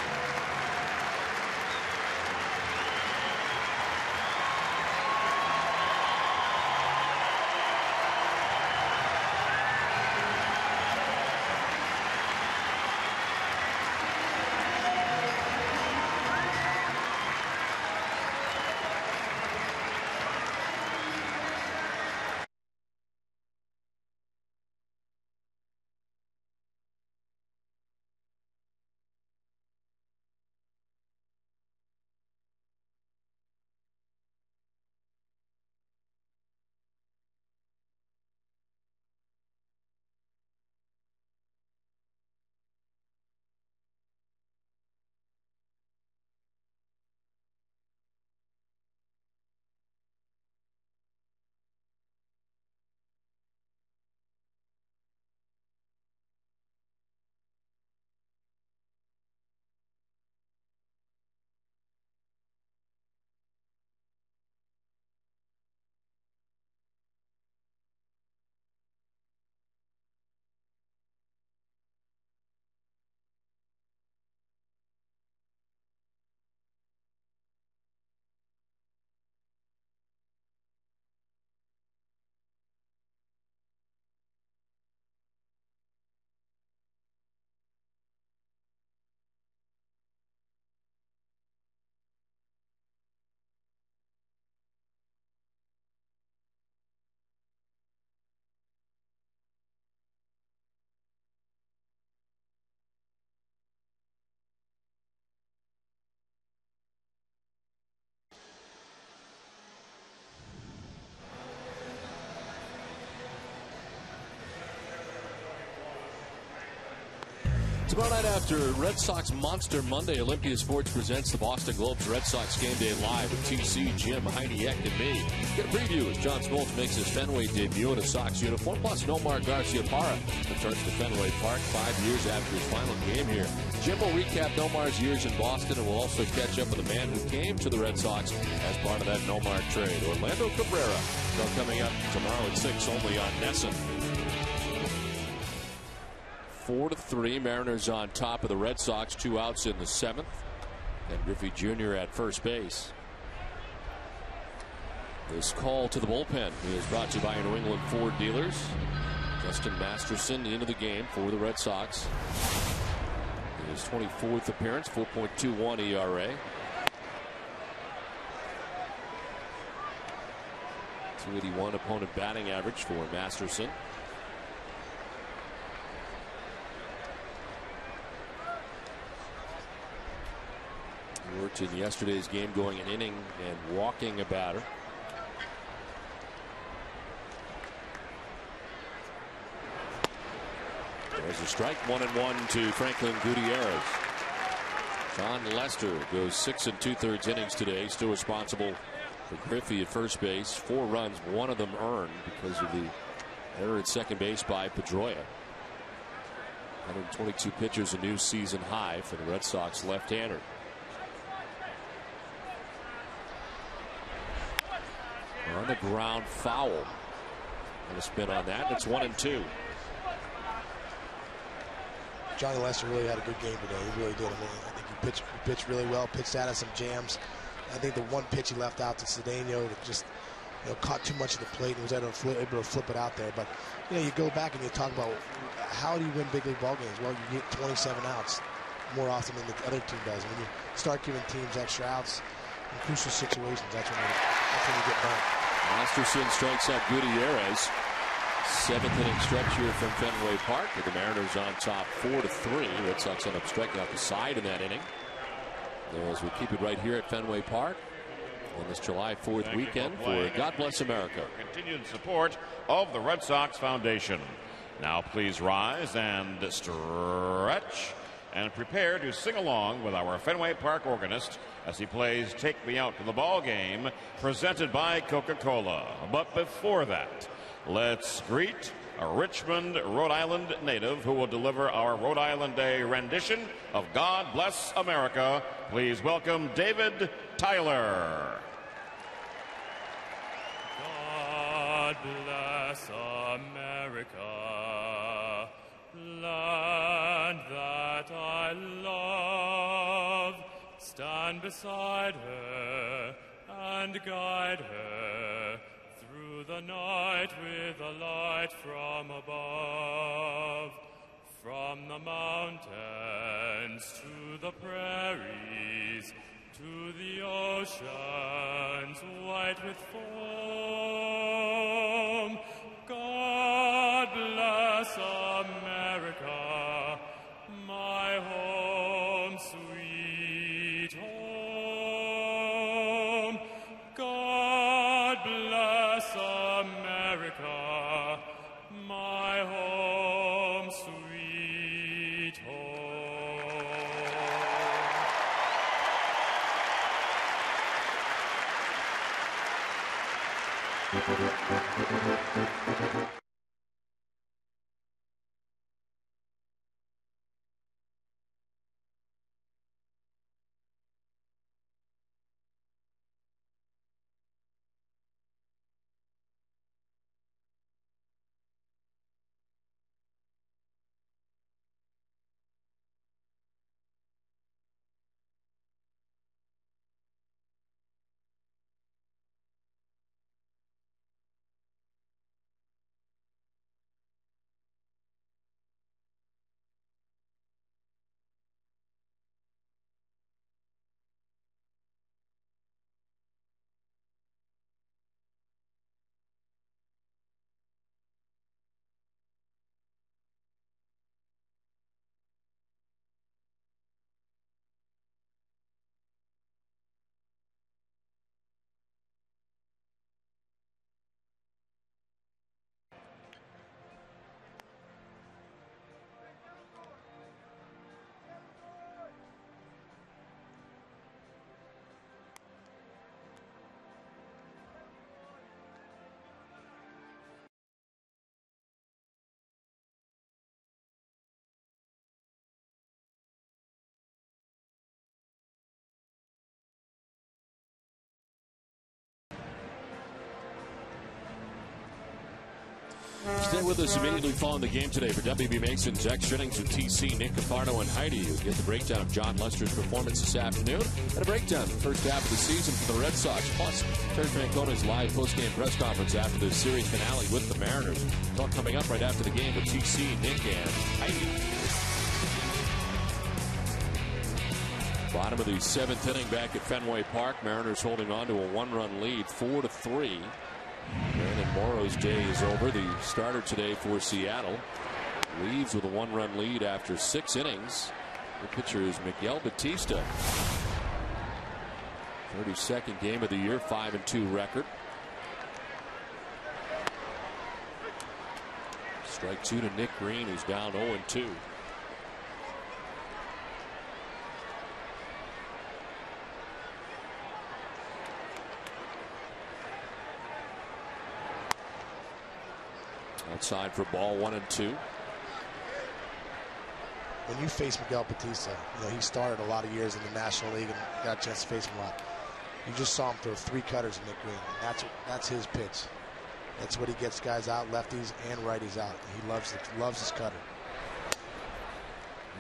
Tomorrow night after Red Sox Monster Monday, Olympia Sports presents the Boston Globe's Red Sox Game Day Live with TC, Jim, Heidi Eck, and me. Get a preview as John Smoltz makes his Fenway debut in a Sox uniform, plus Nomar Garciaparra returns to Fenway Park 5 years after his final game here. Jim will recap Nomar's years in Boston and will also catch up with the man who came to the Red Sox as part of that Nomar trade, Orlando Cabrera. So coming up tomorrow at 6 only on NESN. 4-3, Mariners on top of the Red Sox, 2 outs in the 7th, and Griffey Jr. at first base. This call to the bullpen is brought to you by your New England Ford dealers. Justin Masterson into the game for the Red Sox. His 24th appearance, 4.21 ERA. 281 opponent batting average for Masterson. Worked in yesterday's game, going an inning and walking a batter. There's a strike, 1-1 to Franklin Gutierrez. John Lester goes 6 2/3 innings today, still responsible for Griffey at first base. 4 runs, 1 of them earned because of the error at second base by Pedroia. 122 pitches, a new season high for the Red Sox left-hander. On the ground, foul. And a spin on that. It's 1-2. Johnny Lester really had a good game today. He really did. I mean, I think he pitched really well. Pitched out of some jams. I think the one pitch he left out to Cedeno that just caught too much of the plate and was able to flip it out there. But you go back and you talk about how do you win big league ball games? Well, you get 27 outs more often than the other team does. When you start giving teams extra outs in crucial situations, that's when you get burnt. Masterson strikes out Gutierrez. 7th inning stretch here from Fenway Park with the Mariners on top 4-3. Red Sox end up striking out the side in that inning. As we keep it right here at Fenway Park on this July 4th weekend for God Bless America. Continued support of the Red Sox Foundation. Now please rise and stretch and prepare to sing along with our Fenway Park organist as he plays Take Me Out to the Ball Game, presented by Coca-Cola. But before that, let's greet a Richmond, Rhode Island native who will deliver our Rhode Island Day rendition of God Bless America. Please welcome David Tyler. God bless America, land that I love. Stand beside her and guide her through the night with a light from above. From the mountains to the prairies, to the oceans white with foam. God bless America, my home, sweet home. God bless America, my home, sweet home. Stay with us immediately following the game today for WB Mason's X Jennings with TC, Nick Cafardo, and Heidi. You'll get the breakdown of John Lester's performance this afternoon and a breakdown of the first half of the season for the Red Sox. Plus, Terry Francona's live postgame press conference after the series finale with the Mariners. It's all coming up right after the game with TC, Nick, and Heidi. Bottom of the 7th inning back at Fenway Park. Mariners holding on to a 1-run lead, 4-3. Brandon Morrow's day is over. The starter today for Seattle leaves with a 1-run lead after 6 innings. The pitcher is Miguel Batista. 32nd game of the year, 5-2 record. Strike 2 to Nick Green, who's down 0-2. Outside for ball 1-2. When you face Miguel Batista, he started a lot of years in the National League and got a chance to face him a lot. You just saw him throw 3 cutters at Nick Green. That's his pitch. That's what he gets guys out, lefties and righties out. He loves his cutter.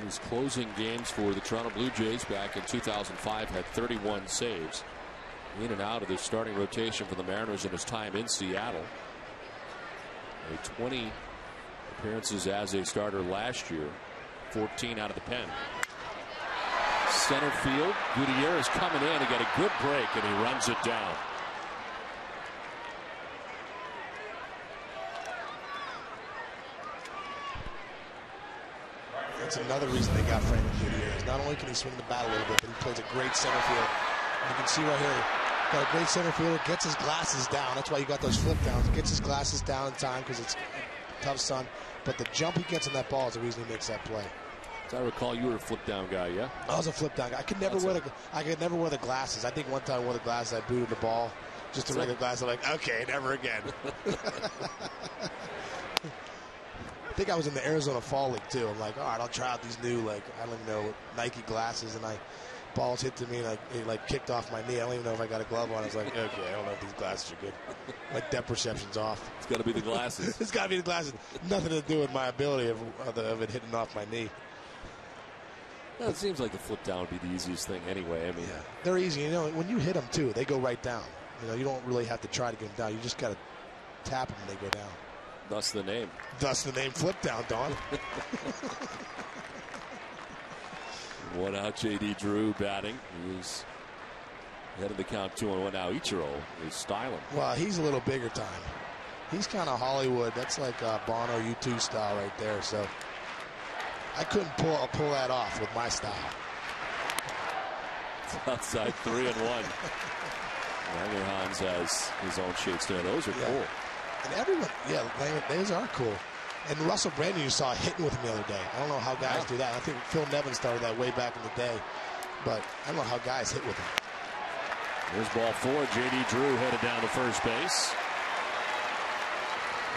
He was closing games for the Toronto Blue Jays back in 2005, had 31 saves. In and out of the starting rotation for the Mariners in his time in Seattle. 20 appearances as a starter last year, 14 out of the pen. Center field, Gutierrez coming in. He got a good break and he runs it down. That's another reason they got Franklin Gutierrez. Not only can he swing the bat a little bit, but he plays a great center field. You can see right here, got a great center fielder, gets his glasses down. That's why you got those flip downs. Gets his glasses down in time because it's tough sun. But the jump he gets on that ball is the reason he makes that play. As I recall, you were a flip down guy, yeah? I was a flip down guy. I could never wear the glasses. I think one time I wore the glasses, I booted the ball. Just to wear the glasses. I'm like, okay, never again. I think I was in the Arizona Fall League too. I'm like, all right, I'll try out these new, I don't even know, Nike glasses, and balls hit to me and it kicked off my knee. I don't even know if I got a glove on. I was like, okay, I don't know if these glasses are good. My depth perception's off. It's got to be the glasses. It's got to be the glasses. Nothing to do with my ability of it hitting off my knee. Well, it seems like the flip down would be the easiest thing anyway. I mean, yeah, they're easy. When you hit them too, they go right down. You don't really have to try to get them down. You just got to tap them and they go down. Thus the name. Thus the name flip down, Don. One out, J.D. Drew batting. He's ahead of the count, 2-1 now. Ichiro is styling. Well, he's a little bigger time. He's kind of Hollywood. That's like Bono U2 style right there. So I couldn't pull that off with my style. It's outside 3-1. Langerhans has his own shades there. Those are cool. And everyone, those are cool. And Russell Brandon, you saw hitting with him the other day. I don't know how guys do that. I think Phil Nevin started that way back in the day. But I don't know how guys hit with him. Here's ball 4. J.D. Drew headed down to first base.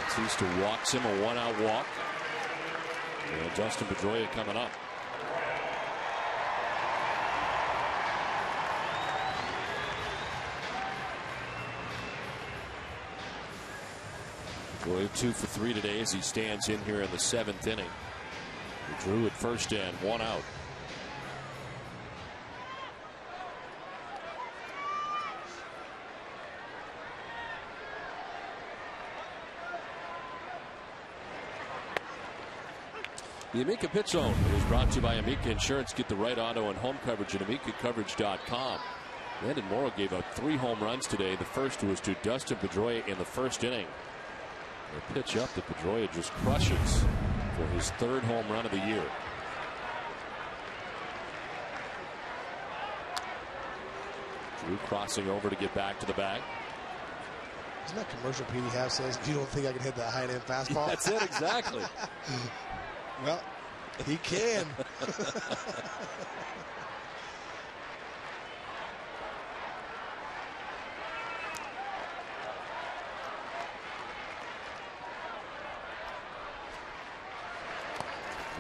Batista walks him, a 1-out walk. And Dustin Pedroia coming up. Pedroia 2 for 3 today as he stands in here in the 7th inning. Drew at first and 1 out. The Amica Pit Zone is brought to you by Amica Insurance. Get the right auto and home coverage at AmicaCoverage.com. Brandon Morrow gave up 3 home runs today. The first was to Dustin Pedroia in the first inning. The pitch up that Pedroia just crushes for his 3rd home run of the year. Drew crossing over to get back to the bag. Isn't that commercial Petey Half says, if you don't think I can hit that high end fastball? That's it, exactly. Well, he can.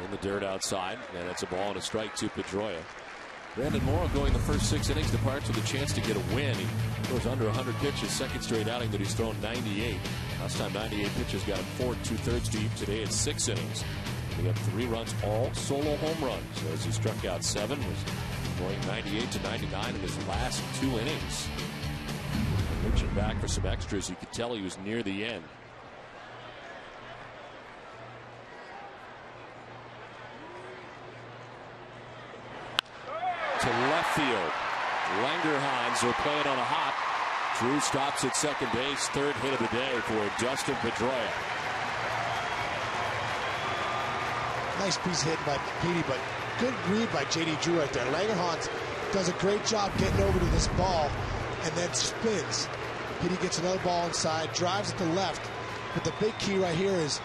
In the dirt outside, and it's a ball and a strike to Pedroia. Brandon Morrow going the first 6 innings departs with a chance to get a win. He goes under 100 pitches, second straight outing that he's thrown 98. Last time 98 pitches got him 4 2/3 deep. Today it's 6 innings. He got 3 runs, all solo home runs as he struck out 7. Was going 98 to 99 in his last 2 innings. Reaching back for some extras, you could tell he was near the end. To left field. Langerhans will play it on a hop. Drew stops at second base. 3rd hit of the day for Dustin Pedroia. Nice piece hit by Petey, but good read by J.D. Drew right there. Langerhans does a great job getting over to this ball and then spins. Petey gets another ball inside, drives it to left. But the big key right here is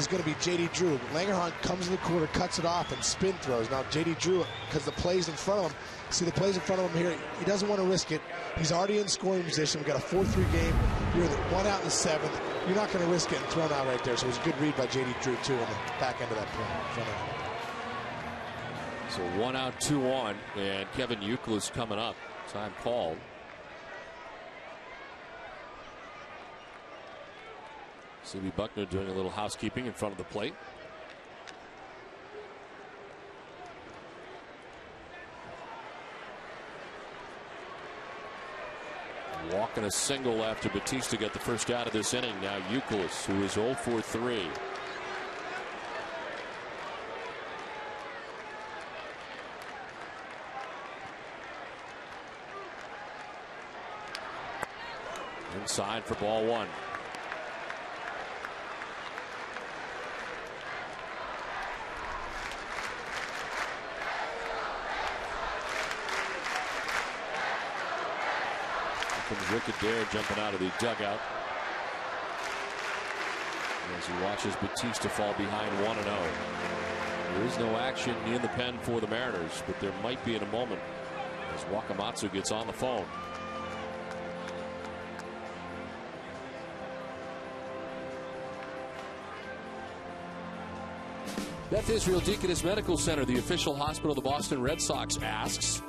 going to be J.D. Drew. Langerhans comes in the corner, cuts it off, and spin throws. Now J.D. Drew, because the play's in front of him, see the plays in front of him here, he doesn't want to risk it. He's already in scoring position. We've got a 4-3 game. You're 1 out in the 7th. You're not going to risk getting thrown out right there. So it was a good read by J.D. Drew, too, on the back end of that front end. So 1 out, 2 on, and Kevin Youkilis coming up. Time called. C.B. Buckner doing a little housekeeping in front of the plate. Walking a single after Batista got the first out of this inning. Now Youkilis, who is 0 for 3. Inside for ball 1. Rick Adair jumping out of the dugout as he watches Batista fall behind 1-0. There is no action in the pen for the Mariners, but there might be in a moment as Wakamatsu gets on the phone. Beth Israel Deaconess Medical Center, the official hospital of the Boston Red Sox, asks,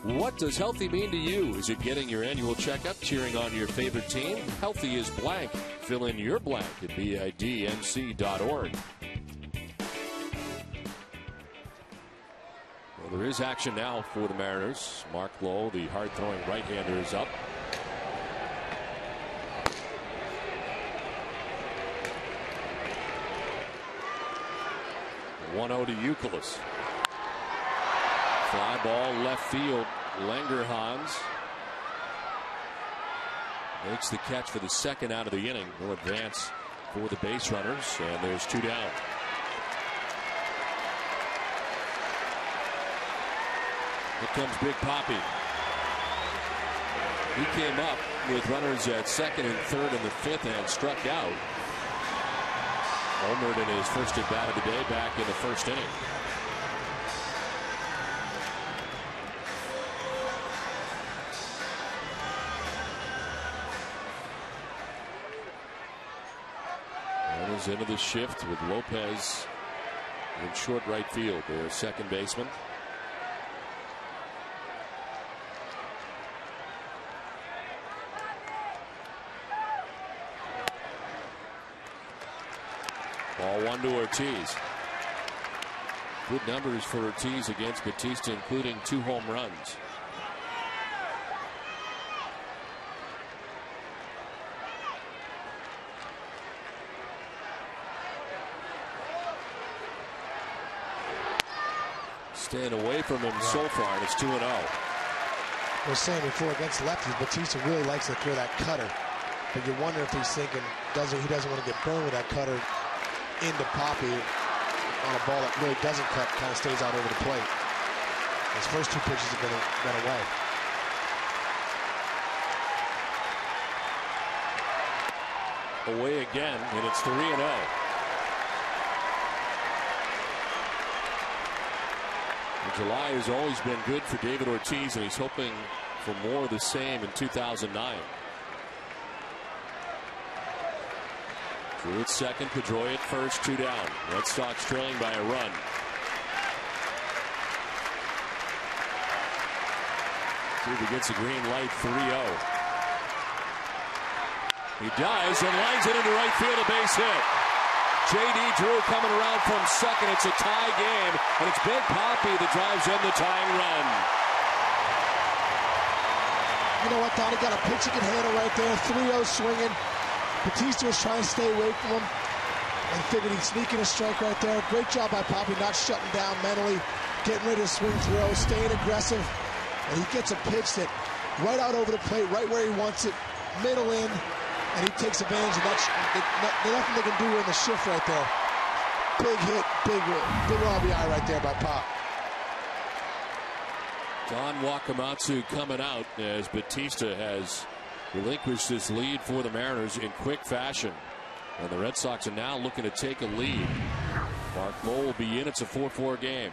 what does healthy mean to you? Is it getting your annual checkup, cheering on your favorite team? Healthy is blank. Fill in your blank at bidnc.org. Well, there is action now for the Mariners. Mark Lowe, the hard-throwing right-hander, is up. (1-0) to Youkilis. Fly ball left field. Langerhans makes the catch for the 2nd out of the inning. No advance for the base runners, and there's 2 down. Here comes Big Poppy. He came up with runners at 2nd and 3rd in the 5th and struck out. Homered in his first at bat of the day back in the 1st inning. Into the shift with Lopez in short right field, their second baseman. Ball 1 to Ortiz. Good numbers for Ortiz against Batista, including 2 home runs. Staying away from him so far, and it's 2-0. I was saying before, against lefties, Batista really likes to throw that cutter. But you wonder if he's thinking he doesn't want to get burned with that cutter into Poppy on a ball that really doesn't cut, kind of stays out over the plate. His first 2 pitches have been away. Away again, and it's 3-0. July has always been good for David Ortiz, and he's hoping for more of the same in 2009. Drew at 2nd, Pedroia at 1st, 2 down. Red Sox trailing by a run. See if he gets a green light. 3-0. He does, and lines it into right field, a base hit. J.D. Drew coming around from second. It's a tie game, and it's Big Poppy that drives in the tying run. You know what, Don? He got a pitch he can handle right there. 3-0 swinging. Batista was trying to stay away from him and figured he'd sneak in a strike right there. Great job by Poppy, not shutting down mentally, getting ready to swing throw, staying aggressive. And he gets a pitch that right out over the plate, right where he wants it, middle in, and he takes advantage of that. There's nothing they can do in the shift right there. Big hit, big RBI right there by Pop. Don Wakamatsu coming out as Batista has relinquished his lead for the Mariners in quick fashion. And the Red Sox are now looking to take a lead. Mark Lowell will be in. It's a 4-4 game.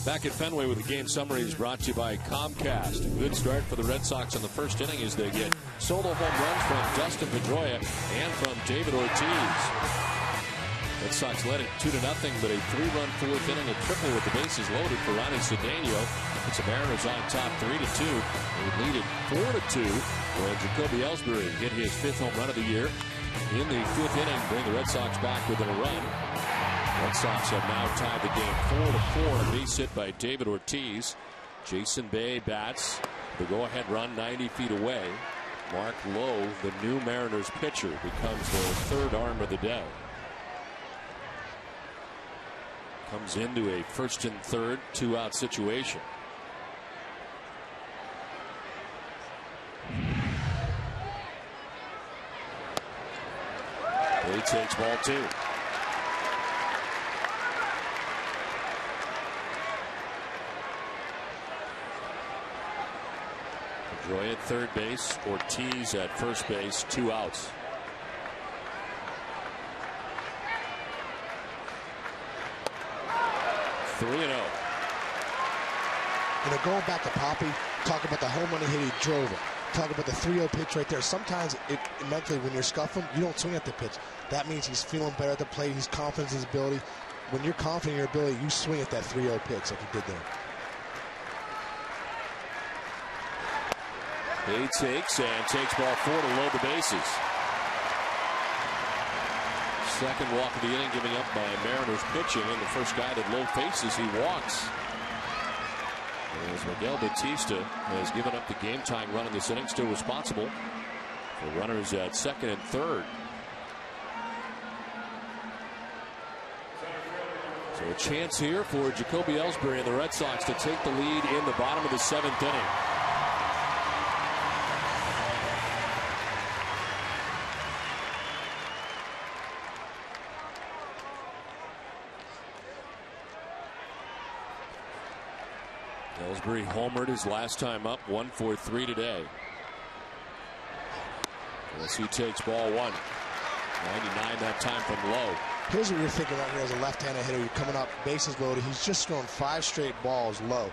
Back at Fenway with the game summary is brought to you by Comcast. A good start for the Red Sox in the first inning as they get solo home runs from Dustin Pedroia and from David Ortiz. Red Sox led it 2-0, but a 3-run fourth inning, a triple with the bases loaded for Ronnie Cedeno. It's the Mariners on top 3-2. They lead it 4-2 when Jacoby Ellsbury hit his 5th home run of the year in the 5th inning, bring the Red Sox back within a run. Red Sox have now tied the game 4-4. A base hit by David Ortiz. Jason Bay bats the go-ahead run 90 feet away. Mark Lowe, the new Mariners pitcher, becomes their third arm of the day. Comes into a first and third, 2-out situation. Bay takes ball 2. Pedroia at third base, Ortiz at first base, 2 outs. Three and 0. You know, going back to Poppy, talk about the home run hit, he drove it. Talk about the 3-0 pitch right there. Sometimes mentally, when you're scuffing, you don't swing at the pitch. That means he's feeling better at the plate. He's confident in his ability. When you're confident in your ability, you swing at that 3-0 pitch like he did there. He takes ball 4 to load the bases. Second walk of the inning giving up by Mariners pitching, and the first guy that Lowe faces, he walks. As Miguel Batista has given up the game-tying run in this inning, still responsible for runners at second and third. So a chance here for Jacoby Ellsbury and the Red Sox to take the lead in the bottom of the 7th inning. Ellsbury homered his last time up, 1 for 3 today. As he takes ball 1. 99 that time from Lowe. Here's what you're thinking right here as a left-handed hitter. You're coming up, bases loaded. He's just thrown 5 straight balls low.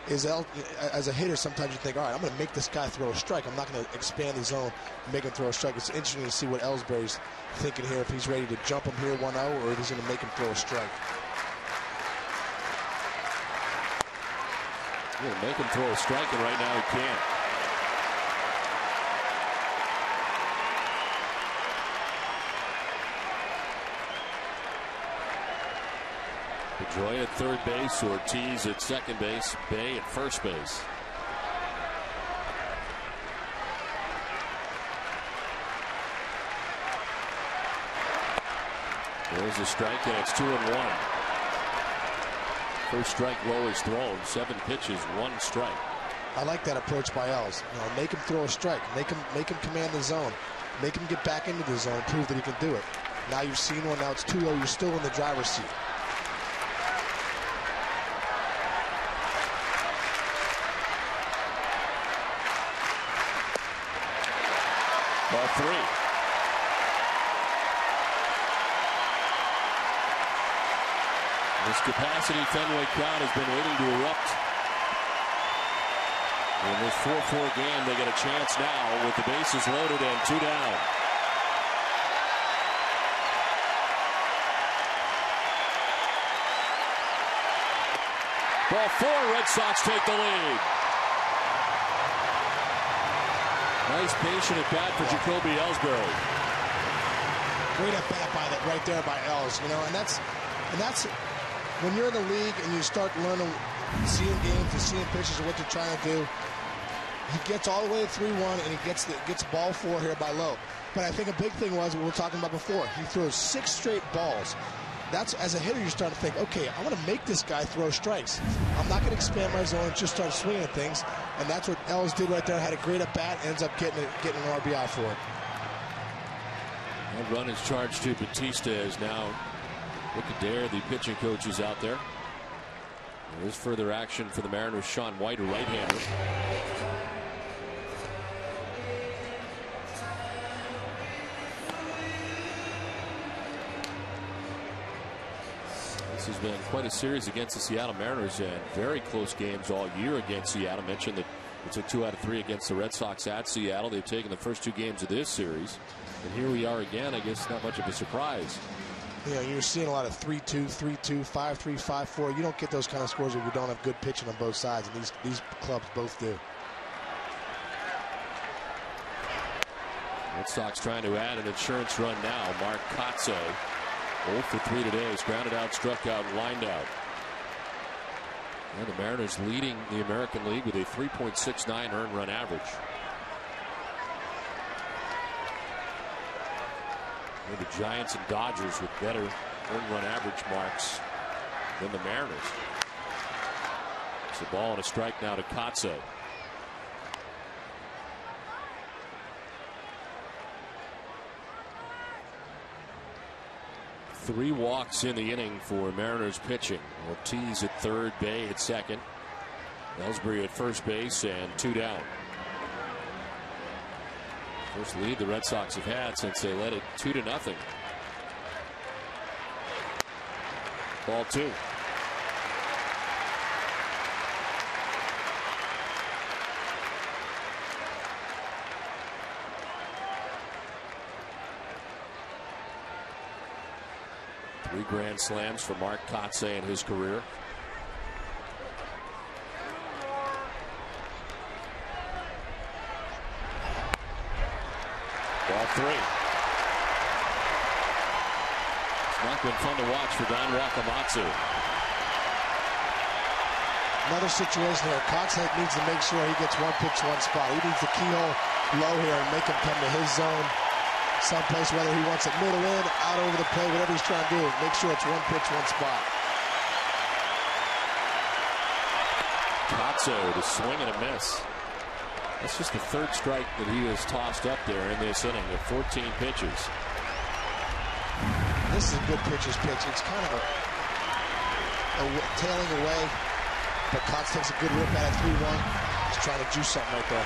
As a hitter, sometimes you think, all right, I'm going to make this guy throw a strike. I'm not going to expand the zone and make him throw a strike. It's interesting to see what Ellsbury's thinking here, if he's ready to jump him here 1-0 or if he's going to make him throw a strike. You're going to make him throw a strike, and right now he can't. Pedroia at third base, Ortiz at second base, Bay at first base. There's a strike, and it's 2-1. First strike low is thrown. 7 pitches, 1 strike. I like that approach by Els. Make him throw a strike. Make him command the zone. Make him get back into the zone. Prove that he can do it. Now you've seen one. Now it's 2-0. You're still in the driver's seat. Ball 3. This capacity Fenway crowd has been waiting to erupt. In this 4-4 game, they get a chance now with the bases loaded and 2 down. Ball 4, Red Sox take the lead. Nice patient at bat for Jacoby Ellsbury. Great at bat by that right there by Els. And that's when you're in the league and you start learning, seeing games and seeing pitches of what they're trying to do. He gets all the way to 3-1 and he gets ball 4 here by Lowe. But I think a big thing was what we were talking about before. He throws 6 straight balls. That's, as a hitter, you're starting to think, okay, I want to make this guy throw strikes. I'm not going to expand my zone and just start swinging at things. And that's what Els did right there. Had a great at bat, ends up getting an RBI for it. That run is charged to Batista as now look at Dare, the pitching coach, is out there. There's further action for the Mariners. Sean White, a right-hander. This has been quite a series against the Seattle Mariners and very close games all year against Seattle. I mentioned that they took 2 out of 3 against the Red Sox at Seattle. They've taken the first 2 games of this series. And here we are again. I guess not much of a surprise. You're seeing a lot of 3-2, 3-2, 5-3, 5-4. You don't get those kind of scores if you don't have good pitching on both sides, and these clubs both do. Red Sox trying to add an insurance run now. Mark Kotze, 0 for 3 today. He's grounded out, struck out, and lined out. And the Mariners leading the American League with a 3.69 earned run average. And the Giants and Dodgers with better earned run average marks than the Mariners. It's a ball and a strike now to Kotze. Three walks in the inning for Mariners pitching. Ortiz at third, Bay at second, Ellsbury at first base, and 2 down. First lead the Red Sox have had since they led it 2-0. Ball 2. Three grand slams for Mark Kotze in his career. Ball 3. It's not been fun to watch for Don Wakamatsu. Another situation here. Kotze needs to make sure he gets 1 pitch, 1 spot. He needs to keyhole low here and make him come to his zone. Someplace, whether he wants it middle in, out over the plate, whatever he's trying to do, make sure it's 1 pitch, 1 spot. Kotze to swing and a miss. That's just the 3rd strike that he has tossed up there in this inning of 14 pitches. This is a good pitcher's pitch. It's kind of a tailing away, but Kotze takes a good rip at it, 3-1. He's trying to juice something right there.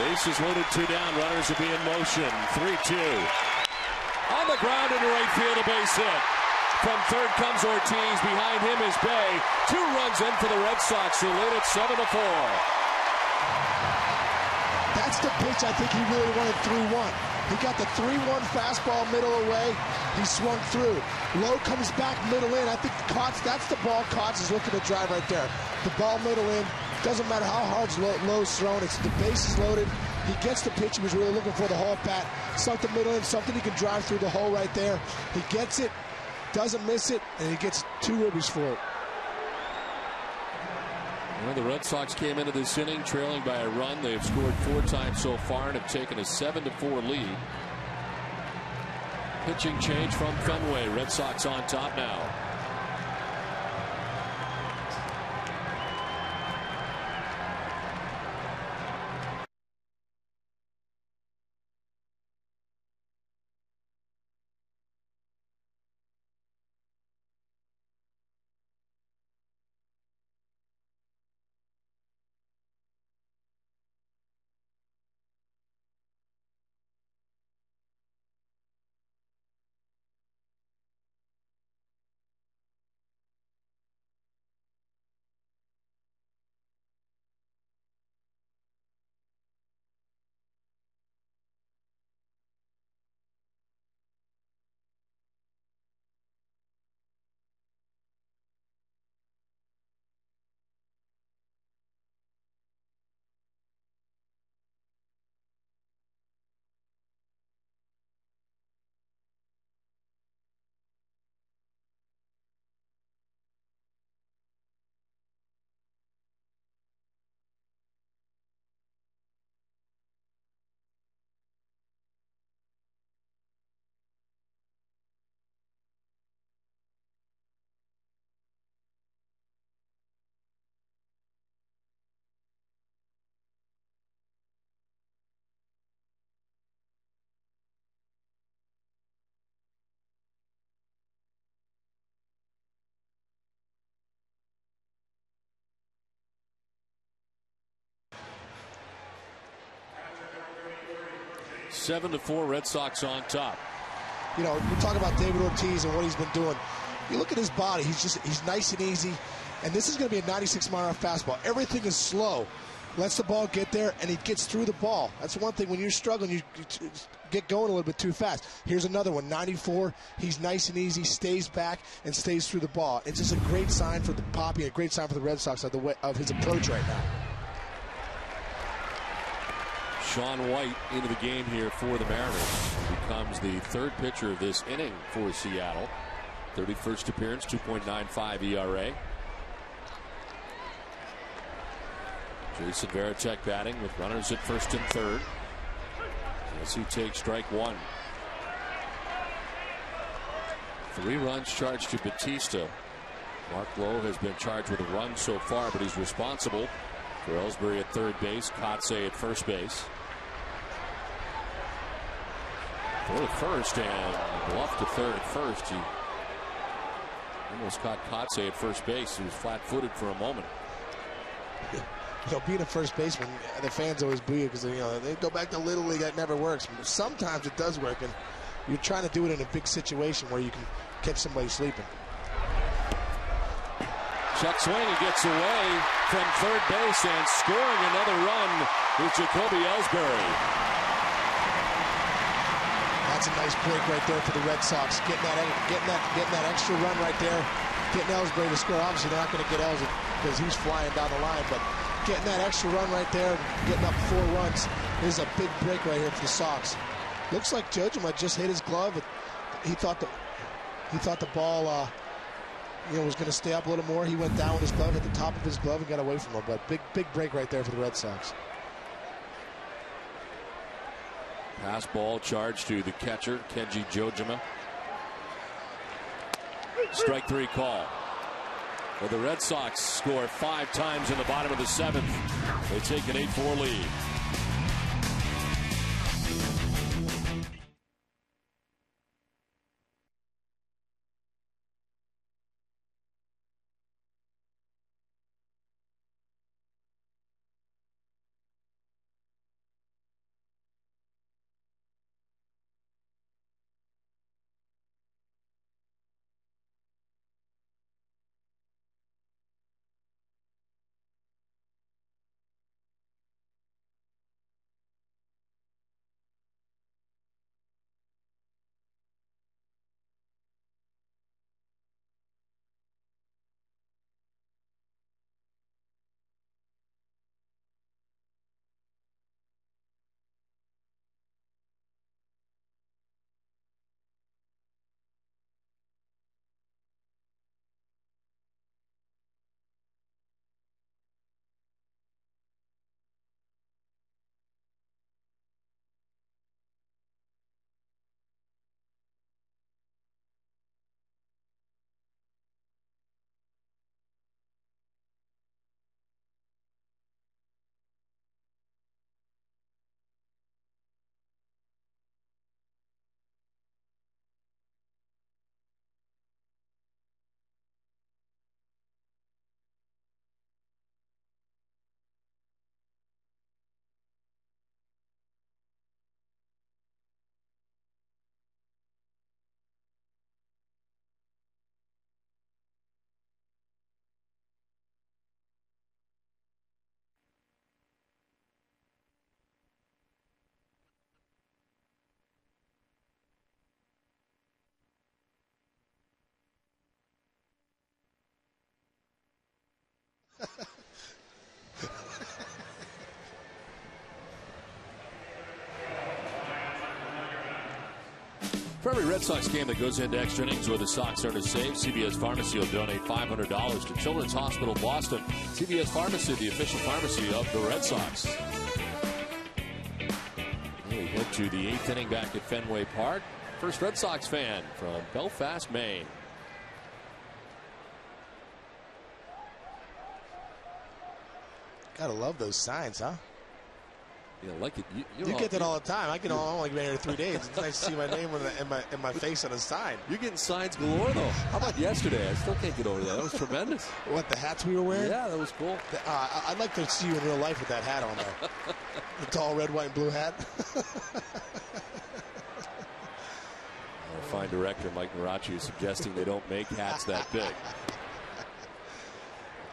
Bases loaded, 2 down. Runners will be in motion. 3-2. On the ground into right field, a base hit. From third comes Ortiz. Behind him is Bay. 2 runs in for the Red Sox, who lead it 7-4. That's the pitch I think he really wanted 3-1. He got the 3-1 fastball middle away. He swung through. Low comes back middle in. I think that's the ball Kotz is looking to drive right there. The ball middle in. Doesn't matter how hard Low's thrown. It's the base is loaded. He gets the pitch he was really looking for, the whole bat. Something middle in, something he can drive through the hole right there. He gets it, doesn't miss it, and he gets 2 ribbies for it. Well, the Red Sox came into this inning trailing by a run. They have scored 4 times so far and have taken a 7-4 lead. Pitching change from Fenway. Red Sox on top now. Seven to 4, Red Sox on top. You know, we talk about David Ortiz and what he's been doing. You look at his body; he's nice and easy. And this is going to be a 96-mile-an-hour fastball. Everything is slow. Lets the ball get there, and he gets through the ball. That's one thing. When you're struggling, you get going a little bit too fast. Here's another one, 94. He's nice and easy, stays back, and stays through the ball. It's just a great sign for the Poppy, a great sign for the Red Sox of his approach right now. Sean White into the game here for the Mariners. Becomes the 3rd pitcher of this inning for Seattle. 31st appearance, 2.95 ERA. Jason Varitek batting with runners at first and third. As he takes strike 1. 3 runs charged to Batista. Mark Lowe has been charged with a run so far, but he's responsible for Ellsbury at third base, Kotze at first base. For the first, and bluffed to third first. He almost caught Kotze at first base. He was flat-footed for a moment. You know, being a first baseman, the fans always boo you because they go back to Little League. That never works. Sometimes it does work, and you're trying to do it in a big situation where you can catch somebody sleeping. Check swing and gets away from third base, and scoring another run is Jacoby Ellsbury. That's a nice break right there for the Red Sox. Getting that extra run right there. Getting Ellsbury to score. Obviously, they're not going to get Ellsbury because he's flying down the line, but getting that extra run right there, getting up 4 runs, is a big break right here for the Sox. Looks like Jojo might just hit his glove. He thought the ball, was going to stay up a little more. He went down with his glove, hit the top of his glove, and got away from him. But big break right there for the Red Sox. Pass ball charged to the catcher, Kenji Jojima. Strike 3 call. Well, the Red Sox score 5 times in the bottom of the 7th. They take an 8-4 lead. For every Red Sox game that goes into extra innings where the Sox are to save, CVS Pharmacy will donate $500 to Children's Hospital Boston. CVS Pharmacy, the official pharmacy of the Red Sox. We head to the 8th inning back at Fenway Park. First Red Sox fan from Belfast, Maine. Gotta love those signs, huh? You like it. You get that all the time. I'm only been here 3 days. It's nice to see my name and my face on a sign. You're getting signs galore, though. How about yesterday? I still can't get over that. That was tremendous. What, the hats we were wearing? Yeah, that was cool. I'd like to see you in real life with that hat on, though. The tall red, white, and blue hat. Our fine director, Mike Marachi, is suggesting they don't make hats that big.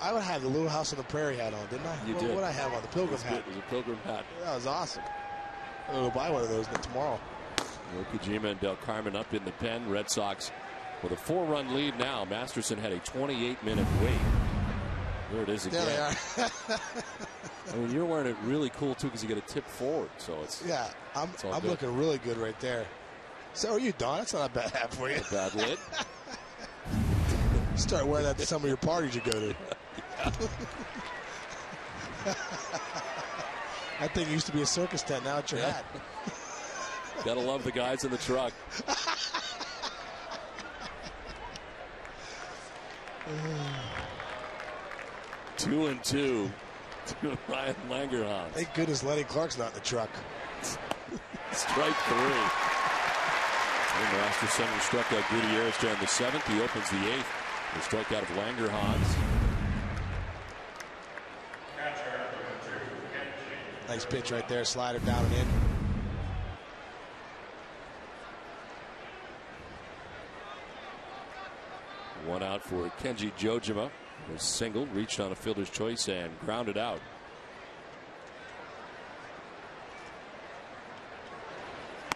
I would have the Little House on the Prairie hat on, didn't I? You did. What would I have on? The Pilgrim hat. It was a Pilgrim hat. That was awesome. I'm going to buy one of those tomorrow. Okajima and Del Carmen up in the pen. Red Sox with a 4-run lead now. Masterson had a 28-minute wait. There it is again. There they are. I mean, you're wearing it really cool, too, because you get a tip forward. So it's I'm looking really good right there. So are you, Don. That's not a bad hat for you. Not a bad lid. Start wearing that to some of your parties you go to. That thing used to be a circus tent. Now it's your hat. Gotta love the guys in the truck. 2-2 to Ryan Langerhans. Thank goodness Lenny Clark's not in the truck. Strike 3. Masterson struck out Gutierrez during the 7th. He opens the 8th. The strikeout of Langerhans. Nice pitch right there. Slider down and in. One out for Kenji Jojima. Was singled, reached on a fielder's choice, and grounded out.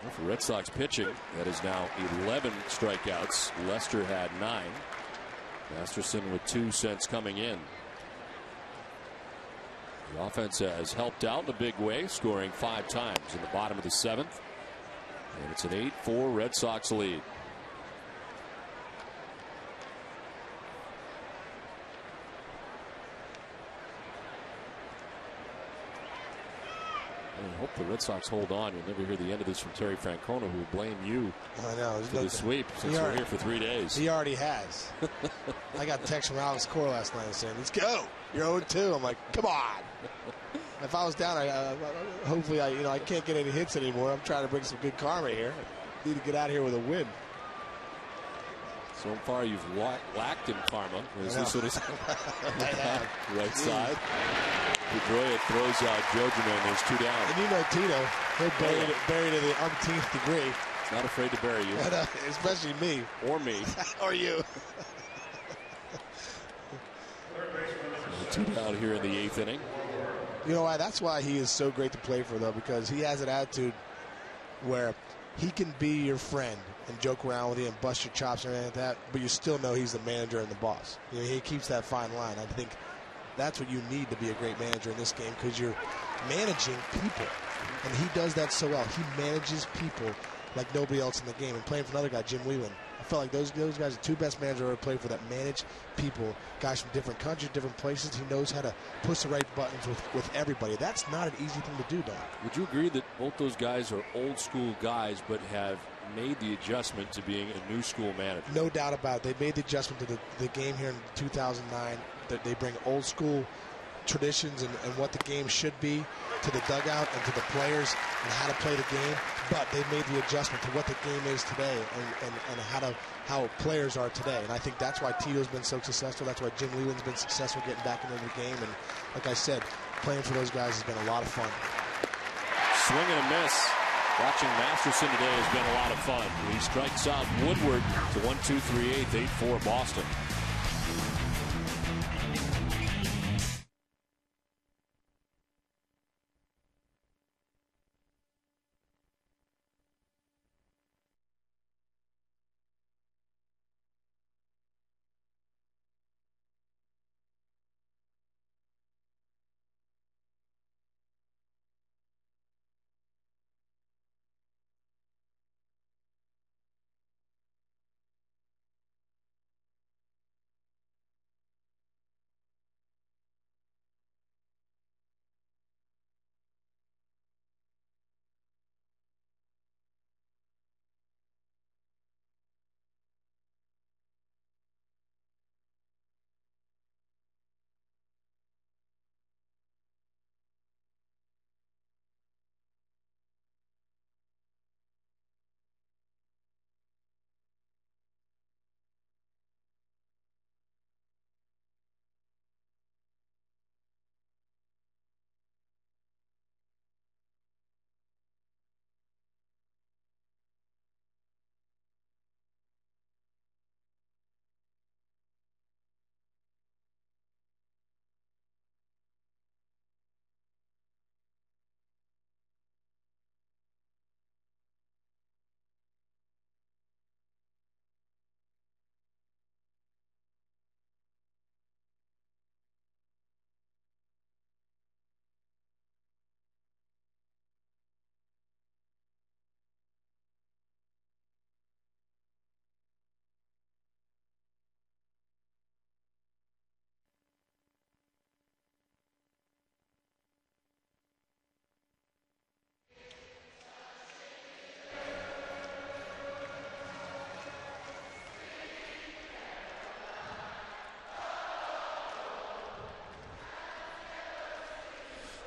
Well, for Red Sox pitching, that is now 11 strikeouts. Lester had 9. Masterson with 2 since coming in. The offense has helped out in a big way, scoring 5 times in the bottom of the 7th. And it's an 8-4 Red Sox lead. I hope the Red Sox hold on. You'll never hear the end of this from Terry Francona, who will blame you for the sweep since we're here for 3 days. He already has. I got a text from Alex Cora last night saying, "Let's go. You're 0-2." I'm like, "Come on." If I was down, hopefully I can't get any hits anymore. I'm trying to bring some good karma here. I need to get out of here with a win. So far, you've lacked in karma. Is this what it's right side? Pedroia throws out Jojima, and there's 2 down. And you know Tito, he'll bury to the umpteenth degree. He's not afraid to bury you. Especially me. Or me. Or you. 2 down here in the 8th inning. You know why? That's why he is so great to play for, though, because he has an attitude where he can be your friend and joke around with you and bust your chops and everything like that, but you still know he's the manager and the boss. You know, he keeps that fine line. I think that's what you need to be a great manager in this game, because you're managing people, and he does that so well. He manages people like nobody else in the game. And playing for another guy, Jim Whelan, I felt like those guys are the 2 best managers I ever played for that manage people, guys from different countries, different places. He knows how to push the right buttons with everybody. That's not an easy thing to do, Don. Would you agree that both those guys are old school guys but have made the adjustment to being a new school manager? No doubt about it. They made the adjustment to the game here in 2009. That they bring old school traditions and what the game should be to the dugout and to the players and how to play the game. But they made the adjustment to what the game is today and how players are today. And I think that's why Tito's been so successful. That's why Jim Whelan's been successful getting back into the game. And like I said, playing for those guys has been a lot of fun. Swing and a miss. Watching Masterson today has been a lot of fun. He strikes out Woodward to 1-2-3-8, 8-4 Boston.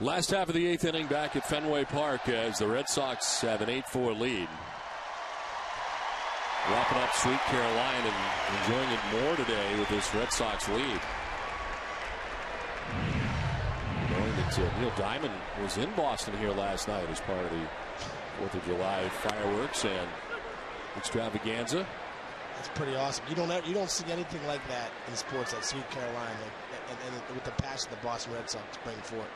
Last half of the 8th inning back at Fenway Park as the Red Sox have an 8-4 lead. Wrapping up Sweet Caroline and enjoying it more today with this Red Sox lead. Knowing that Neil Diamond was in Boston here last night as part of the 4th of July fireworks and extravaganza. That's pretty awesome. You don't see anything like that in sports at Sweet Caroline, and with the passion the Boston Red Sox bring forth.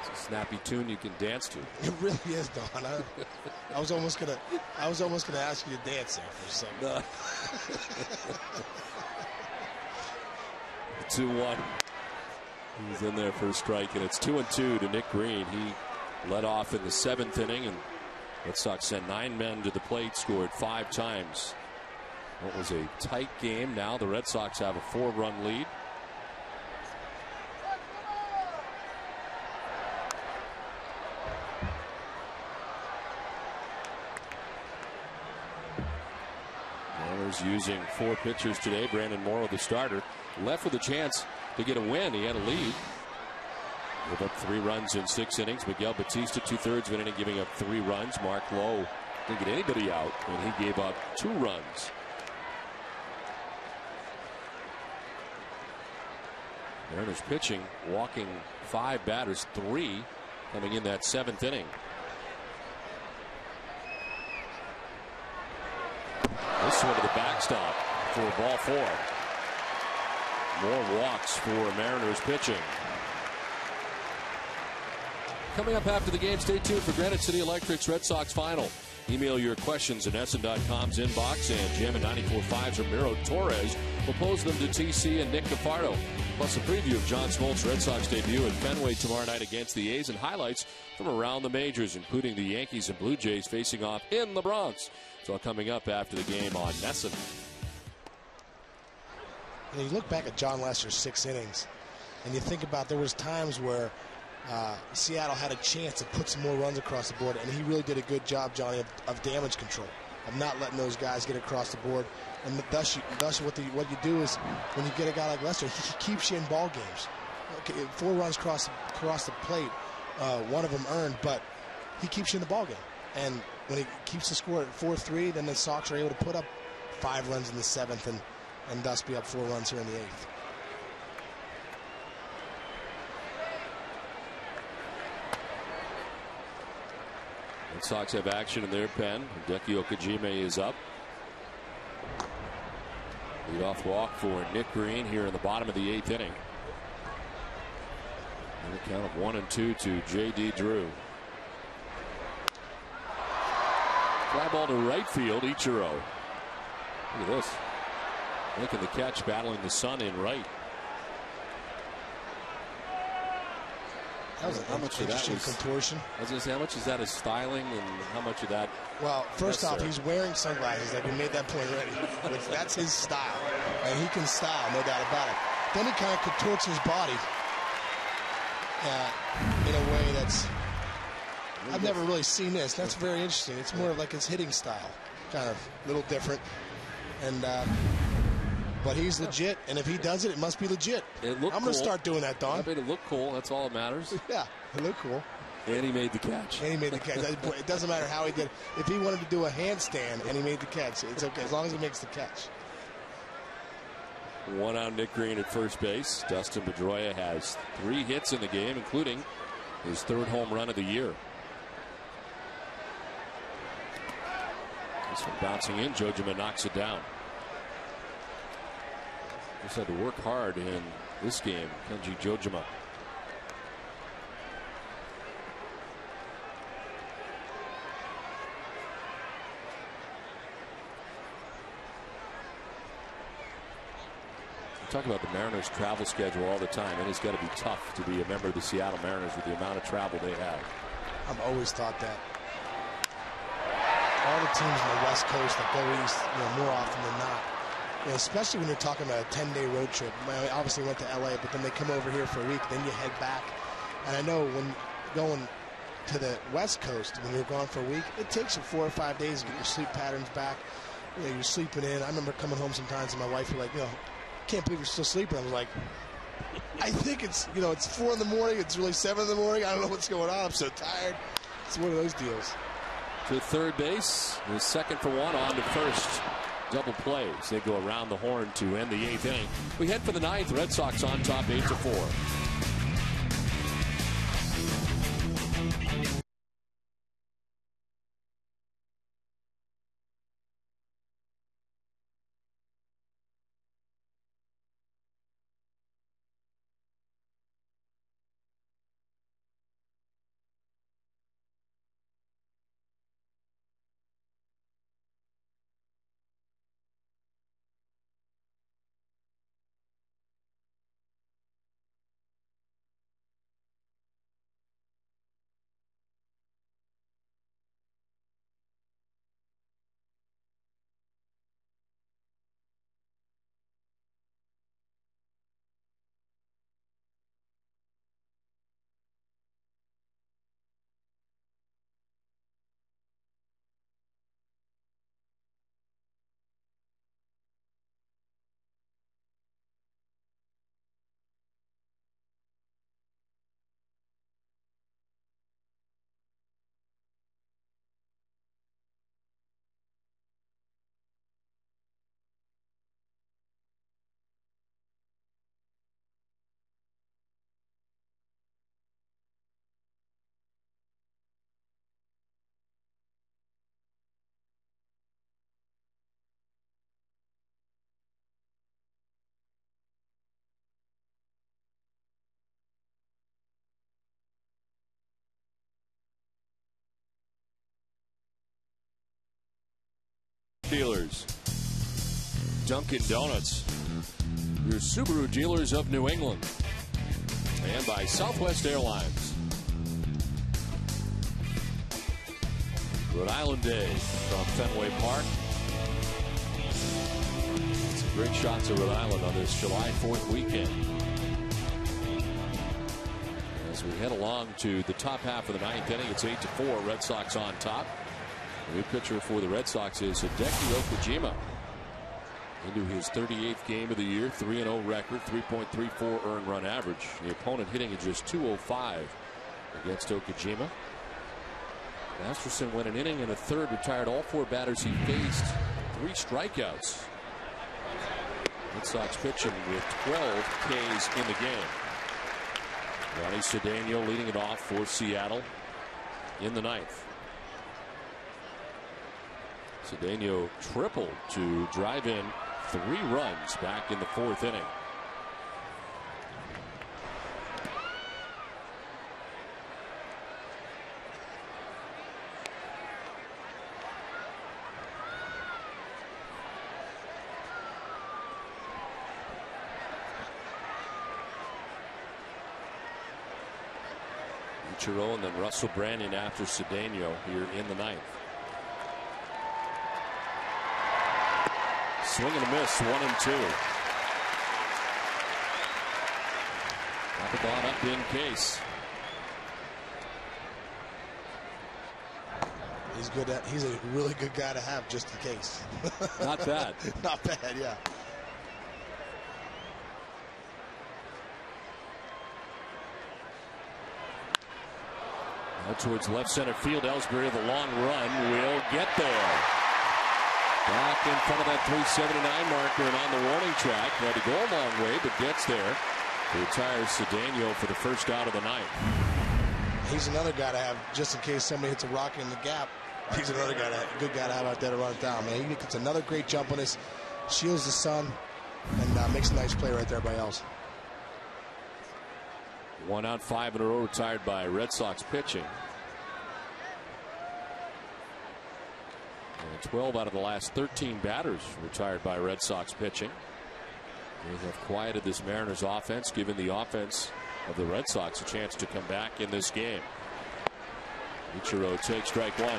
It's a snappy tune you can dance to. It really is, Don. I was almost gonna ask you to dance there for a second. No. 2-1. He's in there for a strike, and it's 2-2 to Nick Green. He led off in the 7th inning, and Red Sox sent 9 men to the plate, scored 5 times. It was a tight game. Now the Red Sox have a 4-run lead. Mariners using 4 pitchers today. Brandon Morrow, the starter, left with a chance to get a win. He had a lead. Gave up 3 runs in 6 innings. Miguel Batista, 2/3 of an inning, giving up 3 runs. Mark Lowe didn't get anybody out, and he gave up 2 runs. Mariners pitching, walking 5 batters, 3 coming in that 7th inning. This one to the backstop for ball 4. More walks for Mariners pitching. Coming up after the game, stay tuned for Granite City Electric's Red Sox final. Email your questions in SN.com's inbox, and Jam and 94.5's Ramiro Torres will pose them to TC and Nick Cafardo. Plus a preview of John Smoltz' Red Sox debut at Fenway tomorrow night against the A's, and highlights from around the majors, including the Yankees and Blue Jays facing off in the Bronx. It's all coming up after the game on NESN. You look back at John Lester's 6 innings, and you think about there was times where Seattle had a chance to put some more runs across the board, and he really did a good job, Johnny, of damage control, of not letting those guys get across the board. And thus what you do is, when you get a guy like Lester, he keeps you in ball games. Okay, 4 runs across the plate, 1 of them earned, but he keeps you in the ball game. And when he keeps the score at 4-3, then the Sox are able to put up 5 runs in the 7th and thus be up 4 runs here in the 8th. The Sox have action in their pen. Hideki Okajime is up. Leadoff walk for Nick Green here in the bottom of the 8th inning. And a count of 1-2 to J.D. Drew. Fly ball to right field, Ichiro. Look at this. Making the catch, battling the sun in right. That was how much of that was contortion? I was going to say, how much is that as styling, and how much of that? Well, first off, he's wearing sunglasses. Like we made that point already. That's his style, and he can style, no doubt about it. Then he kind of contorts his body in a way that's I've never really seen this. That's very interesting. It's more like his hitting style, kind of a little different, and. But he's legit, and if he does it, it must be legit. I'm going to start doing that, Don. I made it look cool. That's all that matters. Yeah, it looked cool. And he made the catch. It doesn't matter how he did it. If he wanted to do a handstand and he made the catch, it's okay, as long as he makes the catch. 1 out Nick Green at first base. Dustin Pedroia has 3 hits in the game, including his 3rd home run of the year. This one bouncing in. Jojima knocks it down. Just had to work hard in this game, Kenji Jojima. We talk about the Mariners' travel schedule all the time, and it's got to be tough to be a member of the Seattle Mariners with the amount of travel they have. I've always thought that. All the teams on the West Coast that go east, more often than not. Especially when you're talking about a 10-day road trip. I obviously went to L.A., but then they come over here for a week, then you head back. And I know when going to the West Coast, when you're gone for a week, it takes you 4 or 5 days to get your sleep patterns back. You're sleeping in. I remember coming home sometimes and my wife was like, can't believe you're still sleeping. I was like, I think it's, it's 4 in the morning. It's really 7 in the morning. I don't know what's going on. I'm so tired. It's one of those deals. To third base, the second for one, on to first. Double plays. They go around the horn to end the 8th inning. We head for the 9th. Red Sox on top 8-4. Dealers, Dunkin' Donuts, your Subaru dealers of New England, and by Southwest Airlines. Rhode Island Day from Fenway Park. Some great shots of Rhode Island on this July 4th weekend. As we head along to the top half of the 9th inning, it's 8-4. Red Sox on top. The new pitcher for the Red Sox is Hideki Okajima. Into his 38th game of the year, 3-0 record, 3.34 earned run average. The opponent hitting at just .205 against Okajima. Masterson went an inning and a third, retired all 4 batters he faced, 3 strikeouts. Red Sox pitching with 12 Ks in the game. Ronnie Cedeno leading it off for Seattle in the 9th. Cedeno tripled to drive in 3 runs back in the 4th inning. Ichiro and then Russell Brandon after Cedeno here in the 9th. Swing and a miss, 1-2. Got the ball up in Case. He's good. He's a really good guy to have just in case. Not bad. Not bad, yeah. Now towards left center field, Ellsbury, the long run will get there. Back in front of that 379 marker and on the warning track. Had to go a long way, but gets there. Retires Cedeno for the first out of the 9th. He's another guy to have just in case somebody hits a rock in the gap. He's another guy, good guy to have out there to run it down, man. He gets another great jump on this, shields the sun, and makes a nice play right there by Els. 1 out, 5 in a row retired by Red Sox pitching. And 12 out of the last 13 batters retired by Red Sox pitching. They have quieted this Mariners offense, giving the offense of the Red Sox a chance to come back in this game. Ichiro takes strike 1.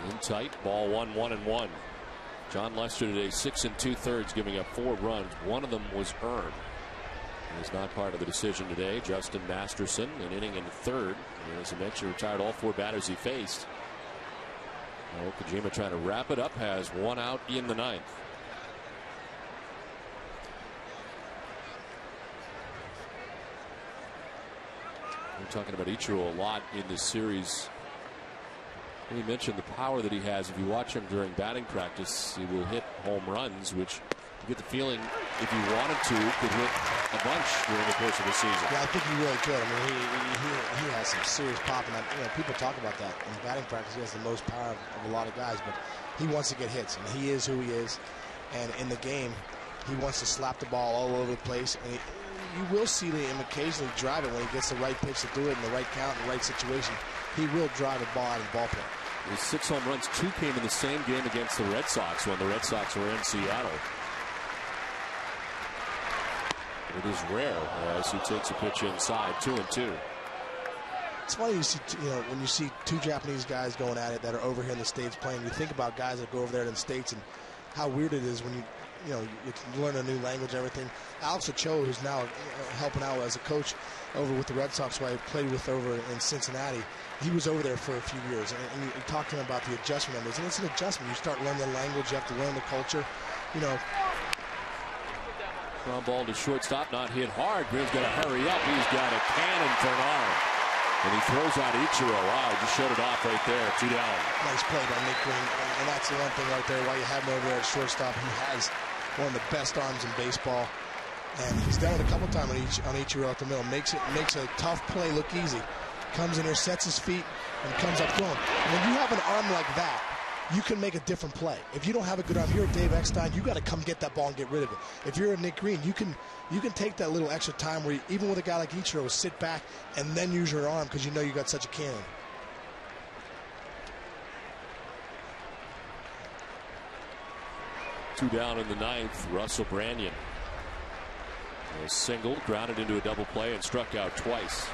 In tight, ball 1, 1-1. John Lester today 6 2/3, giving up 4 runs. One of them was earned. He's not part of the decision today. Justin Masterson, an inning in the 3rd. As I mentioned, retired all 4 batters he faced. Kojima trying to wrap it up, has 1 out in the 9th. We're talking about Ichiro a lot in this series. We mentioned the power that he has. If you watch him during batting practice, he will hit home runs, which you get the feeling, if he wanted to, could hit a bunch during the course of the season. Yeah, I think he really could. I mean, he has some serious pop, and people talk about that. In batting practice, he has the most power of a lot of guys, but he wants to get hits, and he is who he is. And in the game, he wants to slap the ball all over the place, and you will see him occasionally drive it when he gets the right pitch to do it in the right count, in the right situation. He will drive a ball out of the ballpark. His 6 home runs, 2 came in the same game against the Red Sox when the Red Sox were in Seattle. It is rare as he takes a pitch inside, 2-2. It's funny you see, when you see 2 Japanese guys going at it that are over here in the States playing. You think about guys that go over there in the States and how weird it is when you learn a new language and everything. Alex Ochoa, who's now helping out as a coach over with the Red Sox, who I played with over in Cincinnati, he was over there for a few years, and you talk to him about the adjustment numbers, and it's an adjustment. You start learning the language, you have to learn the culture, Ground ball to shortstop, not hit hard. Green's got to hurry up. He's got a cannon for an arm. And he throws out Ichiro. Wow, just shut it off right there. 2 down. Nice play by Nick Green. And that's the one thing right there, why you have him over there at shortstop. He has one of the best arms in baseball. And he's done it a couple times on Ichiro at the middle. Makes a tough play look easy. Comes in there, sets his feet, and comes up throwing. When you have an arm like that, you can make a different play. If you don't have a good arm, you're a Dave Eckstein, you got to come get that ball and get rid of it. If you're a Nick Green, you can take that little extra time where even with a guy like Ichiro, sit back and then use your arm because you know you got such a cannon. Two down in the 9th. Russell Branyan. A single, grounded into a double play and struck out twice.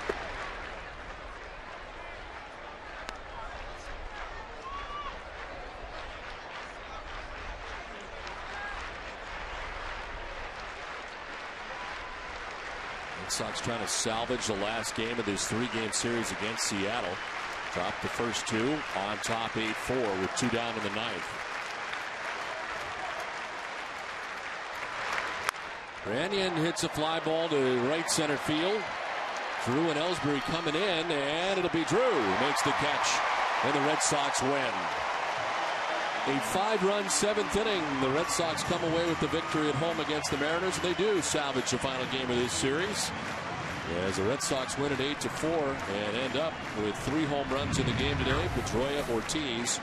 Red Sox trying to salvage the last game of this 3-game series against Seattle. Dropped the first 2, on top 8-4 with 2 down in the 9th. Branyan hits a fly ball to right center field. Drew and Ellsbury coming in, and it'll be Drew who makes the catch, and the Red Sox win. A 5-run 7th inning. The Red Sox come away with the victory at home against the Mariners. They do salvage the final game of this series, as the Red Sox win at 8-4 and end up with 3 home runs in the game today. Pedroia, Ortiz,